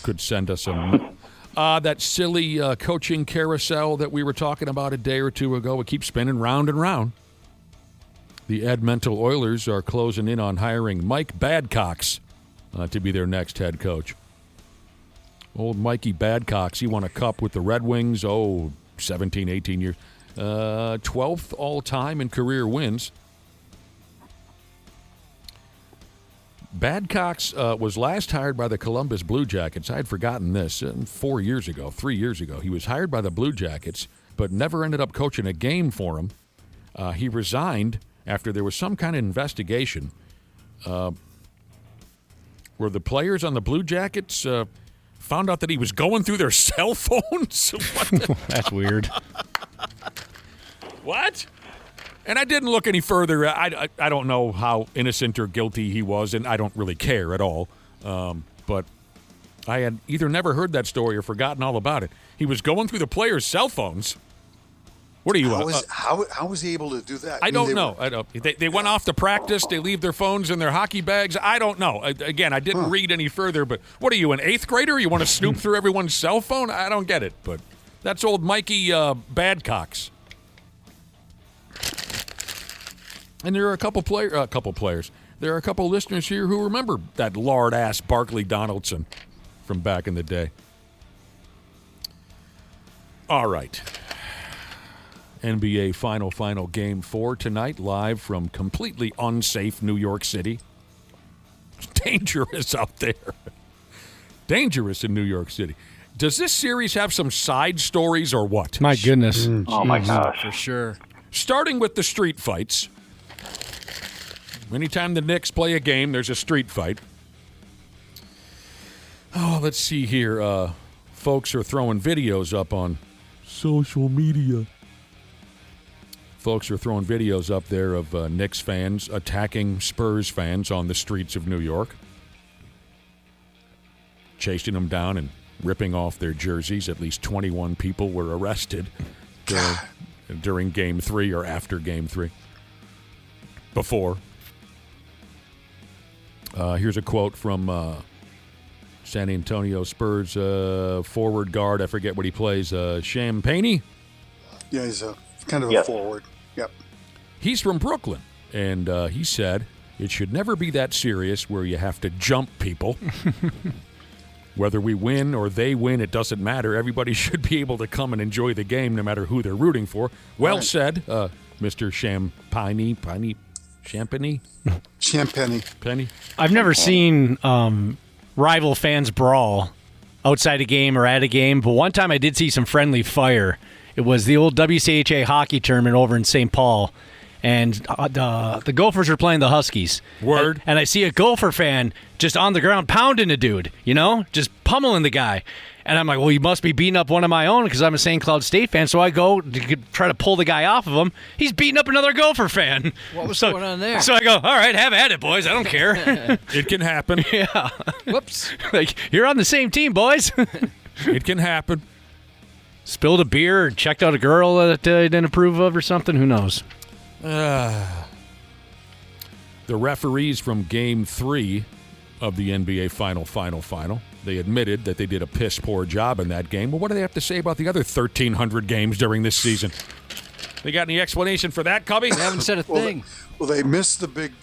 Speaker 3: could send us that silly coaching carousel that we were talking about a day or two ago. It keeps spinning round and round. The Edmonton Oilers are closing in on hiring Mike Badcox to be their next head coach. Old Mikey Badcox, he won a cup with the Red Wings, 17, 18 years. 12th all-time in career wins. Badcox was last hired by the Columbus Blue Jackets. I had forgotten this 3 years ago. He was hired by the Blue Jackets, but never ended up coaching a game for them. He resigned after there was some kind of investigation where the players on the Blue Jackets found out that he was going through their cell phones.
Speaker 6: That's weird.
Speaker 3: What? And I didn't look any further. I don't know how innocent or guilty he was, and I don't really care at all. But I had either never heard that story or forgotten all about it. He was going through the players' cell phones. What are you?
Speaker 21: How was he able to do that?
Speaker 3: I don't know. They went off to practice. They leave their phones in their hockey bags. I don't know. Again, I didn't read any further. But what are you, an 8th grader? You want to snoop through everyone's cell phone? I don't get it. But that's old Mikey Badcox. And there are a couple players. There are a couple listeners here who remember that lard-ass Barkley Donaldson from back in the day. All right. NBA Final Game 4 tonight, live from completely unsafe New York City. It's dangerous out there. Dangerous in New York City. Does this series have some side stories or what?
Speaker 6: My goodness.
Speaker 20: Oh, my gosh.
Speaker 4: For sure.
Speaker 3: Starting with the street fights. Anytime the Knicks play a game, there's a street fight. Oh, let's see here. Folks are throwing videos up on social media. Folks are throwing videos up there of Knicks fans attacking Spurs fans on the streets of New York. Chasing them down and ripping off their jerseys. At least 21 people were arrested during Game 3 or after Game 3. Before. Here's a quote from San Antonio Spurs forward guard. I forget what he plays. Champagny?
Speaker 21: Yeah, he's kind of a forward. Yep.
Speaker 3: He's from Brooklyn, and he said, it should never be that serious where you have to jump people. Whether we win or they win, it doesn't matter. Everybody should be able to come and enjoy the game no matter who they're rooting for. Well said, Mr. Champagny. Penny.
Speaker 6: I've never seen rival fans brawl outside a game or at a game, but one time I did see some friendly fire. It was the old WCHA hockey tournament over in St. Paul, and the Gophers were playing the Huskies.
Speaker 3: Word.
Speaker 6: And I see a Gopher fan just on the ground pounding a dude, just pummeling the guy. And I'm like, well, you must be beating up one of my own because I'm a St. Cloud State fan. So I go to try to pull the guy off of him. He's beating up another Gopher fan.
Speaker 4: What was going on there?
Speaker 6: So I go, all right, have at it, boys. I don't care.
Speaker 3: It can happen.
Speaker 6: Yeah.
Speaker 4: Whoops.
Speaker 6: Like, you're on the same team, boys.
Speaker 3: It can happen.
Speaker 6: Spilled a beer or checked out a girl that I didn't approve of or something. Who knows?
Speaker 3: The referees from Game 3 of the NBA Final, they admitted that they did a piss-poor job in that game. Well, what do they have to say about the other 1,300 games during this season? They got any explanation for that, Cubby?
Speaker 4: They haven't said a thing.
Speaker 21: Well, they missed the big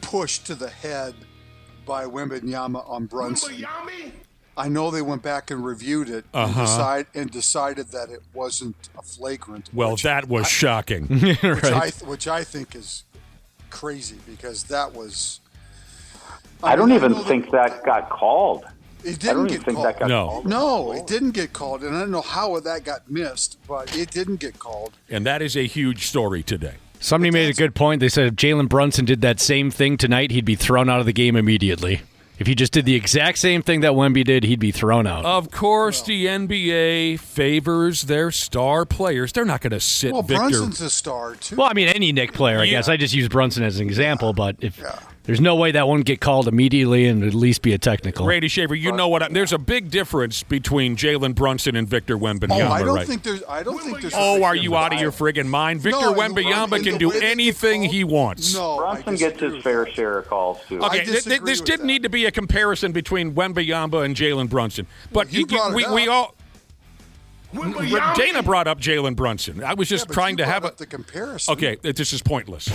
Speaker 21: push to the head by Wembanyama on Brunson. I know they went back and reviewed it and decided that it wasn't a flagrant.
Speaker 3: Well, that was shocking.
Speaker 21: Which I think is crazy because that was
Speaker 20: I don't even think that got called.
Speaker 21: It didn't get called.
Speaker 3: No.
Speaker 21: No, it didn't get called. And I don't know how that got missed, but it didn't get called.
Speaker 3: And that is a huge story today.
Speaker 6: Somebody made a good point. They said if Jalen Brunson did that same thing tonight, he'd be thrown out of the game immediately. If he just did the exact same thing that Wemby did, he'd be thrown out.
Speaker 3: Of course, the NBA favors their star players. They're not going to sit Victor.
Speaker 21: Brunson's a star, too.
Speaker 6: Well, I mean, any Knick player, I guess. I just use Brunson as an example, but if there's no way that wouldn't get called immediately and at least be a technical.
Speaker 3: Randy Shaver, you know what? There's a big difference between Jalen Brunson and Victor Wembanyama,
Speaker 21: I don't
Speaker 3: right?
Speaker 21: think there's.
Speaker 3: Oh, are you out of your friggin' mind? Victor Wembanyama can do anything he wants.
Speaker 21: No,
Speaker 20: Brunson gets his fair share of calls, too.
Speaker 3: Okay, this didn't need to be a comparison between Wembanyama and Jalen Brunson. But we all... Dana brought up Jalen Brunson. I was just trying to have
Speaker 21: the comparison.
Speaker 3: Okay, this is pointless.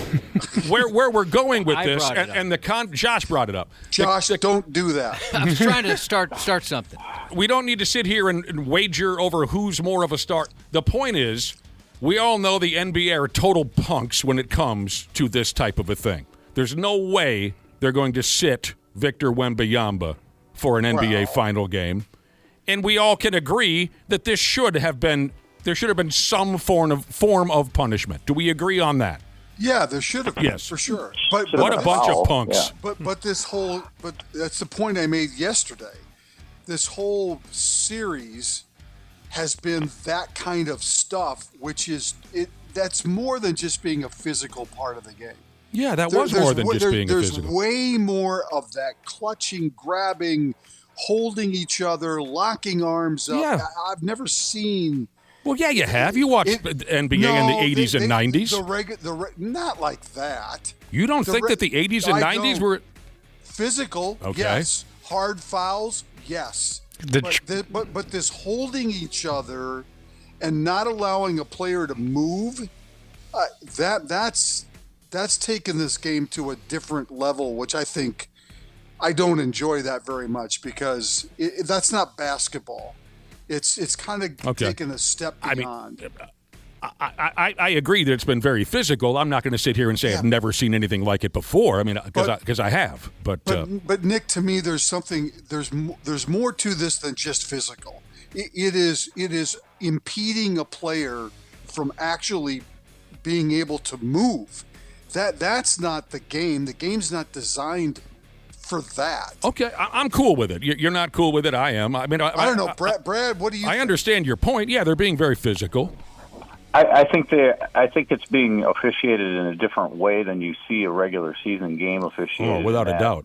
Speaker 3: where we're going with this, and Josh brought it up.
Speaker 21: Josh, don't do that.
Speaker 4: I'm trying to start something.
Speaker 3: We don't need to sit here and wager over who's more of a star. The point is, we all know the NBA are total punks when it comes to this type of a thing. There's no way they're going to sit Victor Wembanyama for an NBA final game. And we all can agree that there should have been some form of punishment. Do we agree on that?
Speaker 21: Yeah, there should have been,
Speaker 3: yes,
Speaker 21: for sure. But
Speaker 3: what a bunch of punks.
Speaker 21: Yeah. But that's the point I made yesterday. This whole series has been that kind of stuff, which is that's more than just being a physical part of the game.
Speaker 3: Yeah, that was more than just being a physical.
Speaker 21: There's way more of that clutching, grabbing, holding each other, locking arms up.
Speaker 3: Yeah.
Speaker 21: I've never seen.
Speaker 3: Well, yeah, you have. You watched NBA in the 80s and 90s.
Speaker 21: Not like that.
Speaker 3: You don't think that the 80s and 90s were
Speaker 21: physical?
Speaker 3: Okay.
Speaker 21: Yes. Hard fouls? Yes. But this holding each other and not allowing a player to move, that's taken this game to a different level, which I don't enjoy that very much because that's not basketball. It's kind of taken a step beyond.
Speaker 3: I agree that it's been very physical. I'm not going to sit here and say I've never seen anything like it before. I mean, because I have. But
Speaker 21: Nick, to me, there's more to this than just physical. It is impeding a player from actually being able to move. That's not the game. The game's not designed for that.
Speaker 3: Okay, I'm cool with it. You're not cool with it. I am. I mean,
Speaker 21: I don't know, Brad. What do you?
Speaker 3: I understand your point. Yeah, they're being very physical.
Speaker 20: I think it's being officiated in a different way than you see a regular season game officiated.
Speaker 3: Oh, without a doubt.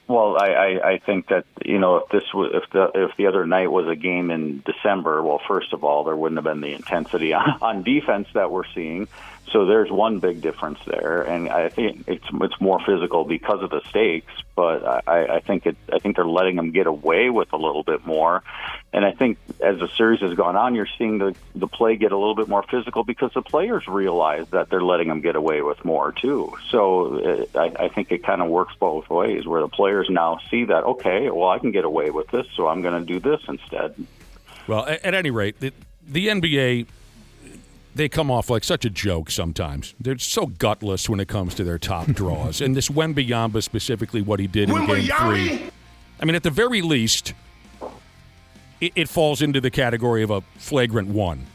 Speaker 20: I think that if the other night was a game in December, well, first of all, there wouldn't have been the intensity on defense that we're seeing. So there's one big difference there, and I think it's more physical because of the stakes. But I think they're letting them get away with a little bit more, and I think as the series has gone on, you're seeing the play get a little bit more physical because the players realize that they're letting them get away with more too. So I think it kind of works both ways, where the players now see that I can get away with this, so I'm going to do this instead.
Speaker 3: Well, at any rate, the NBA. They come off like such a joke sometimes. They're so gutless when it comes to their top draws. And this Wembanyama, specifically what he did in Game 3. I mean, at the very least, it falls into the category of a flagrant 1.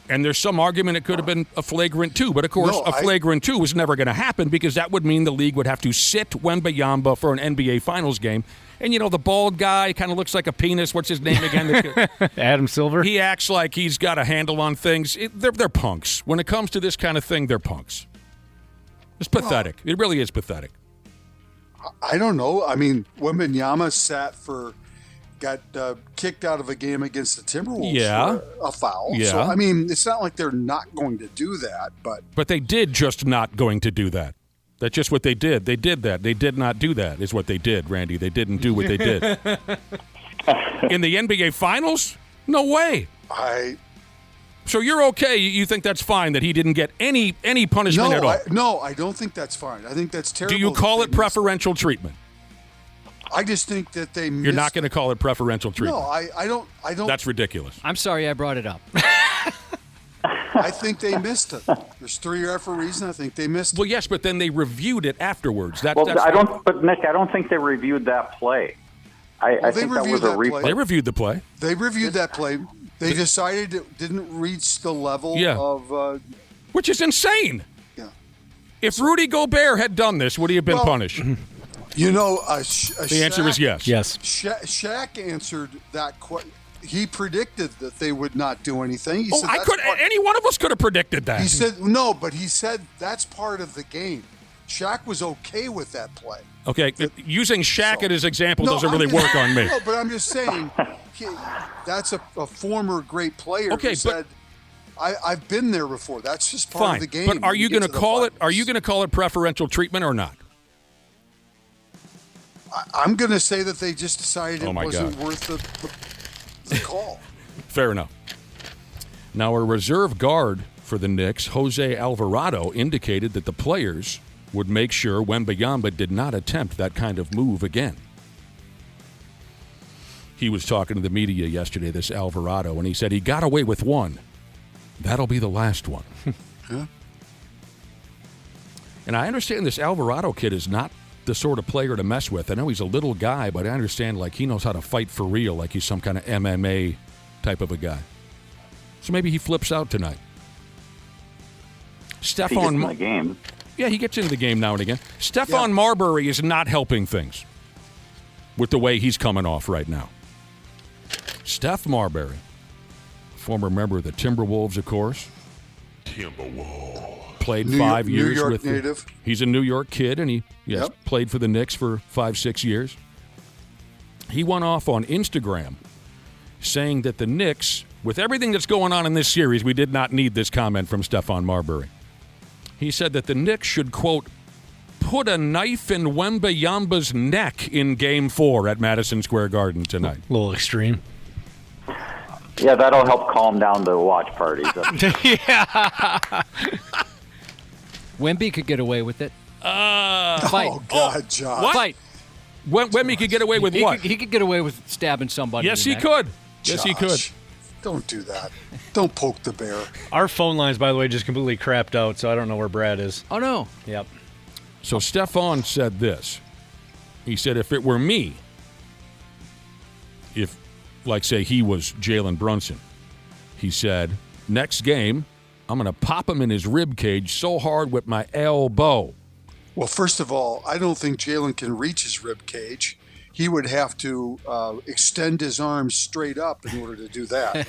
Speaker 3: And there's some argument it could have been a flagrant 2. But, of course, flagrant 2 was never going to happen because that would mean the league would have to sit Wembanyama for an NBA Finals game. And, the bald guy kind of looks like a penis. What's his name again?
Speaker 6: Adam Silver.
Speaker 3: He acts like he's got a handle on things. They're punks. When it comes to this kind of thing, they're punks. It's pathetic. It really is pathetic.
Speaker 21: I don't know. I mean, Wembanyama got kicked out of a game against the Timberwolves for a foul.
Speaker 3: Yeah.
Speaker 21: So, I mean, it's not like they're not going to do that.
Speaker 3: But they did just not going to do that. That's just what they did. They did that. They did not do that is what they did, Randy. They didn't do what they did. In the NBA Finals? No way. So you're okay. You think that's fine that he didn't get any punishment at all?
Speaker 21: No, I don't think that's fine. I think that's terrible.
Speaker 3: Do you call it preferential treatment?
Speaker 21: I just think that they
Speaker 3: You're not going to call it preferential treatment.
Speaker 21: No, I don't.
Speaker 3: That's ridiculous.
Speaker 4: I'm sorry I brought it up.
Speaker 21: I think they missed it. There's 3 referees, and I think they missed it.
Speaker 3: Well, yes, but then they reviewed it afterwards.
Speaker 20: But Nick, I don't think they reviewed that play. I think that was a replay.
Speaker 3: They reviewed the play.
Speaker 21: They reviewed that play. They decided it didn't reach the level of...
Speaker 3: which is insane.
Speaker 21: Yeah.
Speaker 3: If Rudy Gobert had done this, would he have been punished?
Speaker 21: You know,
Speaker 3: the answer is yes.
Speaker 6: Yes.
Speaker 21: Shaq answered that question. He predicted that they would not do anything. He said,
Speaker 3: any one of us could have predicted that.
Speaker 21: He said, no, but he said that's part of the game. Shaq was okay with that play.
Speaker 3: Okay, using Shaq as example doesn't really work on me.
Speaker 21: No, but I'm just saying, that's a former great player who said, I've been there before. That's just part of the game.
Speaker 3: But are you going to call it? Are you going to call it preferential treatment or not?
Speaker 21: I'm going to say that they just decided it wasn't worth the call.
Speaker 3: Fair enough. Now, a reserve guard for the Knicks, Jose Alvarado, indicated that the players would make sure Wembanyama did not attempt that kind of move again. He was talking to the media yesterday, this Alvarado, and he said he got away with one. That'll be the last one.
Speaker 21: Yeah.
Speaker 3: And I understand this Alvarado kid is not the sort of player to mess with. I know he's a little guy, but I understand he knows how to fight for real, like he's some kind of MMA type of a guy. So maybe he flips out tonight.
Speaker 20: He gets in the game.
Speaker 3: Yeah, he gets into the game now and again. Stephon Marbury is not helping things with the way he's coming off right now. Steph Marbury, former member of the Timberwolves, of course. Played 5 years
Speaker 21: New York
Speaker 3: with
Speaker 21: native.
Speaker 3: He's a New York kid, and he played for the Knicks for 5-6 years. He went off on Instagram saying that the Knicks, with everything that's going on in this series, we did not need this comment from Stephon Marbury. He said that the Knicks should, quote, put a knife in Wembanyama's neck in Game 4 at Madison Square Garden tonight.
Speaker 6: A little extreme.
Speaker 20: Yeah, that'll help calm down the watch parties.
Speaker 6: Yeah.
Speaker 4: Wemby could get away with it.
Speaker 21: Fight. Oh, God, Josh.
Speaker 3: What?
Speaker 4: Fight.
Speaker 3: Wemby could get away with what?
Speaker 4: He could get away with stabbing somebody.
Speaker 3: Yes,
Speaker 4: in
Speaker 3: he
Speaker 4: the
Speaker 3: could.
Speaker 4: neck.
Speaker 3: Yes, he could.
Speaker 21: Don't do that. Don't poke the bear.
Speaker 6: Our phone lines, by the way, just completely crapped out, so I don't know where Brad is.
Speaker 4: Oh, no.
Speaker 6: Yep.
Speaker 3: So Stephon said this. He said, if it were me, say he was Jalen Brunson, he said, next game, I'm going to pop him in his rib cage so hard with my elbow.
Speaker 21: Well, first of all, I don't think Jalen can reach his rib cage. He would have to extend his arms straight up in order to do that.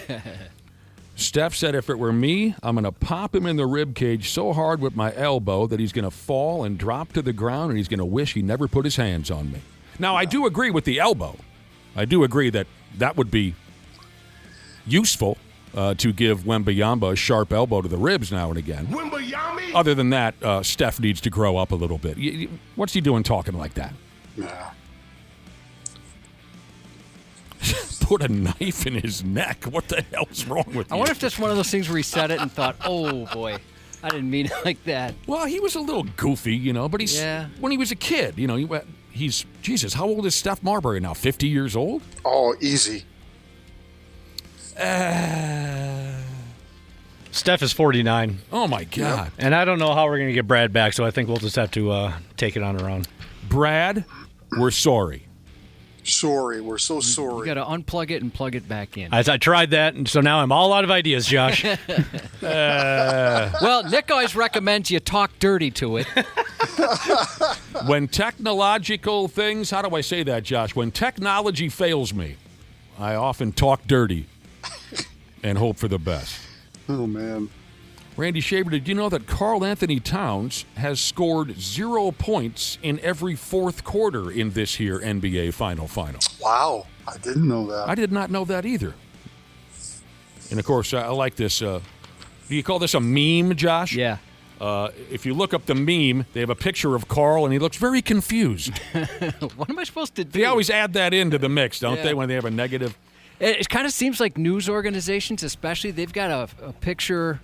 Speaker 3: Steph said, if it were me, I'm going to pop him in the rib cage so hard with my elbow that he's going to fall and drop to the ground, and he's going to wish he never put his hands on me. Now, I do agree with the elbow. I do agree that would be useful to give Wembanyama a sharp elbow to the ribs now and again. Other than that, Steph needs to grow up a little bit. What's he doing talking like that?
Speaker 21: Yeah.
Speaker 3: Put a knife in his neck. What the hell's wrong with you?
Speaker 4: I wonder if that's one of those things where he said it and thought, oh, boy, I didn't mean it like that.
Speaker 3: Well, he was a little goofy, but he's when he was a kid, he's, Jesus, how old is Steph Marbury now? 50 years old?
Speaker 21: Oh, easy.
Speaker 6: Steph is 49.
Speaker 3: Oh, my God.
Speaker 6: Yep. And I don't know how we're going to get Brad back, so I think we'll just have to take it on our own.
Speaker 3: Brad, we're sorry.
Speaker 21: Sorry. We're so sorry.
Speaker 4: You got to unplug it and plug it back in.
Speaker 6: I tried that, and so now I'm all out of ideas, Josh.
Speaker 4: Well, Nick always recommends you talk dirty to it.
Speaker 3: When technological things, how do I say that, Josh? When technology fails me, I often talk dirty and hope for the best.
Speaker 21: Oh, man.
Speaker 3: Randy Shaver, did you know that Karl Anthony Towns has scored 0 points in every fourth quarter in this here NBA Final?
Speaker 21: Wow. I didn't know that.
Speaker 3: I did not know that either. And, of course, I like this. Do you call this a meme, Josh?
Speaker 4: Yeah.
Speaker 3: If you look up the meme, they have a picture of Karl, and he looks very confused.
Speaker 4: What am I supposed to do?
Speaker 3: They always add that into the mix, don't they, when they have a negative?
Speaker 4: It kind of seems like news organizations, especially, they've got a picture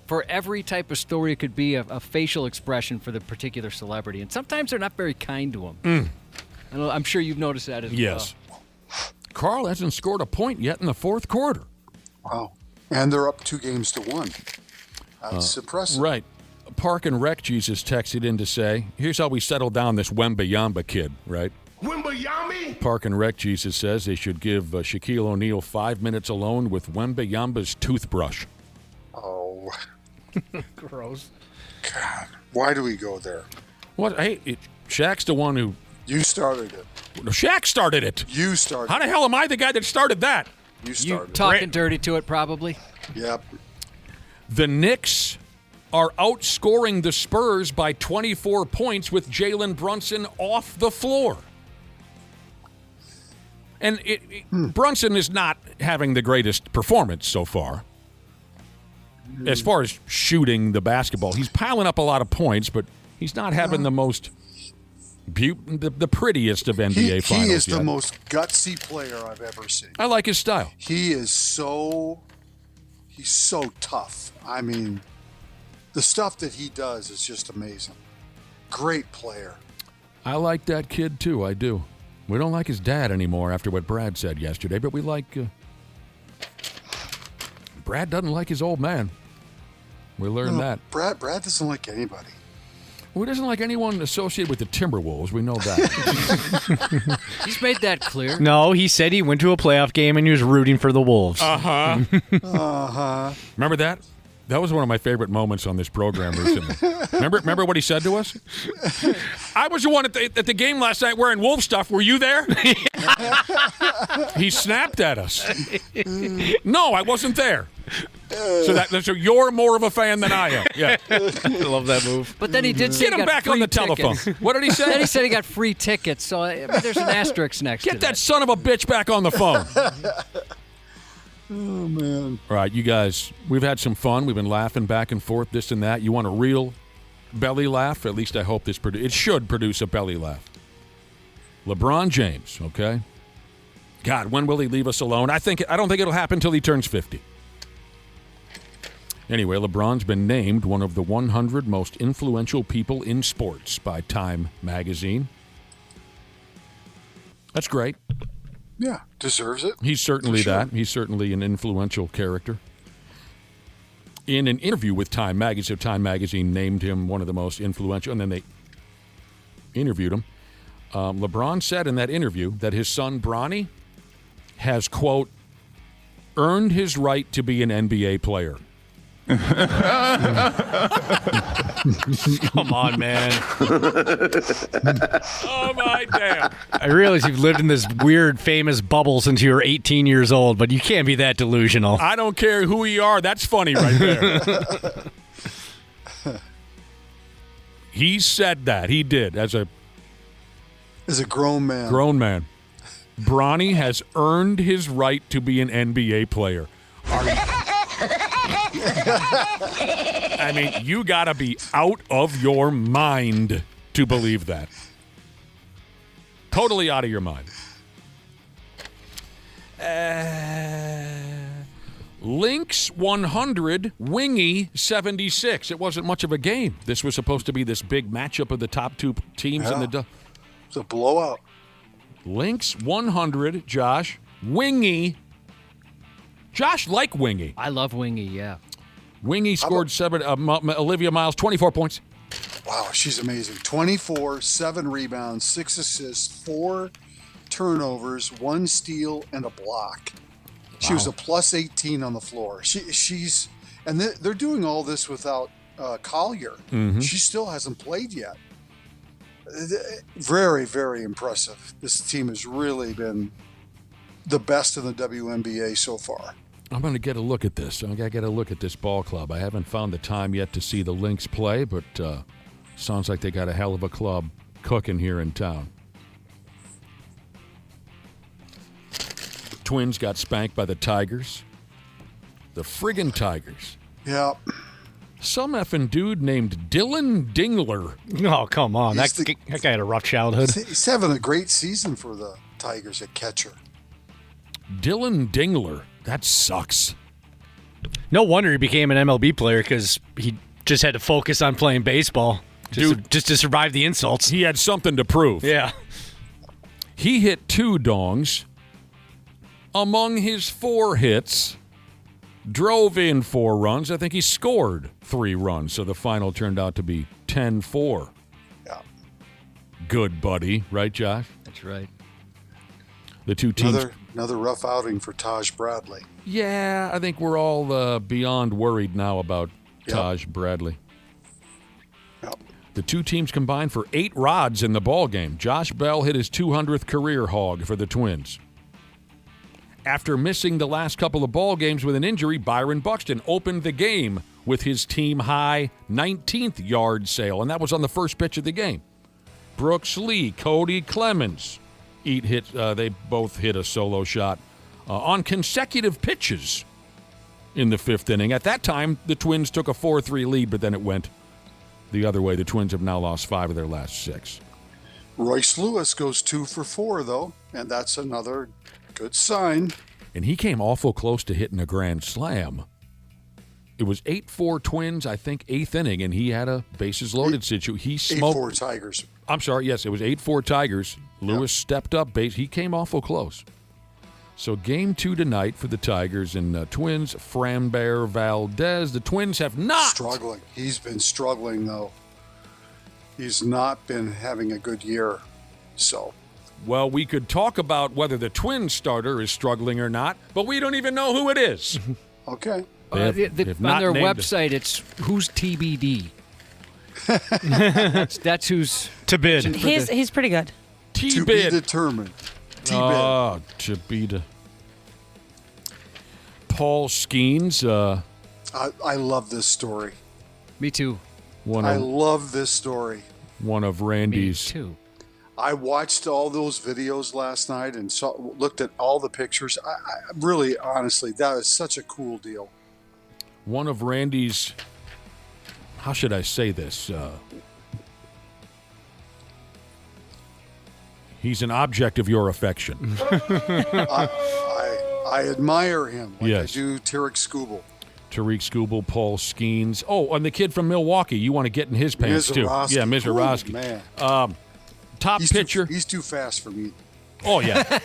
Speaker 4: for every type of story. It could be a facial expression for the particular celebrity. And sometimes they're not very kind to them. I'm sure you've noticed that as well.
Speaker 3: Yes. Karl hasn't scored a point yet in the fourth quarter.
Speaker 21: Wow. And they're up 2-1. That's impressive.
Speaker 3: Right. Park and Rec Jesus texted in to say, here's how we settle down this Wembayamba kid, right?
Speaker 2: Wembayami?
Speaker 3: Park and Rec Jesus says they should give Shaquille O'Neal 5 minutes alone with Wembayamba's toothbrush.
Speaker 21: Oh.
Speaker 6: Gross.
Speaker 21: God, why do we go there?
Speaker 3: What? Hey, Shaq's the one who...
Speaker 21: You started it.
Speaker 3: No, Shaq started it.
Speaker 21: You started
Speaker 3: How the hell am I the guy that started that?
Speaker 21: You started
Speaker 4: talking dirty to it, probably.
Speaker 21: Yep.
Speaker 3: The Knicks are outscoring the Spurs by 24 points with Jalen Brunson off the floor. And Brunson is not having the greatest performance so far. As far as shooting the basketball, he's piling up a lot of points, but he's not having the most the prettiest of NBA finals.
Speaker 21: He is
Speaker 3: yet.
Speaker 21: the most gutsy player I've ever seen.
Speaker 3: I like his style.
Speaker 21: He's so tough. I mean, the stuff that he does is just amazing. Great player.
Speaker 3: I like that kid too. I do. We don't like his dad anymore after what Brad said yesterday, but we like. Brad doesn't like his old man. We learned that.
Speaker 21: Brad doesn't like anybody.
Speaker 3: Well, he doesn't like anyone associated with the Timberwolves. We know that.
Speaker 4: He's made that clear.
Speaker 6: No, he said he went to a playoff game and he was rooting for the Wolves.
Speaker 21: Uh-huh.
Speaker 3: Remember that? That was one of my favorite moments on this program recently. Remember what he said to us? I was the one at the game last night wearing Wolf stuff. Were you there? He snapped at us. No, I wasn't there. So you're more of a fan than I am. Yeah,
Speaker 6: I love that move.
Speaker 4: But then he did say
Speaker 3: Get
Speaker 4: he
Speaker 3: him
Speaker 4: got
Speaker 3: back on
Speaker 4: free
Speaker 3: the telephone.
Speaker 4: tickets.
Speaker 3: What did he say?
Speaker 4: Then he said he got free tickets. So there's an asterisk next to
Speaker 3: Get that son of a bitch back on the phone.
Speaker 21: Oh, man.
Speaker 3: All right, you guys, we've had some fun. We've been laughing back and forth, this and that. You want a real belly laugh? At least I hope it should produce a belly laugh. LeBron James, okay? God, when will he leave us alone? I don't think it'll happen until he turns 50. Anyway, LeBron's been named one of the 100 most influential people in sports by Time magazine. That's great.
Speaker 21: Yeah, deserves it.
Speaker 3: He's certainly that. He's certainly an influential character. In an interview with Time Magazine named him one of the most influential, and then they interviewed him. LeBron said in that interview that his son, Bronny, has, quote, earned his right to be an NBA player.
Speaker 6: Come on, man.
Speaker 3: Oh, my damn.
Speaker 6: I realize you've lived in this weird, famous bubble since you were 18 years old, but you can't be that delusional.
Speaker 3: I don't care who you are. That's funny right there. He said that. He did. As a
Speaker 21: grown man.
Speaker 3: Grown man. Bronny has earned his right to be an NBA player. I mean, you got to be out of your mind to believe that. Totally out of your mind. Lynx 100, Wingy 76. It wasn't much of a game. This was supposed to be this big matchup of the top two teams in the...
Speaker 21: It's a blowout.
Speaker 3: Lynx 100, Josh. Wingy. Josh like Wingy.
Speaker 4: I love Wingy, yeah.
Speaker 3: Wingy scored Olivia Miles, 24 points.
Speaker 21: Wow, she's amazing. 24, 7 rebounds, 6 assists, 4 turnovers, 1 steal, and a block. She was a plus 18 on the floor. She's and they're doing all this without Collier.
Speaker 3: Mm-hmm.
Speaker 21: She still hasn't played yet. Very, very impressive. This team has really been the best in the WNBA so far.
Speaker 3: I'm going to get a look at this. I got to get a look at this ball club. I haven't found the time yet to see the Lynx play, but sounds like they got a hell of a club cooking here in town. Twins got spanked by the Tigers. The friggin' Tigers.
Speaker 21: Yeah.
Speaker 3: Some effing dude named Dylan Dingler.
Speaker 6: Oh, come on. That guy had a rough childhood.
Speaker 21: He's having a great season for the Tigers at catcher.
Speaker 3: Dylan Dingler. That sucks.
Speaker 6: No wonder he became an MLB player because he just had to focus on playing baseball just to survive the insults.
Speaker 3: He had something to prove.
Speaker 6: Yeah.
Speaker 3: He hit 2 dongs. Among his 4 hits, drove in 4 runs. I think he scored 3 runs, so the final turned out to be 10-4.
Speaker 21: Yeah.
Speaker 3: Good buddy, right, Josh?
Speaker 4: That's right.
Speaker 3: The two teams.
Speaker 21: Another rough outing for Taj Bradley.
Speaker 3: Yeah, I think we're all beyond worried now about Taj Bradley.
Speaker 21: Yep.
Speaker 3: The two teams combined for 8 rods in the ball game. Josh Bell hit his 200th career hog for the Twins. After missing the last couple of ball games with an injury, Byron Buxton opened the game with his team-high 19th yard sale, and that was on the first pitch of the game. Brooks Lee, Cody Clemens, they both hit a solo shot on consecutive pitches in the 5th inning. At that time, the Twins took a 4-3 lead, but then it went the other way. The Twins have now lost 5 of their last 6.
Speaker 21: Royce Lewis goes 2 for 4, though, and that's another good sign.
Speaker 3: And he came awful close to hitting a grand slam. It was 8-4 Twins, I think, 8th inning, and he had a bases-loaded situation. He smoked
Speaker 21: 8-4 Tigers.
Speaker 3: I'm sorry, yes, it was 8-4 Tigers. Lewis stepped up base. He came awful close. So game 2 tonight for the Tigers and Twins, Framber Valdez. The Twins have not.
Speaker 21: Struggling. He's been struggling, though. He's not been having a good year. So.
Speaker 3: Well, we could talk about whether the Twins starter is struggling or not, but we don't even know who it is.
Speaker 21: Okay.
Speaker 3: They
Speaker 4: on their
Speaker 3: named
Speaker 4: website, it's who's TBD. that's who's
Speaker 6: to bid.
Speaker 5: He's pretty good.
Speaker 21: To be determined.
Speaker 3: Oh, to be Paul Skeens.
Speaker 21: I love this story.
Speaker 4: Me too.
Speaker 21: I love this story.
Speaker 3: One of Randy's.
Speaker 4: Me too.
Speaker 21: I watched all those videos last night and looked at all the pictures. I really, honestly, that is such a cool deal.
Speaker 3: One of Randy's, how should I say this? He's an object of your affection.
Speaker 21: I admire him like
Speaker 3: yes.
Speaker 21: I do Tariq Skubal.
Speaker 3: Tariq Skubal, Paul Skeens. Oh, and the kid from Milwaukee. You want to get in his pants, too. Yeah, Mizorowski.
Speaker 21: Man.
Speaker 3: Top pitcher.
Speaker 21: He's too fast for me.
Speaker 3: Oh, yeah.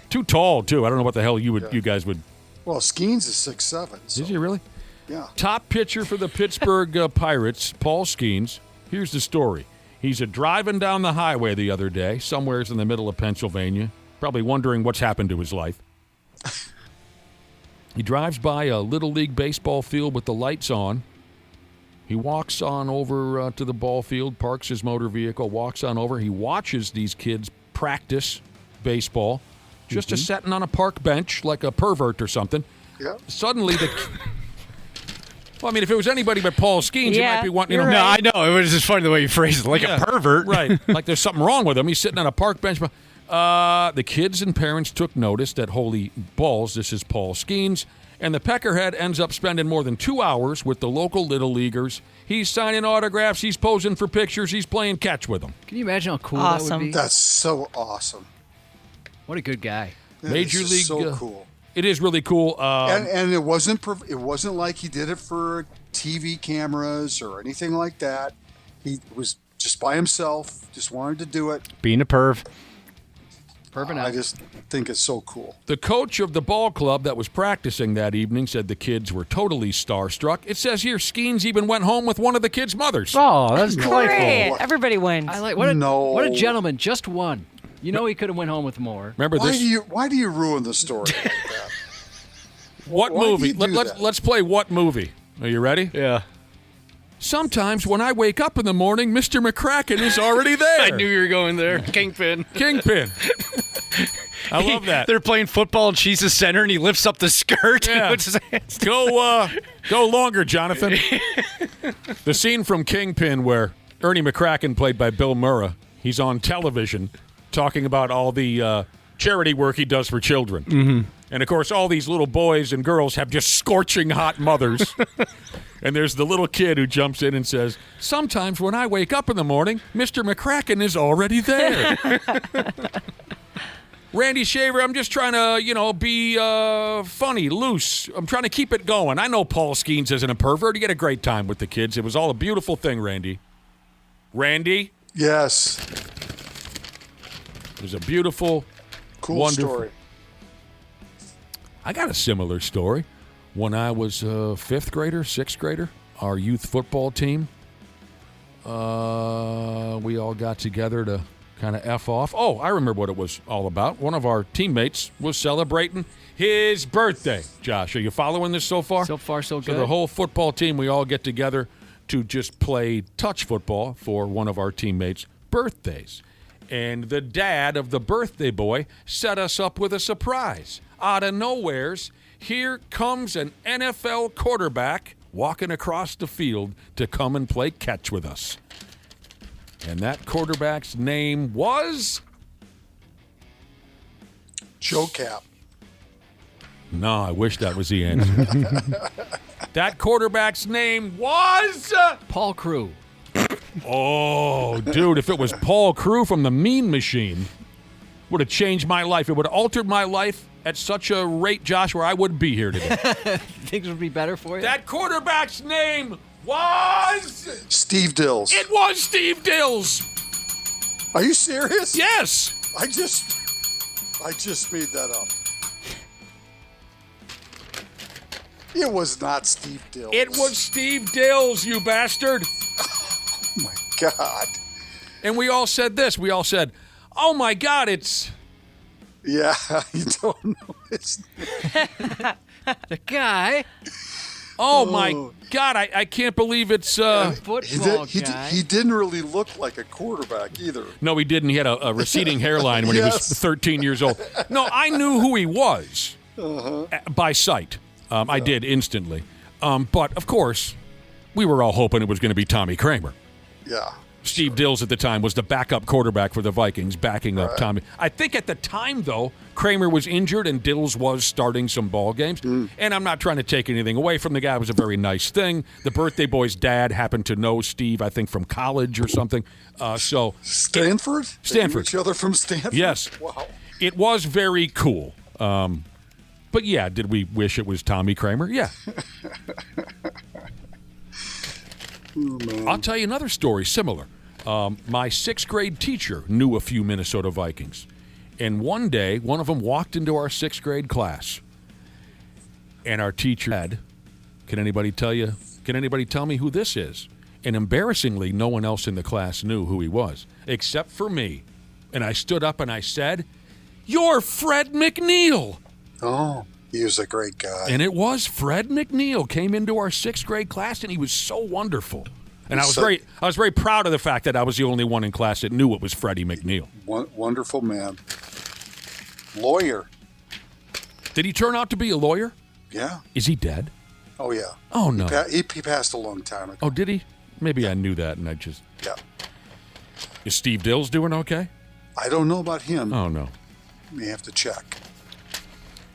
Speaker 3: Too tall, too. I don't know what the hell you guys would.
Speaker 21: Well, Skeens is 6'7". So.
Speaker 3: Is he really?
Speaker 21: Yeah.
Speaker 3: Top pitcher for the Pittsburgh Pirates, Paul Skeens. Here's the story. He's driving down the highway the other day, somewheres in the middle of Pennsylvania, probably wondering what's happened to his life. He drives by a Little League baseball field with the lights on. He walks on over to the ball field, parks his motor vehicle, walks on over. He watches these kids practice baseball, just sitting on a park bench like a pervert or something.
Speaker 21: Yeah.
Speaker 3: Suddenly, well, I mean, if it was anybody but Paul Skeens, you might be wanting.
Speaker 6: No, I know. It was just funny the way you phrased it, like a pervert.
Speaker 3: Right. Like there's something wrong with him. He's sitting on a park bench. The kids and parents took notice that holy balls, this is Paul Skeens. And the peckerhead ends up spending more than 2 hours with the local Little Leaguers. He's signing autographs. He's posing for pictures. He's playing catch with them.
Speaker 4: Can you imagine how cool that would be?
Speaker 21: That's so awesome.
Speaker 4: What a good guy.
Speaker 3: Major League.
Speaker 21: So cool.
Speaker 3: It is really cool.
Speaker 21: And it wasn't like he did it for TV cameras or anything like that. He was just by himself, just wanted to do it.
Speaker 6: Being a perv.
Speaker 21: I just think it's so cool.
Speaker 3: The coach of the ball club that was practicing that evening said the kids were totally starstruck. It says here Skeens even went home with one of the kids' mothers.
Speaker 6: Oh, that's delightful.
Speaker 5: Great. Everybody wins.
Speaker 4: I like what a gentleman, just one. You know he could have went home with more.
Speaker 3: Remember this?
Speaker 21: Why do you ruin the story like that?
Speaker 3: What
Speaker 21: Why
Speaker 3: movie?
Speaker 21: do you do
Speaker 3: Let's play what movie? Are you ready?
Speaker 6: Yeah.
Speaker 3: Sometimes when I wake up in the morning, Mr. McCracken is already there.
Speaker 6: I knew you were going there. Kingpin.
Speaker 3: I love that.
Speaker 6: They're playing football and she's the center and he lifts up the skirt.
Speaker 3: Yeah.
Speaker 6: And puts his hands
Speaker 3: Go longer, Jonathan. The scene from Kingpin where Ernie McCracken, played by Bill Murrah, he's on television talking about all the charity work he does for children.
Speaker 6: Mm-hmm.
Speaker 3: And, of course, all these little boys and girls have just scorching hot mothers. And there's the little kid who jumps in and says, sometimes when I wake up in the morning, Mr. McCracken is already there. Randy Shaver, I'm just trying to, be funny, loose. I'm trying to keep it going. I know Paul Skeens isn't a pervert. He had a great time with the kids. It was all a beautiful thing, Randy. Randy?
Speaker 21: Yes.
Speaker 3: It was a beautiful,
Speaker 21: cool
Speaker 3: wonderful
Speaker 21: story.
Speaker 3: I got a similar story. when I was a fifth grader, sixth grader, our youth football team, we all got together to kind of F off. Oh, I remember what it was all about. One of our teammates was celebrating his birthday. Josh, are you following this so far?
Speaker 4: So far, so good.
Speaker 3: So the whole football team, we all get together to just play touch football for one of our teammates' birthdays. And the dad of the birthday boy set us up with a surprise. Out of nowheres, here comes an NFL quarterback walking across the field to come and play catch with us. And that quarterback's name was?
Speaker 21: Joe Cap.
Speaker 3: No, I wish that was the answer. That quarterback's name was?
Speaker 4: Paul Crew.
Speaker 3: Oh, dude, if it was Paul Crew from the Mean Machine, would have changed my life. It would have altered my life at such a rate, Josh, where I wouldn't be here today.
Speaker 4: Things would be better for you?
Speaker 3: That quarterback's name was?
Speaker 21: Steve Dills.
Speaker 3: It was Steve Dills.
Speaker 21: Are you serious?
Speaker 3: Yes.
Speaker 21: I just made that up. It was not Steve Dills.
Speaker 3: It was Steve Dills, you bastard.
Speaker 21: Oh, my God.
Speaker 3: And we all said this. We all said, oh, my God, it's...
Speaker 21: Yeah, you don't know his
Speaker 4: The guy.
Speaker 3: Oh, my God, I can't believe it's...
Speaker 4: Football guy.
Speaker 21: He didn't really look like a quarterback either.
Speaker 3: No, he didn't. He had a receding hairline when he was 13 years old. No, I knew who he was by sight. I did instantly. But, of course, we were all hoping it was going to be Tommy Kramer.
Speaker 21: Yeah.
Speaker 3: Steve Dills at the time was the backup quarterback for the Vikings, backing up Tommy. I think at the time, though, Kramer was injured and Dills was starting some ball games. And I'm not trying to take anything away from the guy. It was a very nice thing. The birthday boy's dad happened to know Steve, I think, from college or something.
Speaker 21: Stanford? They knew each other from Stanford?
Speaker 3: Yes.
Speaker 21: Wow.
Speaker 3: It was very cool. But, yeah, did we wish it was Tommy Kramer? Yeah. I'll tell you another story similar. My sixth grade teacher knew a few Minnesota Vikings. And one day, one of them walked into our sixth grade class. And our teacher said, can anybody tell me who this is? And embarrassingly, no one else in the class knew who he was, except for me. And I stood up and I said, you're Fred McNeil.
Speaker 21: Oh, he was a great guy.
Speaker 3: And it was Fred McNeil came into our sixth grade class, and he was so wonderful. And I was very proud of the fact that I was the only one in class that knew it was Freddie McNeil.
Speaker 21: Wonderful man. Lawyer.
Speaker 3: Did he turn out to be a lawyer?
Speaker 21: Yeah.
Speaker 3: Is he dead?
Speaker 21: Oh, yeah.
Speaker 3: Oh, no.
Speaker 21: He passed a long time ago.
Speaker 3: Oh, did he? Maybe I knew that, and I just...
Speaker 21: Yeah.
Speaker 3: Is Steve Dills doing okay?
Speaker 21: I don't know about him.
Speaker 3: Oh, no.
Speaker 21: May have to check.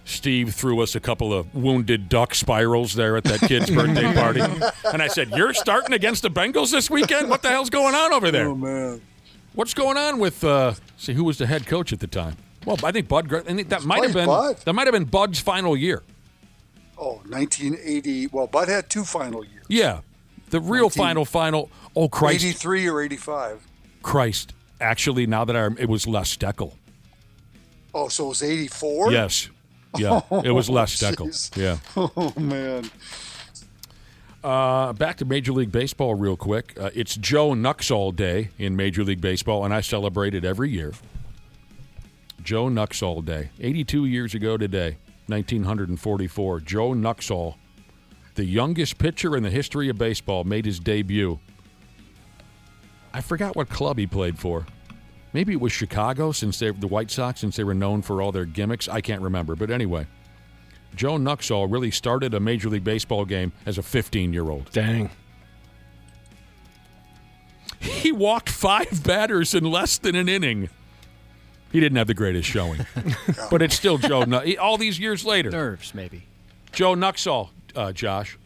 Speaker 3: Steve threw us a couple of wounded duck spirals there at that kid's birthday party. And I said, you're starting against the Bengals this weekend? What the hell's going on over there?
Speaker 21: Oh, man.
Speaker 3: What's going on with, who was the head coach at the time? Well, I think Bud, that might have been Bud's final year.
Speaker 21: Oh, 1980. Well, Bud had two final years.
Speaker 3: Yeah. The real final. Oh, Christ.
Speaker 21: 83 or 85.
Speaker 3: Christ. Actually, now that it was Les Steckel.
Speaker 21: Oh, so it was 84?
Speaker 3: Yes. Yeah, it was Les Steckel. Yeah.
Speaker 21: Oh, man.
Speaker 3: Back to Major League Baseball real quick. It's Joe Nuxall Day in Major League Baseball, and I celebrate it every year. Joe Nuxall Day. 82 years ago today, 1944. Joe Nuxall, the youngest pitcher in the history of baseball, made his debut. I forgot what club he played for. Maybe it was Chicago, the White Sox, since they were known for all their gimmicks. I can't remember. But anyway, Joe Nuxall really started a Major League Baseball game as a 15-year-old.
Speaker 6: Dang.
Speaker 3: He walked 5 batters in less than an inning. He didn't have the greatest showing. But it's still Joe Nuxall. All these years later.
Speaker 4: Nerves, maybe.
Speaker 3: Joe Nuxall, Josh.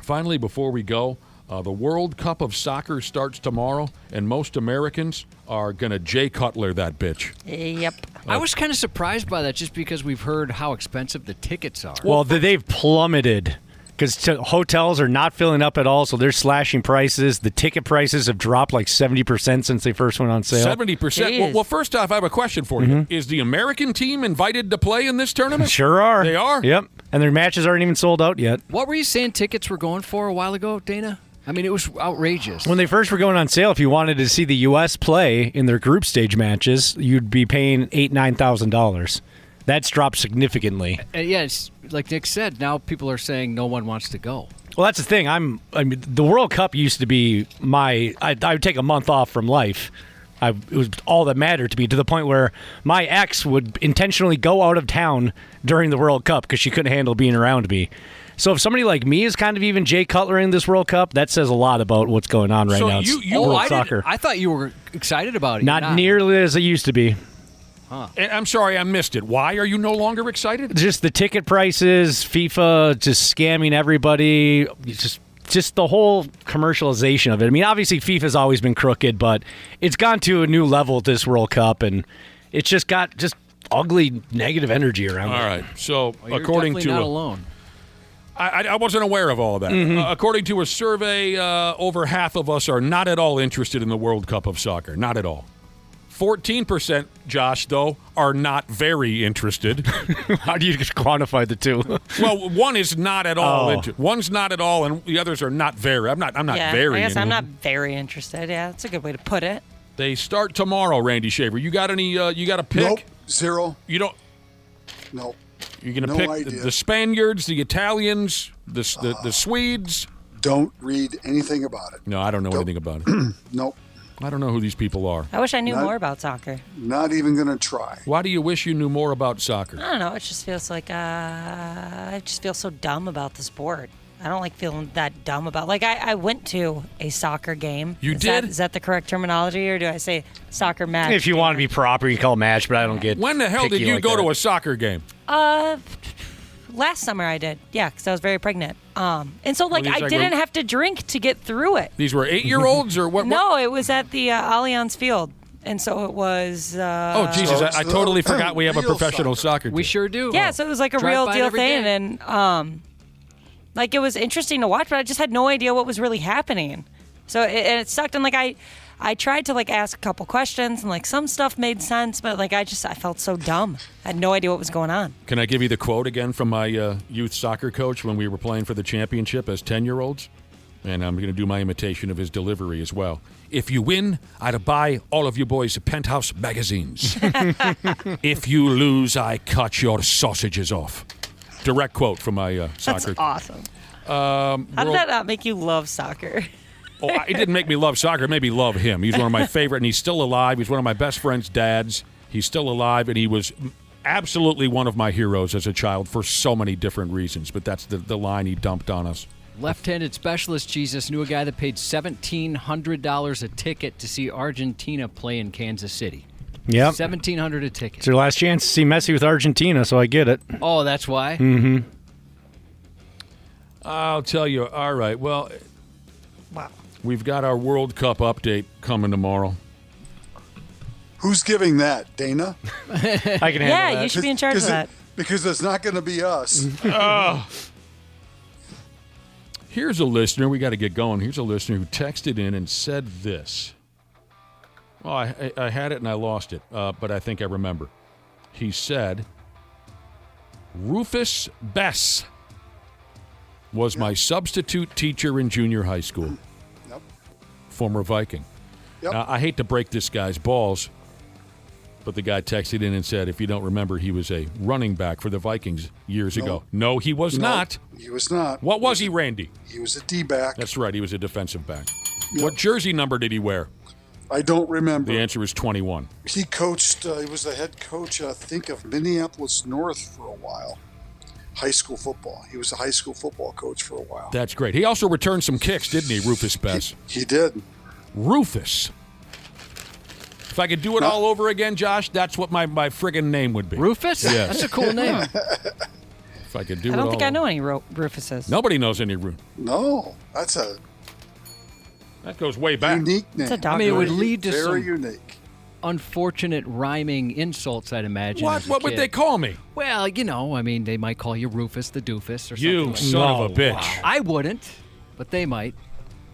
Speaker 3: Finally, before we go, the World Cup of Soccer starts tomorrow, and most Americans are going to Jay Cutler that bitch.
Speaker 5: Yep.
Speaker 4: I was kind of surprised by that just because we've heard how expensive the tickets are.
Speaker 6: Well, they've plummeted because hotels are not filling up at all, so they're slashing prices. The ticket prices have dropped like 70% since they first went on sale.
Speaker 3: 70%? Well, first off, I have a question for you. Is the American team invited to play in this tournament?
Speaker 6: Sure are.
Speaker 3: They are?
Speaker 6: Yep. And their matches aren't even sold out yet.
Speaker 4: What were you saying tickets were going for a while ago, Dana? I mean, it was outrageous.
Speaker 6: When they first were going on sale, if you wanted to see the U.S. play in their group stage matches, you'd be paying $8,000-$9,000. That's dropped significantly.
Speaker 4: Yeah, it's, like Nick said, now people are saying no one wants to go.
Speaker 6: Well, that's the thing. I mean, the World Cup used to be I would take a month off from life. It was all that mattered to me, to the point where my ex would intentionally go out of town during the World Cup because she couldn't handle being around me. So if somebody like me is kind of even Jay Cutler in this World Cup, that says a lot about what's going on right now. World soccer.
Speaker 4: I thought you were excited about it.
Speaker 6: Not nearly as it used to be.
Speaker 3: Huh. And I'm sorry, I missed it. Why are you no longer excited?
Speaker 6: Just the ticket prices, FIFA just scamming everybody, just the whole commercialization of it. I mean, obviously FIFA's always been crooked, but it's gone to a new level at this World Cup, and it's just got ugly negative energy around it.
Speaker 3: All right. So
Speaker 4: you're
Speaker 3: according
Speaker 4: definitely
Speaker 3: to
Speaker 4: not alone.
Speaker 3: I wasn't aware of all of that. According to a survey, over half of us are not at all interested in the World Cup of soccer. Not at all. 14%, Josh, though, are not very interested.
Speaker 6: How do you quantify the two?
Speaker 3: Well, one is not at all. One's not at all, and the others are not very. I'm not very.
Speaker 5: I guess I'm not very interested. Yeah, that's a good way to put it.
Speaker 3: They start tomorrow, Randy Shaver. You got any? You got a pick?
Speaker 21: Nope. Zero.
Speaker 3: You don't.
Speaker 21: Nope.
Speaker 3: You're going to pick the Spaniards, the Italians, the Swedes.
Speaker 21: Don't read anything about it.
Speaker 3: No, I don't know anything about it.
Speaker 21: Nope.
Speaker 3: I don't know who these people are.
Speaker 5: I wish I knew more about soccer.
Speaker 21: Not even going to try.
Speaker 3: Why do you wish you knew more about soccer?
Speaker 5: I don't know. It just feels like I just feel so dumb about the sport. I don't like feeling that dumb about. Like I went to a soccer game.
Speaker 3: You did?
Speaker 5: Is that the correct terminology, or do I say soccer match?
Speaker 6: If you want to be proper, you call it match, but I don't get.
Speaker 3: When the hell did you go to a soccer game?
Speaker 5: Last summer I did. Yeah, because I was very pregnant. And so I
Speaker 3: like
Speaker 5: didn't have to drink to get through it.
Speaker 3: These were 8-year-olds or what?
Speaker 5: No, it was at the Allianz Field. And so it was.
Speaker 3: Oh, Jesus. I totally forgot we have a professional soccer team.
Speaker 4: We sure do.
Speaker 5: Yeah, so it was like a real deal thing. And it was interesting to watch, but I just had no idea what was really happening. So it sucked. And I tried to ask a couple questions, and some stuff made sense, but I felt so dumb. I had no idea what was going on.
Speaker 3: Can I give you the quote again from my youth soccer coach when we were playing for the championship as 10-year-olds? And I'm going to do my imitation of his delivery as well. If you win, I'd buy all of you boys Penthouse magazines. If you lose, I cut your sausages off. Direct quote from my soccer.
Speaker 5: That's awesome. How did that not make you love soccer?
Speaker 3: It didn't make me love soccer. It made me love him. He's one of my favorite, and he's still alive. He's one of my best friend's dads. He's still alive, and he was absolutely one of my heroes as a child for so many different reasons. But that's the line he dumped on us.
Speaker 4: Left-handed specialist Jesus knew a guy that paid $1,700 a ticket to see Argentina play in Kansas City.
Speaker 6: Yep.
Speaker 4: $1,700 a ticket.
Speaker 6: It's their last chance to see Messi with Argentina, so I get it.
Speaker 4: Oh, that's why?
Speaker 6: Mm-hmm.
Speaker 3: I'll tell you. All right. Well,
Speaker 5: wow.
Speaker 3: We've got our World Cup update coming tomorrow.
Speaker 21: Who's giving that, Dana?
Speaker 6: I can handle that.
Speaker 5: Yeah, you should be in charge of that.
Speaker 21: Because it's not going to be us.
Speaker 3: Here's a listener. We got to get going. Here's a listener who texted in and said this. Oh, I had it and I lost it, but I think I remember. He said, Rufus Bess was my substitute teacher in junior high school.
Speaker 21: Yep.
Speaker 3: Former Viking.
Speaker 21: Yep.
Speaker 3: Now, I hate to break this guy's balls, but the guy texted in and said, if you don't remember, he was a running back for the Vikings years ago. No, he was not.
Speaker 21: He was not.
Speaker 3: What was he, Randy?
Speaker 21: He was a D-back.
Speaker 3: That's right. He was a defensive back.
Speaker 21: Yep.
Speaker 3: What jersey number did he wear?
Speaker 21: I don't remember.
Speaker 3: The answer is 21.
Speaker 21: He coached, he was the head coach, I think, of Minneapolis North for a while. High school football. He was a high school football coach for a while.
Speaker 3: That's great. He also returned some kicks, didn't he, Rufus Bess?
Speaker 21: He did.
Speaker 3: Rufus. If I could do it all over again, Josh, that's what my friggin' name would be.
Speaker 4: Rufus?
Speaker 3: Yes.
Speaker 4: That's a cool name.
Speaker 3: If I could do it all.
Speaker 5: I don't think I know any Rufuses.
Speaker 3: Nobody knows any Rufus.
Speaker 21: No,
Speaker 3: that goes way back.
Speaker 21: Unique name.
Speaker 5: It's a dog.
Speaker 4: I mean, it would lead to
Speaker 21: very
Speaker 4: some
Speaker 21: unique.
Speaker 4: unfortunate rhyming insults, I'd imagine.
Speaker 3: What?
Speaker 4: as a
Speaker 3: What would
Speaker 4: kid.
Speaker 3: they call me?
Speaker 4: Well, they might call you Rufus the Doofus or something.
Speaker 3: You
Speaker 4: like
Speaker 3: son
Speaker 4: that.
Speaker 3: of a bitch.
Speaker 4: I wouldn't, but they might.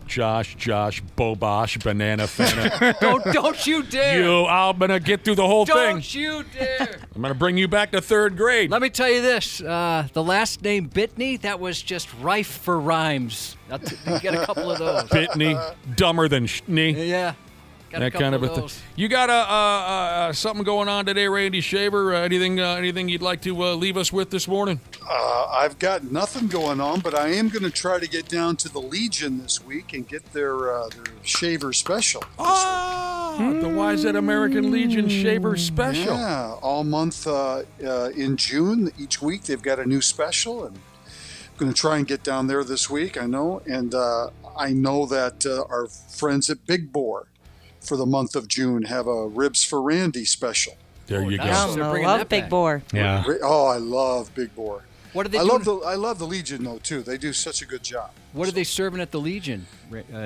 Speaker 3: Josh, Bobosh, Banana Fana.
Speaker 4: Don't you dare!
Speaker 3: I'm going to get through the whole thing.
Speaker 4: Don't you dare!
Speaker 3: I'm going to bring you back to third grade.
Speaker 4: Let me tell you this. The last name Bitney, that was just rife for rhymes. You get a couple of those.
Speaker 3: Bitney, dumber than Schnee.
Speaker 4: Yeah. Got
Speaker 3: That kind of a thing.
Speaker 4: those.
Speaker 3: You got something going on today, Randy Shaver? Anything you'd like to leave us with this morning?
Speaker 21: I've got nothing going on, but I am going to try to get down to the Legion this week and get their shaver special.
Speaker 3: The YZ American Legion Shaver Special.
Speaker 21: Yeah, all month in June. Each week they've got a new special, and I'm going to try and get down there this week, I know. And I know that our friends at Big Bore for the month of June have a Ribs for Randy special.
Speaker 3: There you go.
Speaker 5: I love Big Bore.
Speaker 6: Yeah.
Speaker 21: Oh, I love Big Bore.
Speaker 4: What are they
Speaker 21: I
Speaker 4: doing?
Speaker 21: love the Legion though too. They do such a good job.
Speaker 4: What are they serving at the Legion,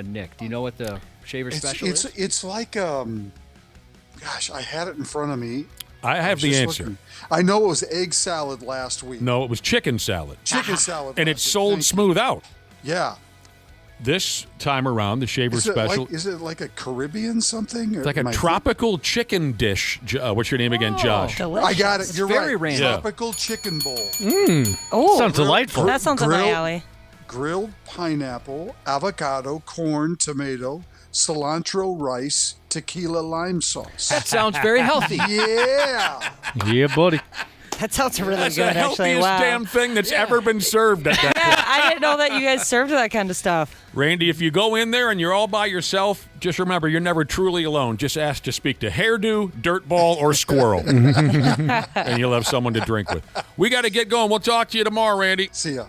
Speaker 4: Nick? Do you know what the shaver special is?
Speaker 21: It's like gosh, I had it in front of me.
Speaker 3: I have the answer.
Speaker 21: Looking. I know it was egg salad last week.
Speaker 3: No, it was chicken salad.
Speaker 21: Chicken salad.
Speaker 3: And it's sold smooth out.
Speaker 21: Yeah.
Speaker 3: This time around, the Shaver Special.
Speaker 21: Is it like a Caribbean something?
Speaker 3: It's like a tropical chicken dish. What's your name again, Josh?
Speaker 5: Delicious.
Speaker 21: I got it. You're
Speaker 4: very
Speaker 21: right.
Speaker 4: random.
Speaker 21: Tropical chicken bowl.
Speaker 5: Oh,
Speaker 6: Sounds delightful.
Speaker 5: That sounds up my alley.
Speaker 21: Grilled pineapple, avocado, corn, tomato, cilantro, rice, tequila, lime sauce.
Speaker 4: That sounds very healthy.
Speaker 21: Yeah.
Speaker 6: Yeah, buddy.
Speaker 5: That sounds really
Speaker 3: That's
Speaker 5: good,
Speaker 3: the
Speaker 5: actually.
Speaker 3: healthiest
Speaker 5: Wow.
Speaker 3: damn thing that's ever been served at that.
Speaker 5: Yeah, I didn't know that you guys served that kind of stuff.
Speaker 3: Randy, if you go in there and you're all by yourself, just remember you're never truly alone. Just ask to speak to Hairdo, Dirtball, or Squirrel, and you'll have someone to drink with. We got to get going. We'll talk to you tomorrow, Randy.
Speaker 21: See ya.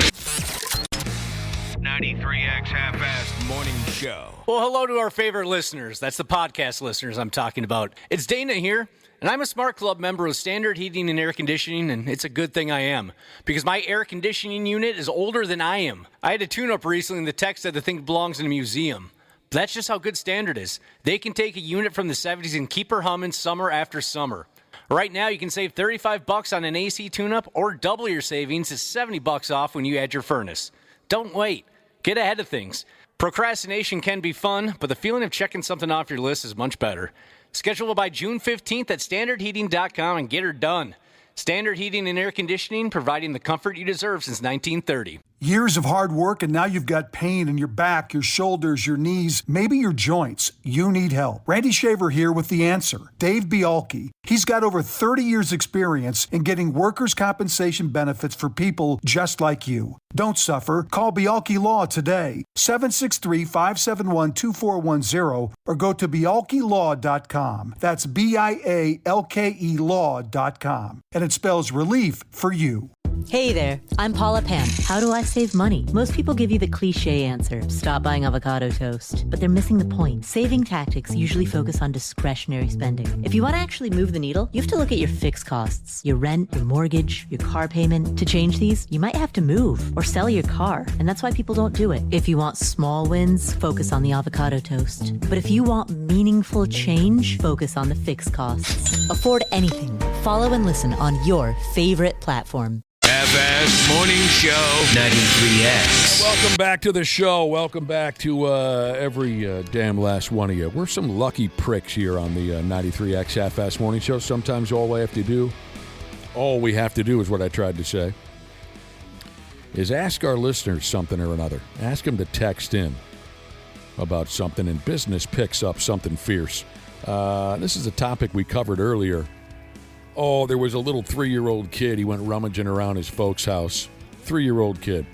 Speaker 2: 93X Half-Assed Morning Show.
Speaker 1: Well, hello to our favorite listeners. That's the podcast listeners I'm talking about. It's Dana here, and I'm a Smart Club member of Standard Heating and Air Conditioning, and it's a good thing I am, because my air conditioning unit is older than I am. I had a tune-up recently, and the tech said the thing belongs in a museum. But that's just how good Standard is. They can take a unit from the 70s and keep her humming summer after summer. Right now, you can save $35 on an AC tune-up, or double your savings to $70 off when you add your furnace. Don't wait. Get ahead of things. Procrastination can be fun, but the feeling of checking something off your list is much better. Schedule by June 15th at standardheating.com and get her done. Standard Heating and Air Conditioning, providing the comfort you deserve since 1930.
Speaker 9: Years of hard work, and now you've got pain in your back, your shoulders, your knees, maybe your joints. You need help. Randy Shaver here with the answer. Dave Bialke. He's got over 30 years experience in getting workers' compensation benefits for people just like you. Don't suffer. Call Bialke Law today, 763-571-2410, or go to bialkelaw.com. That's BIALKE law.com. And it spells relief for you.
Speaker 7: Hey there, I'm Paula Pan. How do I save money? Most people give you the cliche answer, stop buying avocado toast. But they're missing the point. Saving tactics usually focus on discretionary spending. If you want to actually move the needle, you have to look at your fixed costs, your rent, your mortgage, your car payment. To change these, you might have to move or sell your car, and that's why people don't do it. If you want small wins, focus on the avocado toast. But if you want meaningful change, focus on the fixed costs. Afford anything. Follow and listen on your favorite platform.
Speaker 2: Half-Assed Morning Show, 93X.
Speaker 3: Welcome back to the show. Welcome back to every damn last one of you. We're some lucky pricks here on the 93X Half-Assed Morning Show. Sometimes all we have to do is what I tried to say, is ask our listeners something or another. Ask them to text in about something, and business picks up something fierce. This is a topic we covered earlier. Oh, there was a little 3-year-old kid. He went rummaging around his folks' house. 3-year-old kid.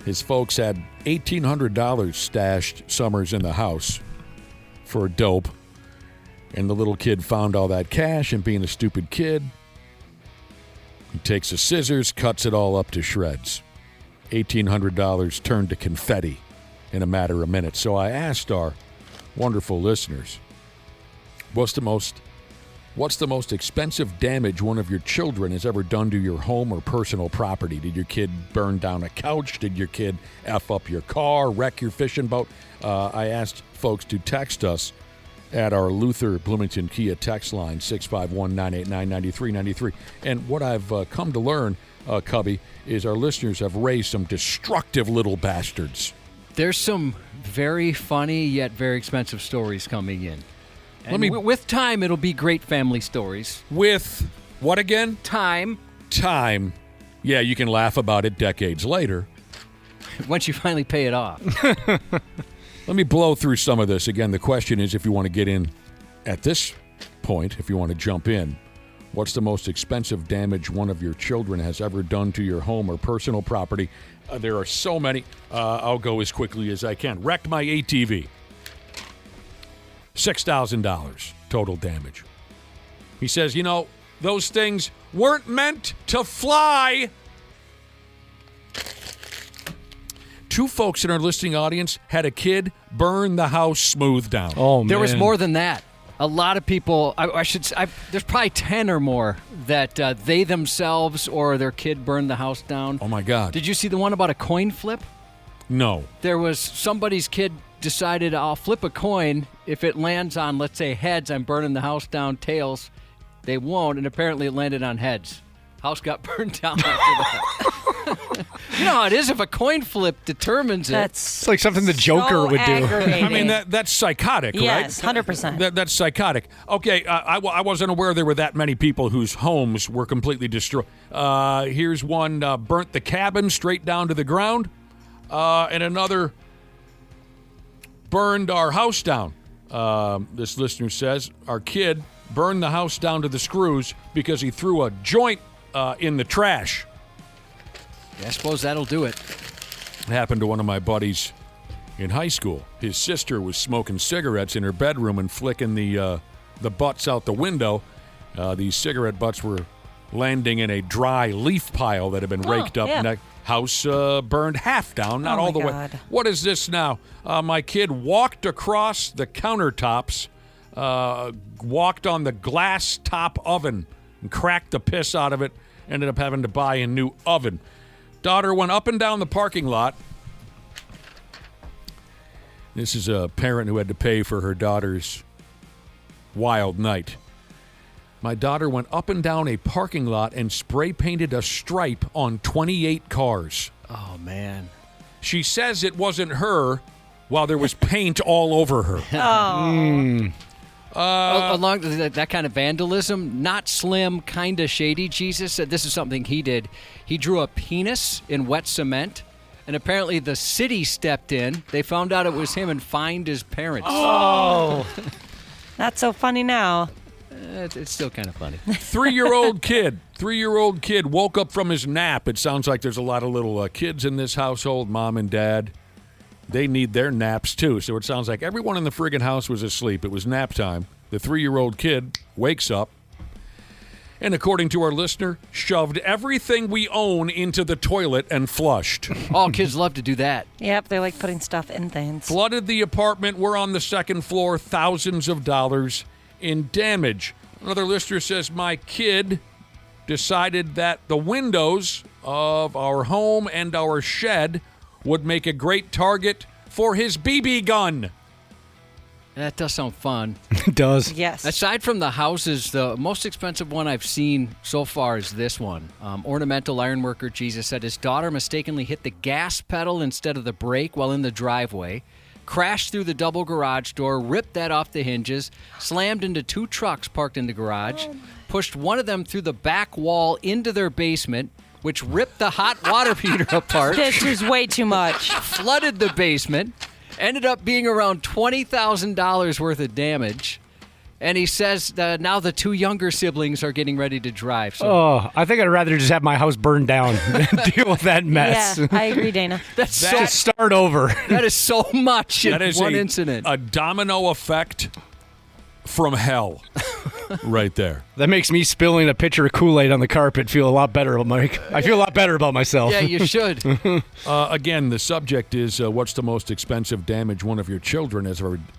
Speaker 3: His folks had $1,800 stashed summers in the house for dope. And the little kid found all that cash, and being a stupid kid, he takes the scissors, cuts it all up to shreds. $1,800 turned to confetti in a matter of minutes. So I asked our wonderful listeners, what's the most expensive damage one of your children has ever done to your home or personal property? Did your kid burn down a couch? Did your kid F up your car, wreck your fishing boat? I asked folks to text us at our Luther Bloomington Kia text line, 651-989-9393. And what I've come to learn, Cubby, is our listeners have raised some destructive little bastards.
Speaker 4: There's some very funny yet very expensive stories coming in. And with time, it'll be great family stories.
Speaker 3: With what again?
Speaker 4: Time.
Speaker 3: Time. Yeah, you can laugh about it decades later.
Speaker 4: Once you finally pay it off.
Speaker 3: Let me blow through some of this. Again, the question is, if you want to get in at this point, if you want to jump in, what's the most expensive damage one of your children has ever done to your home or personal property? There are so many. I'll go as quickly as I can. Wrecked my ATV. $6,000 total damage. He says, those things weren't meant to fly. Two folks in our listening audience had a kid burn the house smooth down.
Speaker 6: Oh, man.
Speaker 4: There was more than that. A lot of people, there's probably 10 or more that they themselves or their kid burned the house down.
Speaker 3: Oh, my God.
Speaker 4: Did you see the one about a coin flip?
Speaker 3: No.
Speaker 4: There was somebody's kid decided, I'll flip a coin. If it lands on, let's say, heads, I'm burning the house down. Tails, they won't. And apparently it landed on heads. House got burned down after that. You know how it is if a coin flip determines it.
Speaker 6: It's like something the Joker would do.
Speaker 3: I mean, that's psychotic, right?
Speaker 5: Yes, 100%.
Speaker 3: That's psychotic. Okay, I wasn't aware there were that many people whose homes were completely destroyed. Here's one burnt the cabin straight down to the ground, and another burned our house down. This listener says, our kid burned the house down to the screws because he threw a joint in the trash.
Speaker 4: Yeah, I suppose that'll do it.
Speaker 3: It happened to one of my buddies in high school. His sister was smoking cigarettes in her bedroom and flicking the butts out the window. These cigarette butts were landing in a dry leaf pile that had been raked up.
Speaker 5: Yeah.
Speaker 3: And that house burned half down, not all the way. What is this now? My kid walked across the countertops, walked on the glass top oven and cracked the piss out of it. Ended up having to buy a new oven. Daughter went up and down the parking lot. This is a parent who had to pay for her daughter's wild night. My daughter went up and down a parking lot and spray painted a stripe on 28 cars.
Speaker 4: Oh, man.
Speaker 3: She says it wasn't her while there was paint all over her.
Speaker 5: Oh.
Speaker 4: Along that kind of vandalism, not slim, kind of shady. Jesus said this is something he did. He drew a penis in wet cement, and apparently the city stepped in. They found out it was him and fined his parents.
Speaker 5: Oh. Not so funny now.
Speaker 4: It's still kind of funny.
Speaker 3: 3-year-old kid woke up from his nap. It sounds like there's a lot of little kids in this household, mom and dad. They need their naps, too. So it sounds like everyone in the friggin' house was asleep. It was nap time. The 3-year-old kid wakes up and, according to our listener, shoved everything we own into the toilet and flushed.
Speaker 4: All kids love to do that.
Speaker 5: Yep, they like putting stuff in things.
Speaker 3: Flooded the apartment. We're on the second floor. Thousands of dollars in damage. Another listener says, my kid decided that the windows of our home and our shed would make a great target for his BB gun.
Speaker 4: That does sound fun.
Speaker 6: It does.
Speaker 5: Yes.
Speaker 4: Aside from the houses, the most expensive one I've seen so far is this one. Ornamental ironworker Jesus said his daughter mistakenly hit the gas pedal instead of the brake while in the driveway, crashed through the double garage door, ripped that off the hinges, slammed into 2 trucks parked in the garage, pushed one of them through the back wall into their basement, which ripped the hot water heater apart.
Speaker 5: This is way too much.
Speaker 4: Flooded the basement. Ended up being around $20,000 worth of damage. And he says now the 2 younger siblings are getting ready to drive. So.
Speaker 6: I think I'd rather just have my house burned down than deal with that mess.
Speaker 5: Yeah, I agree, Dana.
Speaker 6: Just start over.
Speaker 4: That is so much in one
Speaker 3: is
Speaker 4: incident.
Speaker 3: A domino effect from hell right there.
Speaker 6: That makes me spilling a pitcher of Kool-Aid on the carpet feel a lot better, Mike. I feel a lot better about myself.
Speaker 4: Yeah, you should.
Speaker 3: Again, the subject is what's the most expensive damage one of your children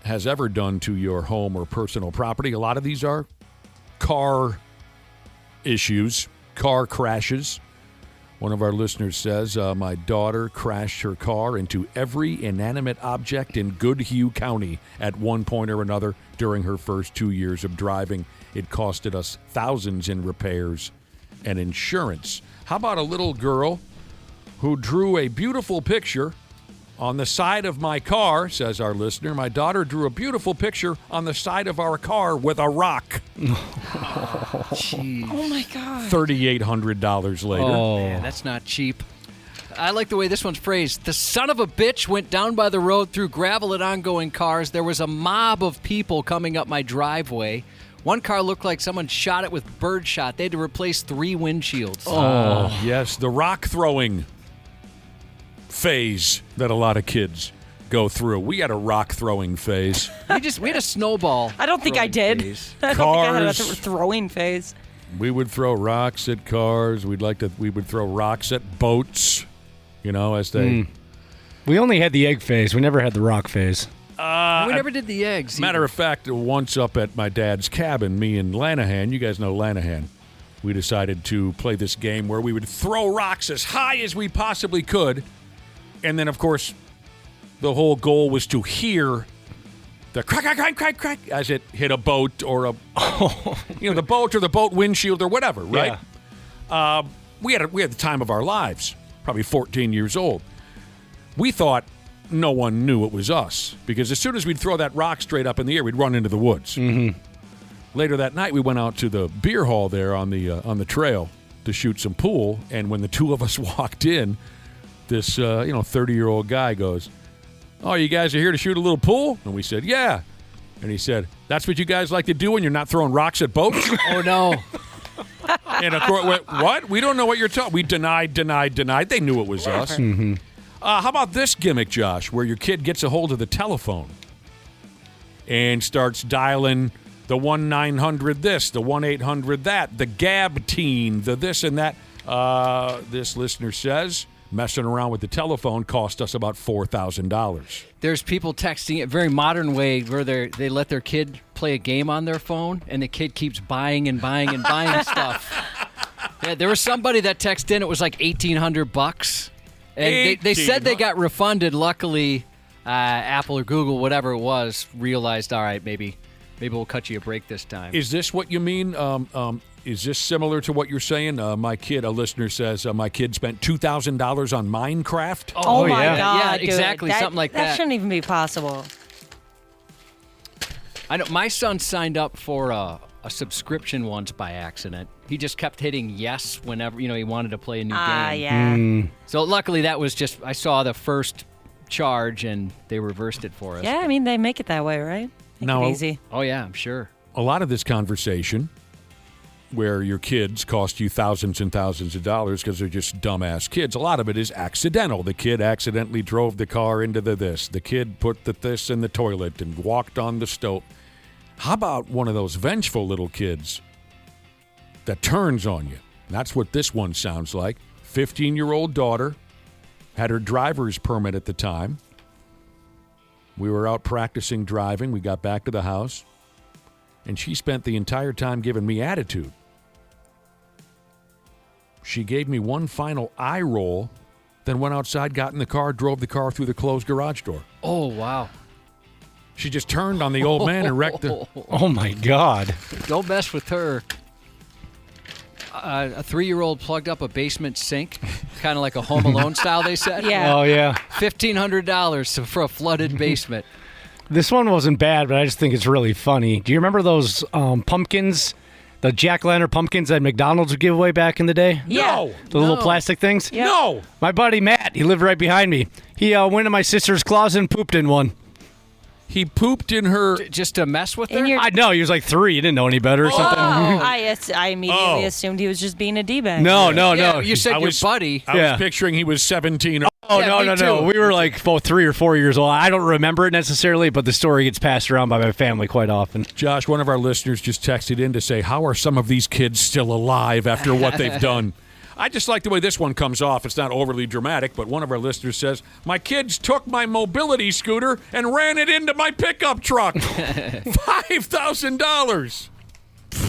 Speaker 3: has ever done to your home or personal property. A lot of these are car issues, car crashes. One of our listeners says, my daughter crashed her car into every inanimate object in Goodhue County at one point or another during her first 2 years of driving. It costed us thousands in repairs and insurance. How about a little girl who drew a beautiful picture on the side of my car, says our listener. My daughter drew a beautiful picture on the side of our car with a rock.
Speaker 5: Oh, my God.
Speaker 3: $3,800 later.
Speaker 4: Oh, man, that's not cheap. I like the way this one's phrased. The son of a bitch went down by the road through gravel and ongoing cars. There was a mob of people coming up my driveway. One car looked like someone shot it with birdshot. They had to replace 3 windshields.
Speaker 3: Oh, yes, the rock throwing phase that a lot of kids go through. We had a rock throwing phase.
Speaker 4: We had a snowball.
Speaker 5: I don't think I did.
Speaker 4: Phase.
Speaker 5: I don't think I had a throwing phase.
Speaker 3: We would throw rocks at cars. We would throw rocks at boats, as they...
Speaker 6: We only had the egg phase. We never had the rock phase.
Speaker 4: We never did the eggs.
Speaker 3: Matter of fact, once up at my dad's cabin, me and Lanahan, you guys know Lanahan, we decided to play this game where we would throw rocks as high as we possibly could. And then, of course, the whole goal was to hear the crack, crack, crack, crack, crack as it hit a boat or the boat or the boat windshield or whatever, right? Yeah. We had the time of our lives, probably 14 years old. We thought no one knew it was us because as soon as we'd throw that rock straight up in the air, we'd run into the woods.
Speaker 6: Mm-hmm.
Speaker 3: Later that night, we went out to the beer hall there on the trail to shoot some pool, and when the two of us walked in, this 30-year-old guy goes, "Oh, you guys are here to shoot a little pool?" And we said, "Yeah." And he said, "That's what you guys like to do when you're not throwing rocks at boats?"
Speaker 4: Oh, no.
Speaker 3: And of course, what? We don't know what you're talking. We denied. They knew it was us.
Speaker 6: Mm-hmm.
Speaker 3: How about this gimmick, Josh, where your kid gets a hold of the telephone and starts dialing the 1-900 this, the 1-800 that, the Gab teen, the this and that. This listener says, messing around with the telephone cost us about $4,000.
Speaker 4: There's people texting a very modern way where they let their kid play a game on their phone, and the kid keeps buying and buying and buying stuff. Yeah, there was somebody that texted in. It was like $1,800, and they said they got refunded. Luckily, Apple or Google, whatever it was, realized, all right, maybe we'll cut you a break this time.
Speaker 3: Is this what you mean? Is this similar to what you're saying? A listener says, my kid spent $2,000 on Minecraft.
Speaker 5: Oh my God.
Speaker 4: Yeah,
Speaker 5: dude.
Speaker 4: exactly. Something like that.
Speaker 5: That shouldn't even be possible.
Speaker 4: I know my son signed up for a subscription once by accident. He just kept hitting yes whenever, he wanted to play a new game.
Speaker 5: Yeah.
Speaker 4: So luckily that was just, I saw the first charge and they reversed it for us.
Speaker 5: Yeah, I mean, they make it that way, right? Make it easy.
Speaker 4: Oh, yeah, I'm sure.
Speaker 3: A lot of this conversation where your kids cost you thousands and thousands of dollars because they're just dumbass kids. A lot of it is accidental. The kid accidentally drove the car into the this. The kid put the this in the toilet and walked on the stove. How about one of those vengeful little kids that turns on you? That's what this one sounds like. 15-year-old daughter had her driver's permit at the time. We were out practicing driving. We got back to the house, and she spent the entire time giving me attitude. She gave me one final eye roll, then went outside, got in the car, drove the car through the closed garage door.
Speaker 4: Oh, wow.
Speaker 3: She just turned on the old man and wrecked the...
Speaker 6: Oh, my God.
Speaker 4: Don't mess with her. A 3-year-old plugged up a basement sink, kind of like a Home Alone style, they said.
Speaker 5: Yeah.
Speaker 6: Oh, yeah.
Speaker 4: $1,500 for a flooded basement.
Speaker 6: This one wasn't bad, but I just think it's really funny. Do you remember those pumpkins, the jack-o'-lantern pumpkins that McDonald's would give away back in the day?
Speaker 5: Yeah.
Speaker 3: No.
Speaker 6: The little plastic things?
Speaker 5: Yeah.
Speaker 3: No.
Speaker 6: My buddy Matt, he lived right behind me. He went in my sister's closet and pooped in one.
Speaker 3: He pooped in her...
Speaker 4: Just to mess with her?
Speaker 6: I know, he was like 3. He didn't know any better or something.
Speaker 5: I immediately assumed he was just being a D-bag.
Speaker 6: No.
Speaker 4: You said your buddy.
Speaker 3: I was picturing he was 17.
Speaker 6: Oh,
Speaker 4: Yeah,
Speaker 6: no. We were like both 3 or 4 years old. I don't remember it necessarily, but the story gets passed around by my family quite often.
Speaker 3: Josh, one of our listeners just texted in to say, how are some of these kids still alive after what they've done? I just like the way this one comes off. It's not overly dramatic, but one of our listeners says, my kids took my mobility scooter and ran it into my pickup truck. $5,000.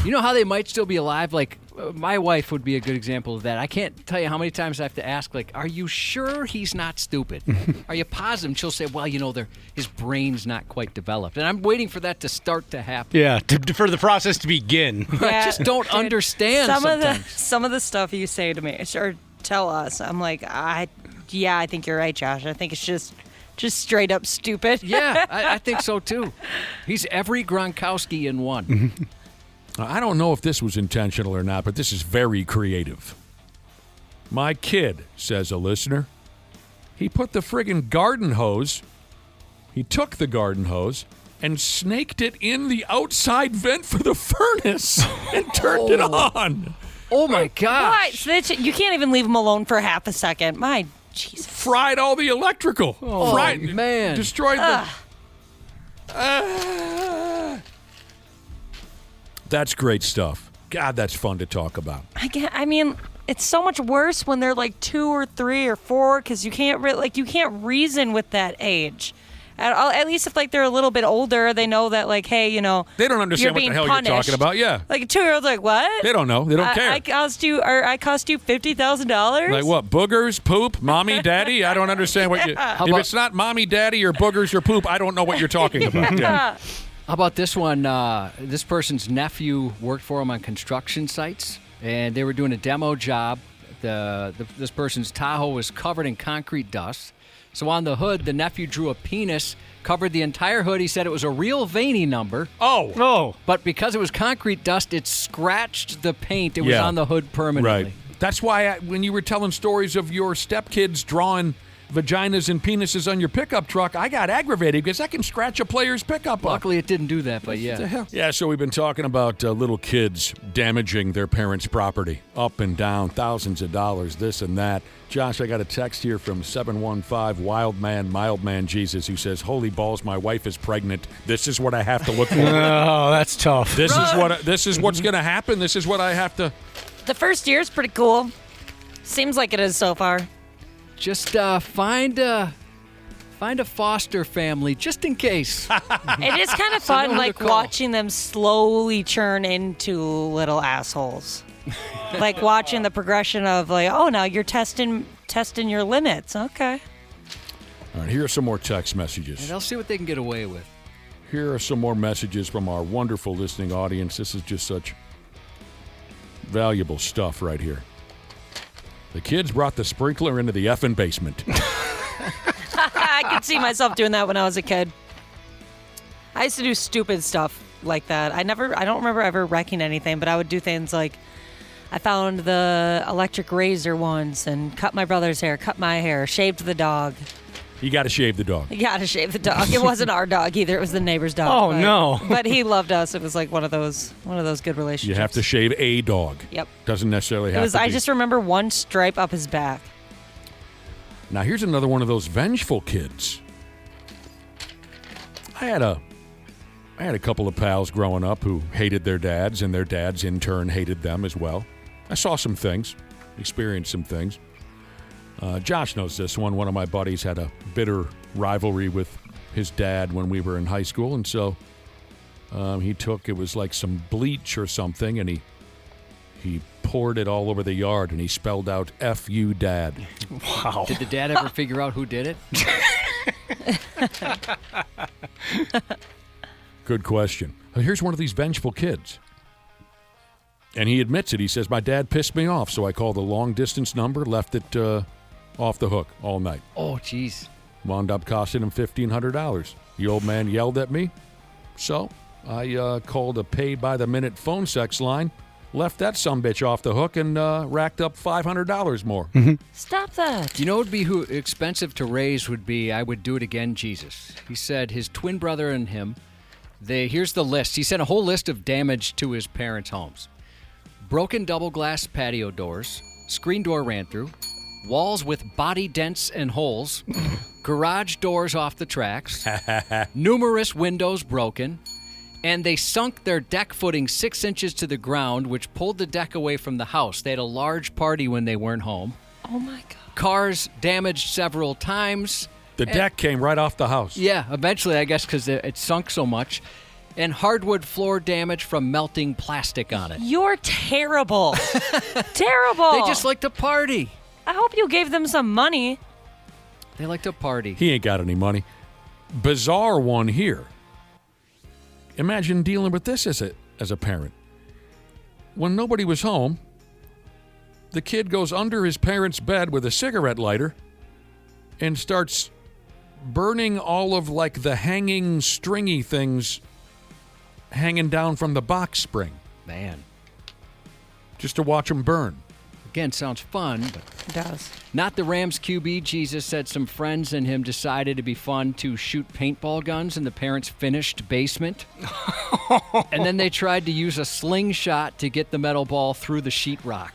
Speaker 4: You know how they might still be alive? Like My wife would be a good example of that. I can't tell you how many times I have to ask, like, are you sure he's not stupid? Are you positive? And she'll say, well, his brain's not quite developed. And I'm waiting for that to start to happen.
Speaker 6: Yeah, for the process to begin.
Speaker 4: I just don't understand sometimes.
Speaker 5: Some of the stuff you say to me, or tell us, I'm like, I think you're right, Josh. I think it's just straight up stupid.
Speaker 4: Yeah, I think so, too. He's every Gronkowski in one.
Speaker 3: I don't know if this was intentional or not, but this is very creative. My kid, says a listener, he put the friggin' garden hose, he took the garden hose and snaked it in the outside vent for the furnace and turned it on.
Speaker 4: Oh, my gosh.
Speaker 5: What? You can't even leave him alone for half a second. My Jesus.
Speaker 3: Fried all the electrical.
Speaker 4: Oh, man.
Speaker 3: Destroyed the... That's great stuff. God, that's fun to talk about.
Speaker 5: I mean, it's so much worse when they're like 2 or 3 or 4 because you can't reason with that age. At least if like they're a little bit older, they know that like, hey,
Speaker 3: they don't understand what the hell
Speaker 5: punished.
Speaker 3: you're talking about. Yeah,
Speaker 5: like a 2-year-old's like, what?
Speaker 3: They don't know. They don't care.
Speaker 5: I cost you $50,000.
Speaker 3: Like what? Boogers, poop, mommy, daddy. I don't understand what you. If it's not mommy, daddy, or boogers or poop, I don't know what you're talking about. Yeah.
Speaker 4: How about this one? This person's nephew worked for him on construction sites, and they were doing a demo job. This person's Tahoe was covered in concrete dust. So on the hood, the nephew drew a penis, covered the entire hood. He said it was a real veiny number.
Speaker 3: Oh.
Speaker 4: But because it was concrete dust, it scratched the paint. It was on the hood permanently.
Speaker 3: Right. That's why when you were telling stories of your stepkids drawing vaginas and penises on your pickup truck, I got aggravated because that can scratch a player's pickup up.
Speaker 4: Luckily, it didn't do that, but yeah.
Speaker 3: What the hell? Yeah, so we've been talking about little kids damaging their parents' property, up and down, thousands of dollars, this and that. Josh, I got a text here from 715 Wild Man Jesus who says, "Holy balls, my wife is pregnant. This is what I have to look for."
Speaker 6: Oh, that's tough.
Speaker 3: This is what's going to happen. This is what I have to.
Speaker 5: The first year's pretty cool. Seems like it is so far.
Speaker 4: Just find a foster family, just in case.
Speaker 5: It is kind of fun, like watching them slowly churn into little assholes. Like watching the progression of like, oh, now you're testing your limits. Okay.
Speaker 3: All right, here are some more text messages.
Speaker 4: And they'll see what they can get away with.
Speaker 3: Here are some more messages from our wonderful listening audience. This is just such valuable stuff right here. The kids brought the sprinkler into the effing basement.
Speaker 5: I could see myself doing that when I was a kid. I used to do stupid stuff like that. I don't remember ever wrecking anything, but I would do things like I found the electric razor once and cut my brother's hair, cut my hair, shaved the dog.
Speaker 3: You got to shave the dog.
Speaker 5: You got to shave the dog. It wasn't our dog either. It was the neighbor's dog.
Speaker 6: Oh, no.
Speaker 5: But he loved us. It was like one of those good relationships.
Speaker 3: You have to shave a dog.
Speaker 5: Yep.
Speaker 3: Doesn't necessarily have to be.
Speaker 5: I just remember one stripe up his back.
Speaker 3: Now, here's another one of those vengeful kids. I had a couple of pals growing up who hated their dads, and their dads in turn hated them as well. I saw some things, experienced some things. Josh knows this one. One of my buddies had a bitter rivalry with his dad when we were in high school, and so it was like some bleach or something, and he poured it all over the yard, and he spelled out "F you, Dad."
Speaker 6: Wow.
Speaker 4: Did the dad ever figure out who did it?
Speaker 3: Good question. Here's one of these vengeful kids. And he admits it. He says, "My dad pissed me off, so I called a long-distance number, left it off the hook all night."
Speaker 4: Oh, jeez.
Speaker 3: Wound up costing him $1,500. The old man yelled at me, so I called a pay-by-the-minute phone sex line, left that sumbitch off the hook, and racked up $500 more.
Speaker 5: Stop that.
Speaker 4: You know what would be expensive to raise would be, I would do it again, Jesus. He said his twin brother and him, here's the list. He sent a whole list of damage to his parents' homes. Broken double glass patio doors, screen door ran through, walls with body dents and holes, garage doors off the tracks, numerous windows broken, and they sunk their deck footing 6 inches to the ground, which pulled the deck away from the house. They had a large party when they weren't home.
Speaker 5: Oh, my God.
Speaker 4: Cars damaged several times.
Speaker 3: The deck came right off the house.
Speaker 4: Yeah, eventually, I guess, because it sunk so much. and hardwood floor damage from melting plastic on it.
Speaker 5: You're terrible. Terrible.
Speaker 4: They just like to party.
Speaker 5: I hope you gave them some money.
Speaker 4: They like to party.
Speaker 3: He ain't got any money. Bizarre one here. Imagine dealing with this as a parent. When nobody was home, the kid goes under his parents' bed with a cigarette lighter and starts burning all of like the hanging stringy things hanging down from the box spring.
Speaker 4: Man.
Speaker 3: Just to watch them burn.
Speaker 4: Again, sounds fun, but
Speaker 5: it does.
Speaker 4: Not the Rams QB. Jesus said some friends and him decided it'd be fun to shoot paintball guns in the parents' finished basement. And then they tried to use a slingshot to get the metal ball through the sheetrock.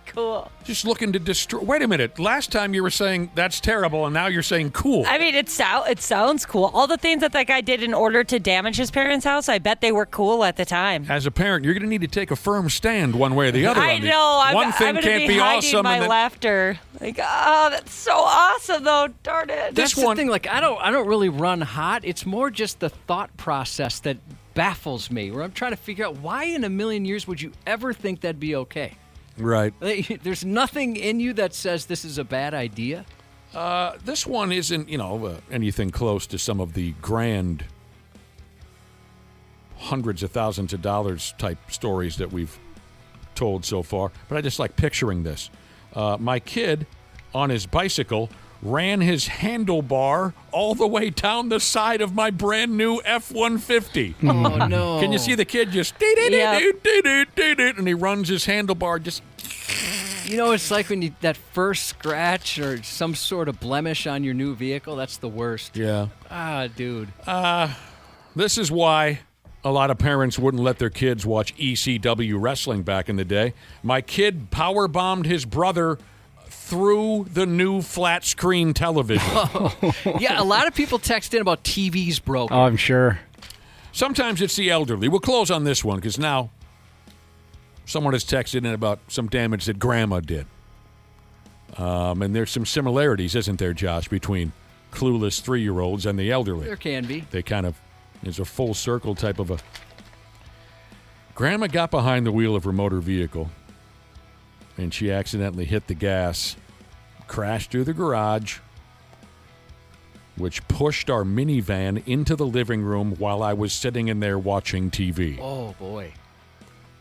Speaker 5: Cool.
Speaker 3: Just looking to destroy. Wait a minute. Last time you were saying that's terrible, and now you're saying cool.
Speaker 5: I mean, it sounds cool. All the things that guy did in order to damage his parents' house, I bet they were cool at the time.
Speaker 3: As a parent, you're going to need to take a firm stand one way or the other.
Speaker 5: I know.
Speaker 3: One thing
Speaker 5: I'm
Speaker 3: can't be
Speaker 5: hiding
Speaker 3: awesome.
Speaker 5: my laughter. Like, oh, that's so awesome, though. Darn it.
Speaker 4: That's the thing. Like, I don't really run hot. It's more just the thought process that baffles me, where I'm trying to figure out why in a million years would you ever think that'd be okay?
Speaker 3: Right.
Speaker 4: There's nothing in you that says this is a bad idea.
Speaker 3: This one isn't, anything close to some of the grand hundreds of thousands of dollars type stories that we've told so far. But I just like picturing this. My kid on his bicycle ran his handlebar all the way down the side of my brand new F-150.
Speaker 4: Oh, no.
Speaker 3: Can you see the kid just and he runs his handlebar just.
Speaker 4: You know, it's like when that first scratch or some sort of blemish on your new vehicle, that's the worst.
Speaker 3: Yeah.
Speaker 4: Dude.
Speaker 3: This is why a lot of parents wouldn't let their kids watch ECW wrestling back in the day. My kid power-bombed his brother through the new flat screen television.
Speaker 4: Yeah, a lot of people text in about TVs broken.
Speaker 6: Oh, I'm sure.
Speaker 3: Sometimes it's the elderly. We'll close on this one because now someone has texted in about some damage that Grandma did. And there's some similarities, isn't there, Josh, between clueless 3-year-olds and the elderly?
Speaker 4: There can be.
Speaker 3: They kind of, there's a full circle type of a. Grandma got behind the wheel of her motor vehicle, and she accidentally hit the gas, crashed through the garage, which pushed our minivan into the living room while I was sitting in there watching TV.
Speaker 4: Oh, boy.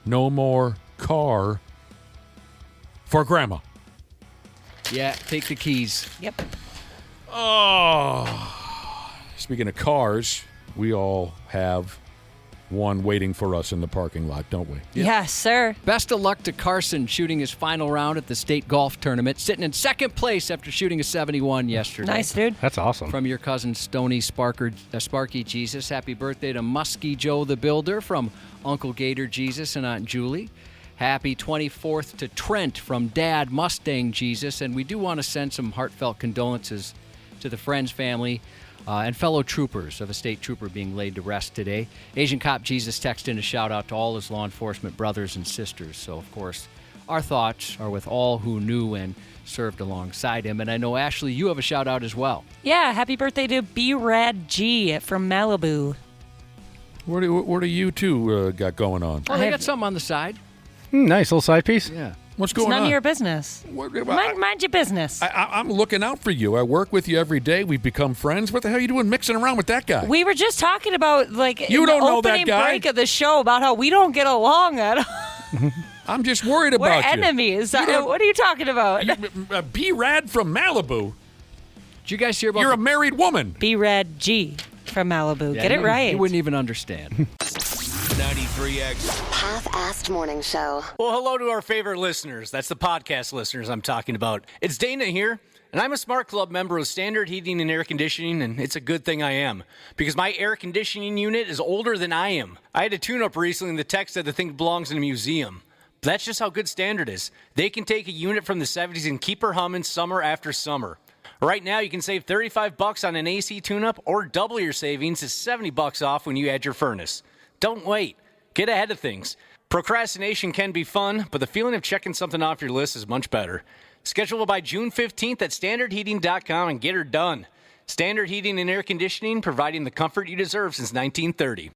Speaker 3: No more car for Grandma.
Speaker 4: Yeah, take the keys.
Speaker 5: Yep.
Speaker 3: Oh. Speaking of cars, we all have one waiting for us in the parking lot, don't we?
Speaker 5: Yes, sir.
Speaker 4: Best of luck to Carson shooting his final round at the state golf tournament, sitting in second place after shooting a 71 yesterday.
Speaker 5: Nice, dude.
Speaker 6: That's awesome.
Speaker 4: From your cousin Stoney Sparky Jesus. Happy birthday to Muskie Joe the Builder from Uncle Gator Jesus and Aunt Julie. Happy 24th to Trent from Dad Mustang Jesus. And we do want to send some heartfelt condolences to the Friends family and fellow troopers of a state trooper being laid to rest today. Asian Cop Jesus texted in a shout-out to all his law enforcement brothers and sisters. So, of course, our thoughts are with all who knew and served alongside him. And I know, Ashley, you have a shout-out as well.
Speaker 5: Yeah, happy birthday to B-Rad G from Malibu.
Speaker 3: What do you two got going on?
Speaker 4: Oh, they got something on the side.
Speaker 6: Nice little side piece.
Speaker 4: Yeah.
Speaker 3: What's going
Speaker 5: It's none
Speaker 3: on?
Speaker 5: of your business. Mind your business.
Speaker 3: I'm looking out for you. I work with you every day. We've become friends. What the hell are you doing mixing around with that guy?
Speaker 5: We were just talking about, like,
Speaker 3: You
Speaker 5: in
Speaker 3: don't
Speaker 5: the
Speaker 3: know that
Speaker 5: opening
Speaker 3: guy.
Speaker 5: break of the show about how we don't get along at all.
Speaker 3: I'm just worried
Speaker 5: We're
Speaker 3: about you.
Speaker 5: enemies. What are you talking about?
Speaker 3: B-Rad from Malibu.
Speaker 4: Did you guys hear about
Speaker 3: You're a married woman.
Speaker 5: B-Rad G from Malibu.
Speaker 4: Yeah,
Speaker 5: Get it right.
Speaker 4: You wouldn't even understand.
Speaker 2: 93X.
Speaker 8: Half-assed morning show.
Speaker 1: Well, hello to our favorite listeners. That's the podcast listeners I'm talking about. It's Dana here, and I'm a Smart Club member of Standard Heating and Air Conditioning, and it's a good thing I am, because my air conditioning unit is older than I am. I had a tune-up recently, and the tech said the thing belongs in a museum. But that's just how good Standard is. They can take a unit from the 70s and keep her humming summer after summer. Right now, you can save $35 on an AC tune-up, or double your savings to $70 off when you add your furnace. Don't wait. Get ahead of things. Procrastination can be fun, but the feeling of checking something off your list is much better. Schedule it by June 15th at standardheating.com and get her done. Standard Heating and Air Conditioning, providing the comfort you deserve since 1930.